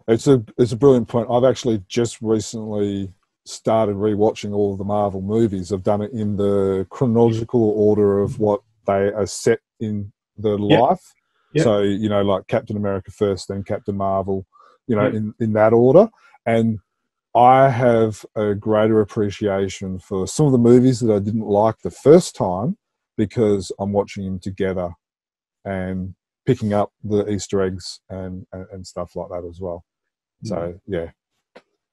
It's a brilliant point. I've actually just recently started rewatching all of the Marvel movies. I've done it in the chronological order of what they are set in the life. Yep. So, like Captain America first, then Captain Marvel, in that order. And I have a greater appreciation for some of the movies that I didn't like the first time because I'm watching them together and picking up the Easter eggs and stuff like that as well. So, yeah.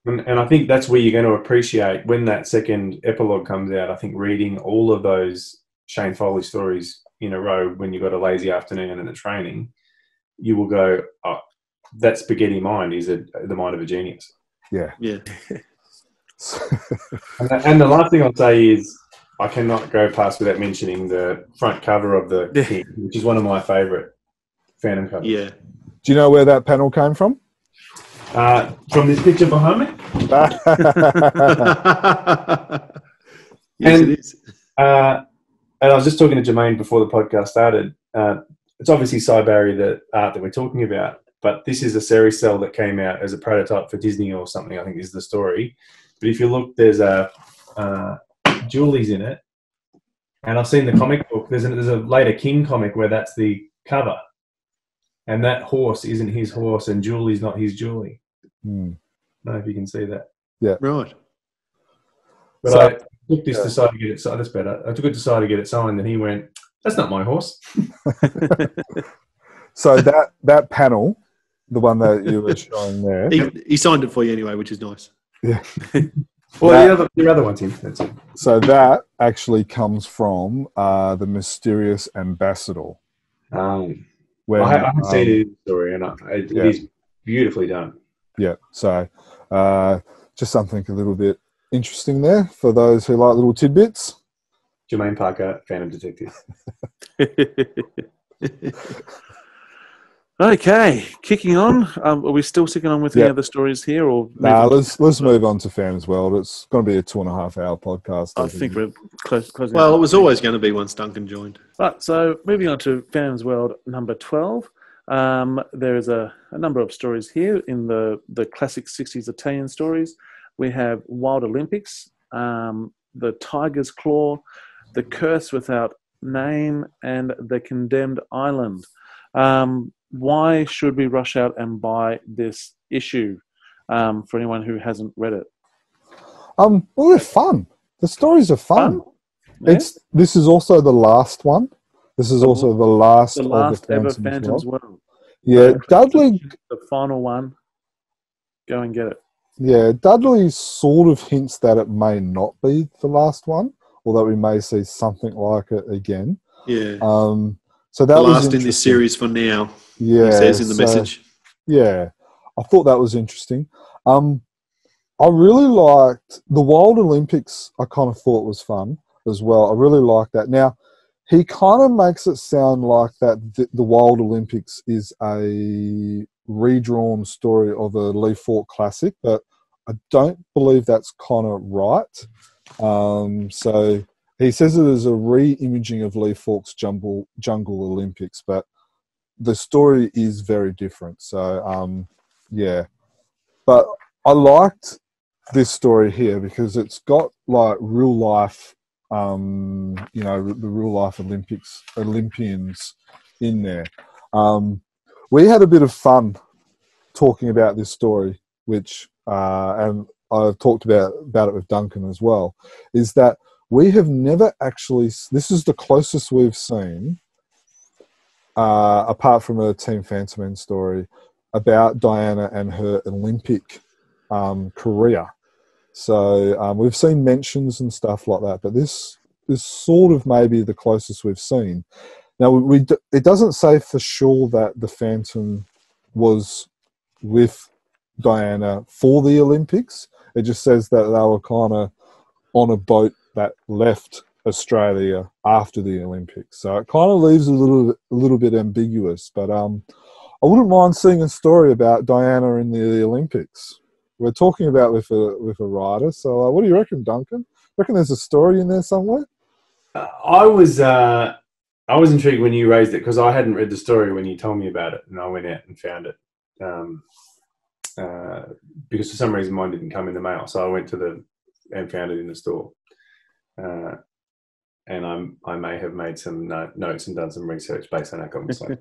And I think that's where you're going to appreciate when that second epilogue comes out. I think reading all of those Shane Foley stories in a row when you've got a lazy afternoon and a training, you will go, oh, that spaghetti mind is the mind of a genius.
Yeah.
Yeah.
and the last thing I'll say is I cannot go past without mentioning the front cover of the King, which is one of my favourite Phantom covers.
Yeah.
Do you know where that panel came from?
From this picture behind me.
Yes, it is.
And I was just talking to Jermayn before the podcast started. It's obviously Cy Barry, the art that we're talking about, but this is a series cell that came out as a prototype for Disney or something, I think is the story. But if you look, there's Julie's in it. And I've seen the comic book. There's a later King comic where that's the cover. And that horse isn't his horse and Julie's not his Julie. I don't know if you can see that.
Yeah.
Right.
But I took this to to get it signed. That's better. I took it to get it signed and he went, that's not my horse.
So that panel, the one that you were showing there.
He signed it for you anyway, which is nice.
Yeah.
Well, your other one's in. That's it.
So that actually comes from the Mysterious Ambassador.
When, I haven't seen it in the story, and it is beautifully done.
Yeah, so just something a little bit interesting there for those who like little tidbits.
Jermayn Parker, Phantom Detective.
Okay, kicking on. Are we still sticking on with any other stories here, or
let's move on to Fans World. It's going to be a 2.5 hour podcast.
I think we're closing.
Well, it was always going to be once Duncan joined.
Right, so moving on to Fans World number 12. There is a number of stories here in the classic 60s Italian stories. We have Wild Olympics, The Tiger's Claw, The Curse Without Name, and The Condemned Island. Why should we rush out and buy this issue for anyone who hasn't read it?
Well, they're fun. The stories are fun.
Yeah.
This is also the last one. This is also the last
ever Phantom's World.
Yeah, Dudley.
The final one. Go and get it.
Yeah, Dudley sort of hints that it may not be the last one. although we may see something like it again.
Yeah.
So that
the
was
last in this series for now.
Yeah,
he says in the message.
Yeah, I thought that was interesting. I really liked the Wild Olympics. I kind of thought was fun as well. I really liked that. Now, he kind of makes it sound like that the Wild Olympics is a redrawn story of a Lee Falk classic, but I don't believe that's kind of right. So he says it is a re-imaging of Lee Falk's Jungle Olympics, but the story is very different. So, yeah. But I liked this story here because it's got like real life, the real life Olympians in there. We had a bit of fun talking about this story, which, and I've talked about it with Duncan as well, is that we have never actually, this is the closest we've seen, apart from a Team Fantomen story, about Diana and her Olympic career. So we've seen mentions and stuff like that, but this is sort of maybe the closest we've seen. Now, it doesn't say for sure that the Phantom was with Diana for the Olympics. It just says that they were kind of on a boat that left Australia after the Olympics. So it kind of leaves a little bit ambiguous, but I wouldn't mind seeing a story about Diana in the Olympics. We're talking about with a writer. So what do you reckon, Duncan? Reckon there's a story in there somewhere?
I was intrigued when you raised it because I hadn't read the story when you told me about it, and I went out and found it because for some reason mine didn't come in the mail, so I went and found it in the store. And I may have made some notes and done some research based on our conversation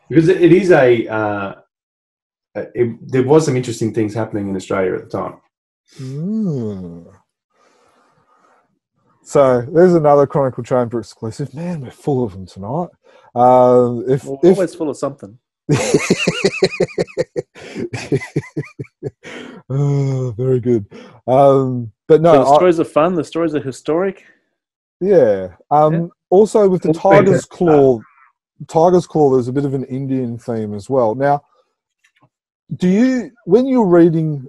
because it is there was some interesting things happening in Australia at the time.
So there's another Chronicle Chamber exclusive. Man, we're full of them tonight.
We're always full of something.
Oh, very good. But no,
so the stories are fun. The stories are historic.
Yeah. Also, with the Tiger's Claw, there's a bit of an Indian theme as well. Now, when you're reading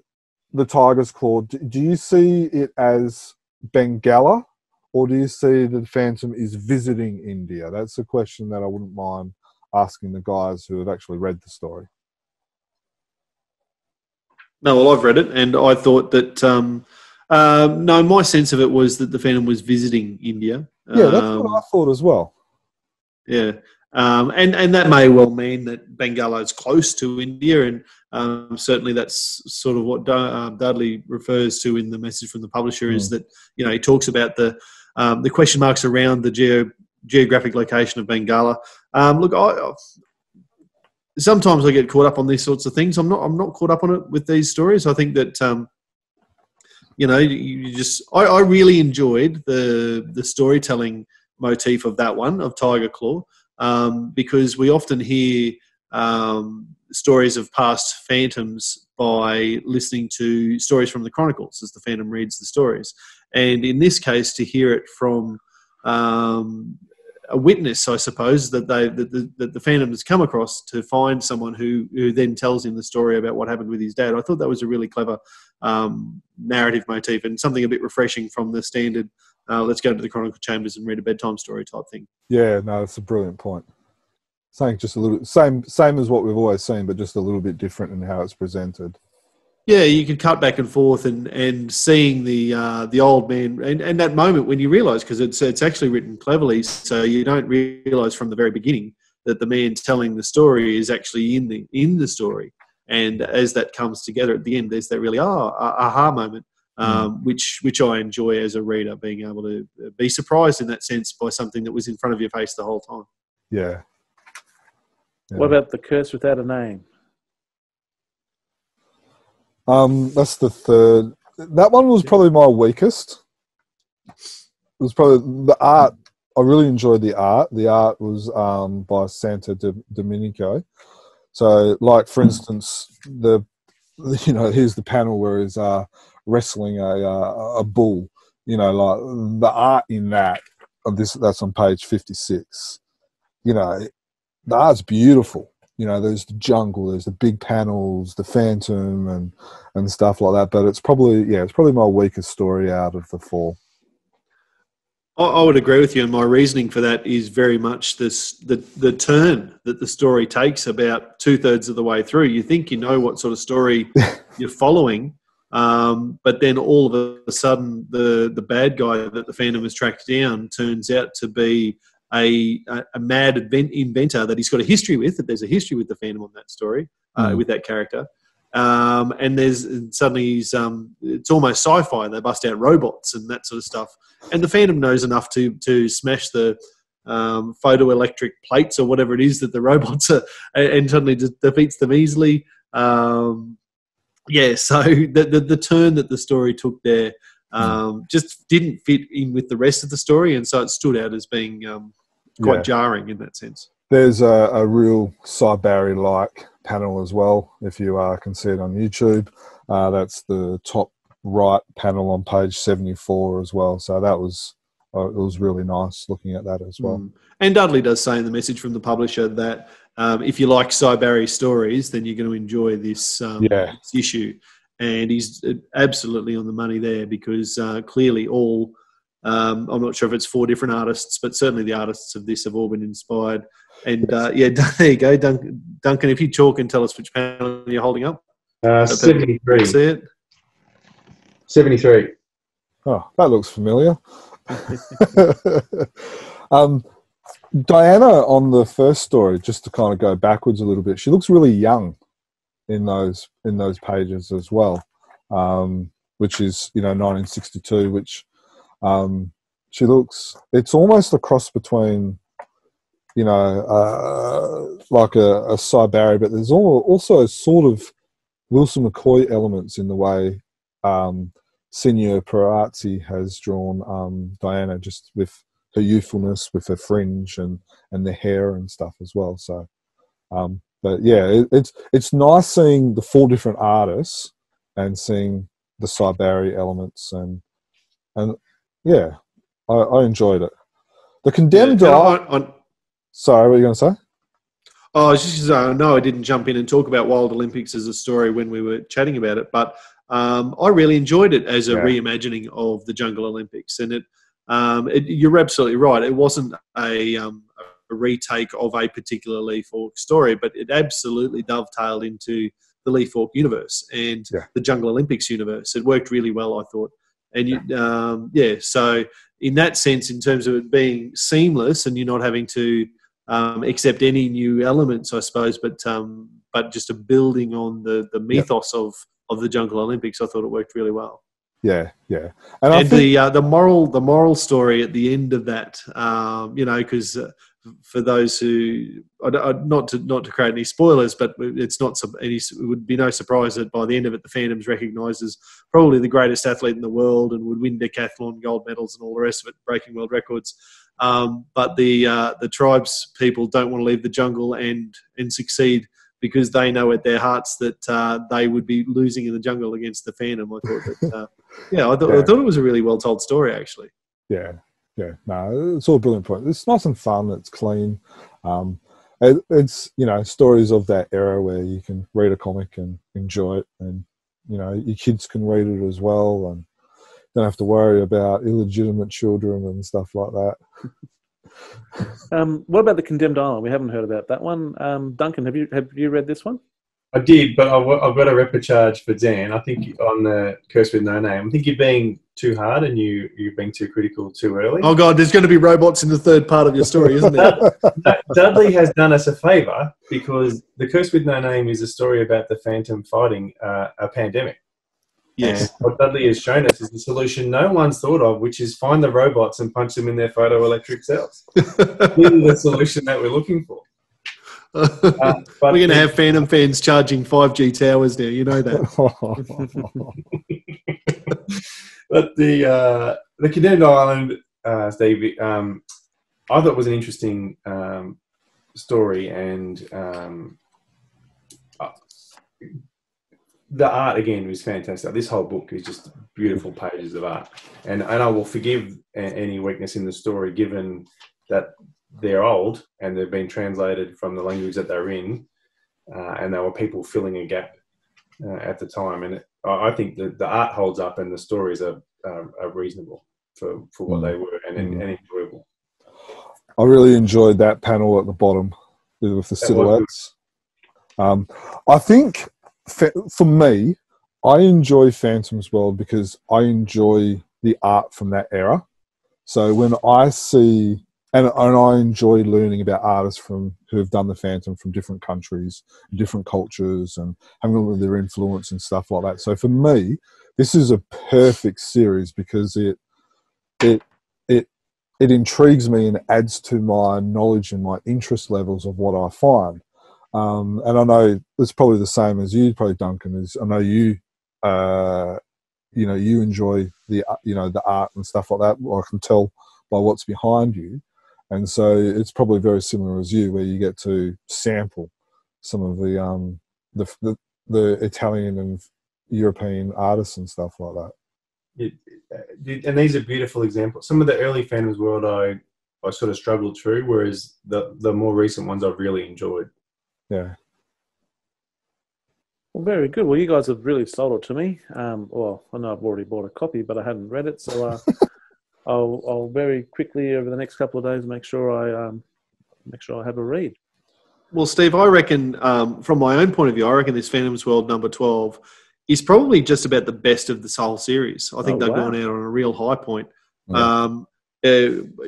the Tiger's Claw, do you see it as Bengala, or do you see the Phantom is visiting India? That's a question that I wouldn't mind asking the guys who have actually read the story.
No, well, I've read it, and I thought that no, my sense of it was that the Phantom was visiting India.
Yeah, that's what I thought as well.
Yeah, and that may well mean that Bengala is close to India, and certainly that's sort of what Dudley refers to in the message from the publisher is that he talks about the question marks around the geographic location of Bengala. Look, sometimes I get caught up on these sorts of things. I'm not caught up on it with these stories. I think that I really enjoyed the storytelling motif of that one, of Tiger Claw, because we often hear stories of past phantoms by listening to stories from the Chronicles as the Phantom reads the stories. And in this case, to hear it from a witness, I suppose, that the Phantom has come across to find someone who then tells him the story about what happened with his dad. I thought that was a really clever narrative motif and something a bit refreshing from the standard let's go to the Chronicle Chambers and read a bedtime story type thing.
Yeah, no, that's a brilliant point. Saying just a little same as what we've always seen, but just a little bit different in how it's presented.
Yeah, you could cut back and forth and seeing the old man and that moment when you realise, because it's actually written cleverly, so you don't realise from the very beginning that the man telling the story is actually in the story, and as that comes together at the end, there's that really aha moment, which I enjoy as a reader, being able to be surprised in that sense by something that was in front of your face the whole time.
Yeah.
What about The Curse Without a Name?
That's the third. That one was probably my weakest. It was probably the art. I really enjoyed the art. The art was by Santa Domenico. So, like for instance, here's the panel where he's wrestling a bull. You know, like the art in that's on page 56. You know, the art's beautiful. You know, there's the jungle, there's the big panels, the Phantom and stuff like that. But it's probably my weakest story out of the four.
I would agree with you, and my reasoning for that is very much the turn that the story takes about 2/3 of the way through. You think you know what sort of story you're following, but then all of a sudden the bad guy that the Phantom has tracked down turns out to be a mad inventor that he's got a history with, that there's a history with the Phantom on that story, with that character. And suddenly it's almost sci-fi. They bust out robots and that sort of stuff. And the Phantom knows enough to smash the photoelectric plates or whatever it is that the robots are, and suddenly just defeats them easily. So the turn that the story took there just didn't fit in with the rest of the story, and so it stood out as being quite jarring in that sense.
There's a real Cybarry-like panel as well, if you can see it on YouTube. That's the top right panel on page 74 as well. So that was it was really nice looking at that as well.
And Dudley does say in the message from the publisher that if you like Cybarry stories, then you're going to enjoy this issue. And he's absolutely on the money there, because clearly all, I'm not sure if it's 4 different artists, but certainly the artists of this have all been inspired. And there you go, Duncan, if you talk and tell us which panel you're holding up.
73.
See it?
73.
Oh, that looks familiar. Diana on the first story, just to kind of go backwards a little bit, she looks really young in those pages as well, which is 1962, which she looks, it's almost a cross between like a Cybarry, but there's also sort of Wilson McCoy elements in the way Signor Perazzi has drawn Diana, just with her youthfulness, with her fringe and the hair and stuff as well. So, but yeah, it's nice seeing the 4 different artists and seeing the Cybarry elements, and yeah, I enjoyed it. The Condemned Eye. Sorry, what were you going to say?
Oh, I was just no, I didn't jump in and talk about Wild Olympics as a story when we were chatting about it, but I really enjoyed it as a reimagining of the Jungle Olympics, and you're absolutely right. It wasn't a retake of a particular Lee Falk story, but it absolutely dovetailed into the Lee Falk universe and the Jungle Olympics universe. It worked really well, I thought. And so in that sense, in terms of it being seamless and you're not having to accept any new elements, I suppose, but just a building on the mythos of the Jungle Olympics, I thought it worked really well.
Yeah, yeah.
And I think the moral story at the end of that, because for those who not to create any spoilers, but it would be no surprise that by the end of it, the Phantom's recognised as probably the greatest athlete in the world and would win decathlon gold medals and all the rest of it, breaking world records. But the tribes people don't want to leave the jungle and succeed, because they know at their hearts that they would be losing in the jungle against the Phantom. I thought that, I thought it was a really well told story, actually.
Yeah, yeah. No, it's all a brilliant point. It's nice and fun. It's clean. It's stories of that era where you can read a comic and enjoy it, and your kids can read it as well, and don't have to worry about illegitimate children and stuff like that.
What about the Condemned Island? We haven't heard about that one. Duncan, have you read this one?
I did, but I've got a repercharge for Dan. I think on the Curse with No Name, I think you're being too hard and you're being too critical too early.
Oh God, there's going to be robots in the third part of your story, isn't there?
Dudley has done us a favour, because the Curse with No Name is a story about the Phantom fighting a pandemic.
Yes.
And what Dudley has shown us is the solution no one's thought of, which is find the robots and punch them in their photoelectric cells. This is the solution that we're looking for.
We're going to have Phantom fans charging 5G towers now, you know that.
But the Condemned Island, Steve, I thought it was an interesting story, and the art again was fantastic. This whole book is just beautiful pages of art, and I will forgive any weakness in the story, given that they're old and they've been translated from the language that they're in, and there were people filling a gap at the time. And I think that the art holds up, and the stories are reasonable for what they were, and enjoyable.
I really enjoyed that panel at the bottom with the silhouettes. I think for me, I enjoy Phantom's World because I enjoy the art from that era. So when I see, and I enjoy learning about artists who have done the Phantom from different countries, different cultures, and having a look at their influence and stuff like that. So for me, this is a perfect series because it intrigues me and adds to my knowledge and my interest levels of what I find. And I know it's probably the same as you, probably Duncan. I know you, you enjoy the art and stuff like that. I can tell by what's behind you, and so it's probably very similar as you, where you get to sample some of the Italian and European artists and stuff like that.
And these are beautiful examples. Some of the early Phantom's World I sort of struggled through, whereas the more recent ones I've really enjoyed.
Yeah.
Well, very good. Well, you guys have really sold it to me. Well, I know I've already bought a copy, but I hadn't read it, so I'll very quickly over the next couple of days make sure I have a read.
Well, Steve, I reckon from my own point of view, I reckon this Phantom's World number 12 is probably just about the best of this whole series. I think they've gone out on a real high point. Yeah.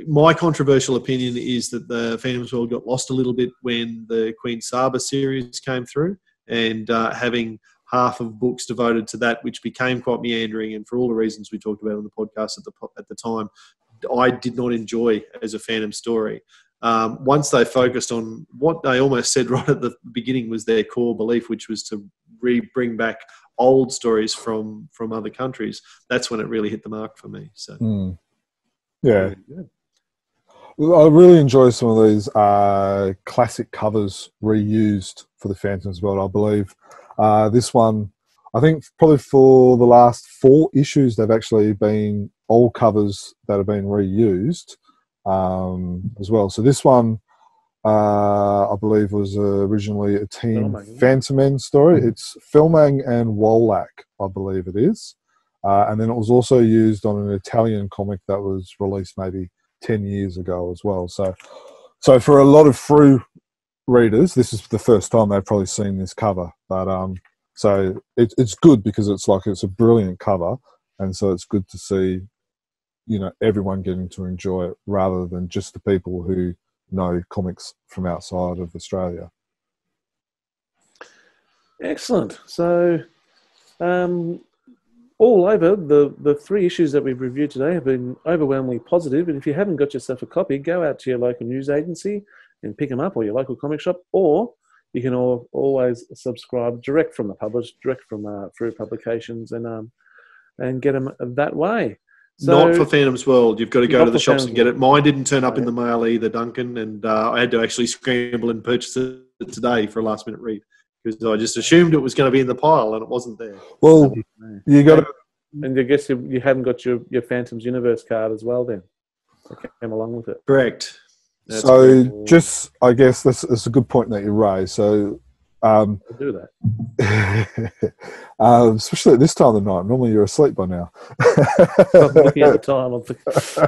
My controversial opinion is that the Phantom's World got lost a little bit when the Queen Saba series came through, and having half of books devoted to that, which became quite meandering, and for all the reasons we talked about on the podcast at the time, I did not enjoy as a Phantom story. Once they focused on what they almost said right at the beginning was their core belief, which was to bring back old stories from other countries, that's when it really hit the mark for me. So.
Yeah. I really enjoy some of these classic covers reused for the Phantom's World. I believe this one, I think probably for the last 4 issues, they've actually been old covers that have been reused as well. So this one, I believe, was originally a Team Fantomen story. It's Filmang and Wolack, I believe it is. And then it was also used on an Italian comic that was released maybe 10 years ago as well. So for a lot of Frew readers, this is the first time they've probably seen this cover. But so it's good because it's a brilliant cover, and so it's good to see, everyone getting to enjoy it rather than just the people who know comics from outside of Australia.
Excellent. So. All over, the 3 issues that we've reviewed today have been overwhelmingly positive. And if you haven't got yourself a copy, go out to your local news agency and pick them up, or your local comic shop, or you can always subscribe direct from the publisher, direct from Frew Publications, and get them that way. So,
not for Phantom's World. You've got to go to the shops and get it. Mine didn't turn up in the mail either, Duncan, and I had to actually scramble and purchase it today for a last-minute read, because I just assumed it was going to be in the pile and it wasn't there.
Well, you got to...
And I guess you haven't got your Phantom's Universe card as well then. That came along with it.
Correct.
That's so just, I guess that's a good point that you raised. So...
I'll do
that. Especially at this time of the night. Normally you're asleep by now.
I'm looking at the time. I'm thinking,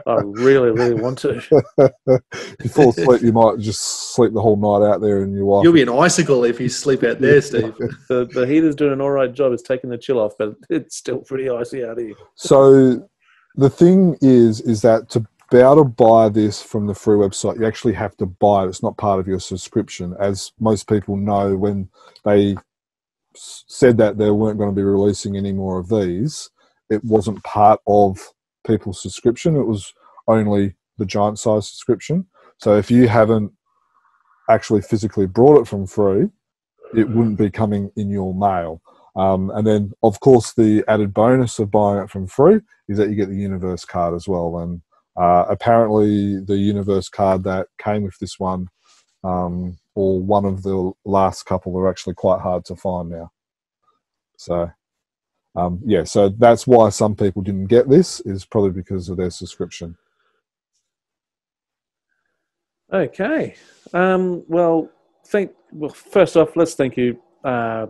I really, really want to.
If you fall asleep, you might just sleep the whole night out there, and your wife.
You'll be an icicle if you sleep out there, Steve.
The heater's doing an all right job. It's taking the chill off, but it's still pretty icy out here.
So the thing is that to be able to buy this from the Frew website, you actually have to buy it. It's not part of your subscription. As most people know, when they said that they weren't going to be releasing any more of these, it wasn't part of people's subscription. It was only the giant size subscription. So if you haven't actually physically brought it from Frew, it wouldn't be coming in your mail. And then, of course, the added bonus of buying it from Frew is that you get the Universe card as well. And apparently the Universe card that came with this one, or one of the last couple, are actually quite hard to find now. So, so that's why some people didn't get this, is probably because of their subscription.
Okay. First off, let's thank you.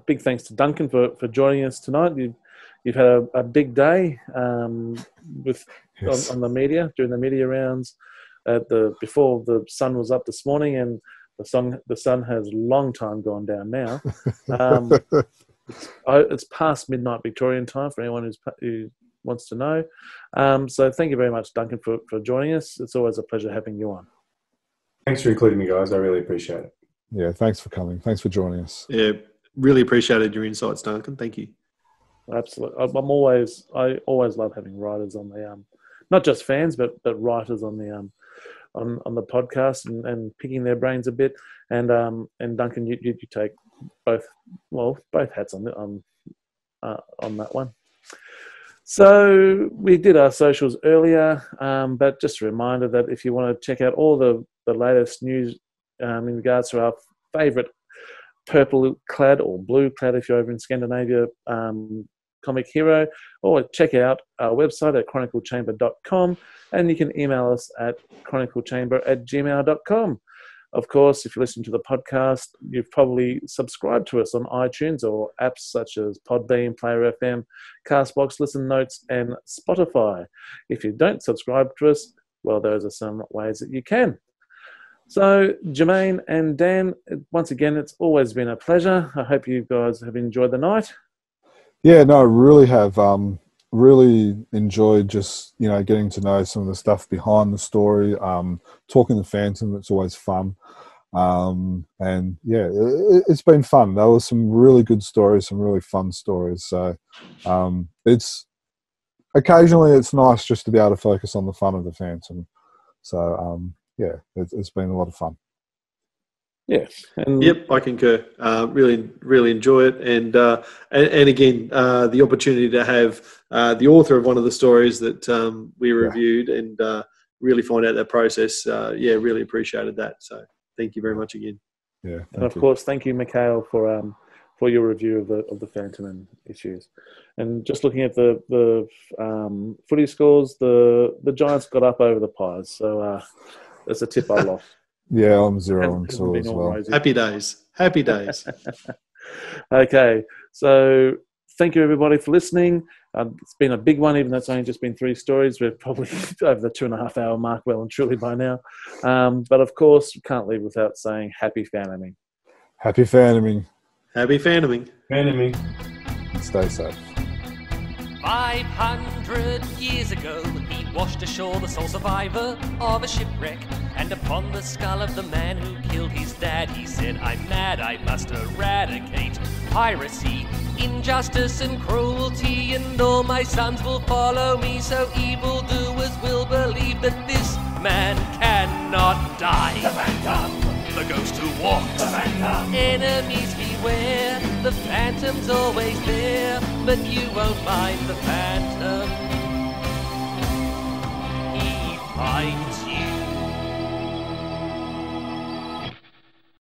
Big thanks to Duncan for joining us tonight. You've had a big day
Yes.
on the media, during the media rounds before the sun was up this morning, and the sun has long time gone down now. It's past midnight Victorian time for anyone who wants to know. So thank you very much, Duncan, for joining us. It's always a pleasure having you on.
Thanks for including me, guys. I really appreciate it.
Yeah, thanks for coming. Thanks for joining us.
Yeah, really appreciated your insights, Duncan. Thank you.
Absolutely. I always love having writers on the not just fans, but writers on the on the podcast and picking their brains a bit. And Duncan, you take both hats on that one. So we did our socials earlier, but just a reminder that if you want to check out all the latest news in regards to our favourite purple-clad or blue-clad, if you're over in Scandinavia, comic hero, or check out our website at chroniclechamber.com, and you can email us at chroniclechamber@gmail.com. Of course, if you listen to the podcast, you've probably subscribed to us on iTunes or apps such as Podbean, Player FM, Castbox, Listen Notes, and Spotify. If you don't subscribe to us, well, those are some ways that you can. So, Jermayn and Dan, once again, it's always been a pleasure. I hope you guys have enjoyed the night.
Yeah, no, I really have. Really enjoyed just, getting to know some of the stuff behind the story. Talking to Phantom, it's always fun. And yeah, it's been fun. There were some really good stories, some really fun stories. So occasionally it's nice just to be able to focus on the fun of the Phantom. So yeah, it's been a lot of fun.
Yes.
Yep, I concur. Really, really enjoy it, and again, the opportunity to have the author of one of the stories that we reviewed and really find out that process. Really appreciated that. So thank you very much again.
Yeah,
and of course, thank you, Mikael, for your review of the Fantomen issues. And just looking at the footy scores, the Giants got up over the Pies, so that's a tip I lost.
Yeah, I'm 0-2 as well.
Rosy. Happy days. Happy days.
Okay, so thank you everybody for listening. It's been a big one, even though it's only just been 3 stories. We're probably over the 2.5 hour mark well and truly by now. But of course, we can't leave without saying happy Fantoming.
Happy Fantoming.
Happy Fantoming.
Fantoming.
Stay safe.
500 years ago, he washed ashore the sole survivor of a shipwreck. And upon the skull of the man who killed his dad, he said, I'm mad, I must eradicate piracy, injustice and cruelty, and all my sons will follow me, so evildoers will believe that this man cannot die. The Phantom, the ghost who walks, the Phantom. Enemies beware, the Phantom's always there, but you won't find the Phantom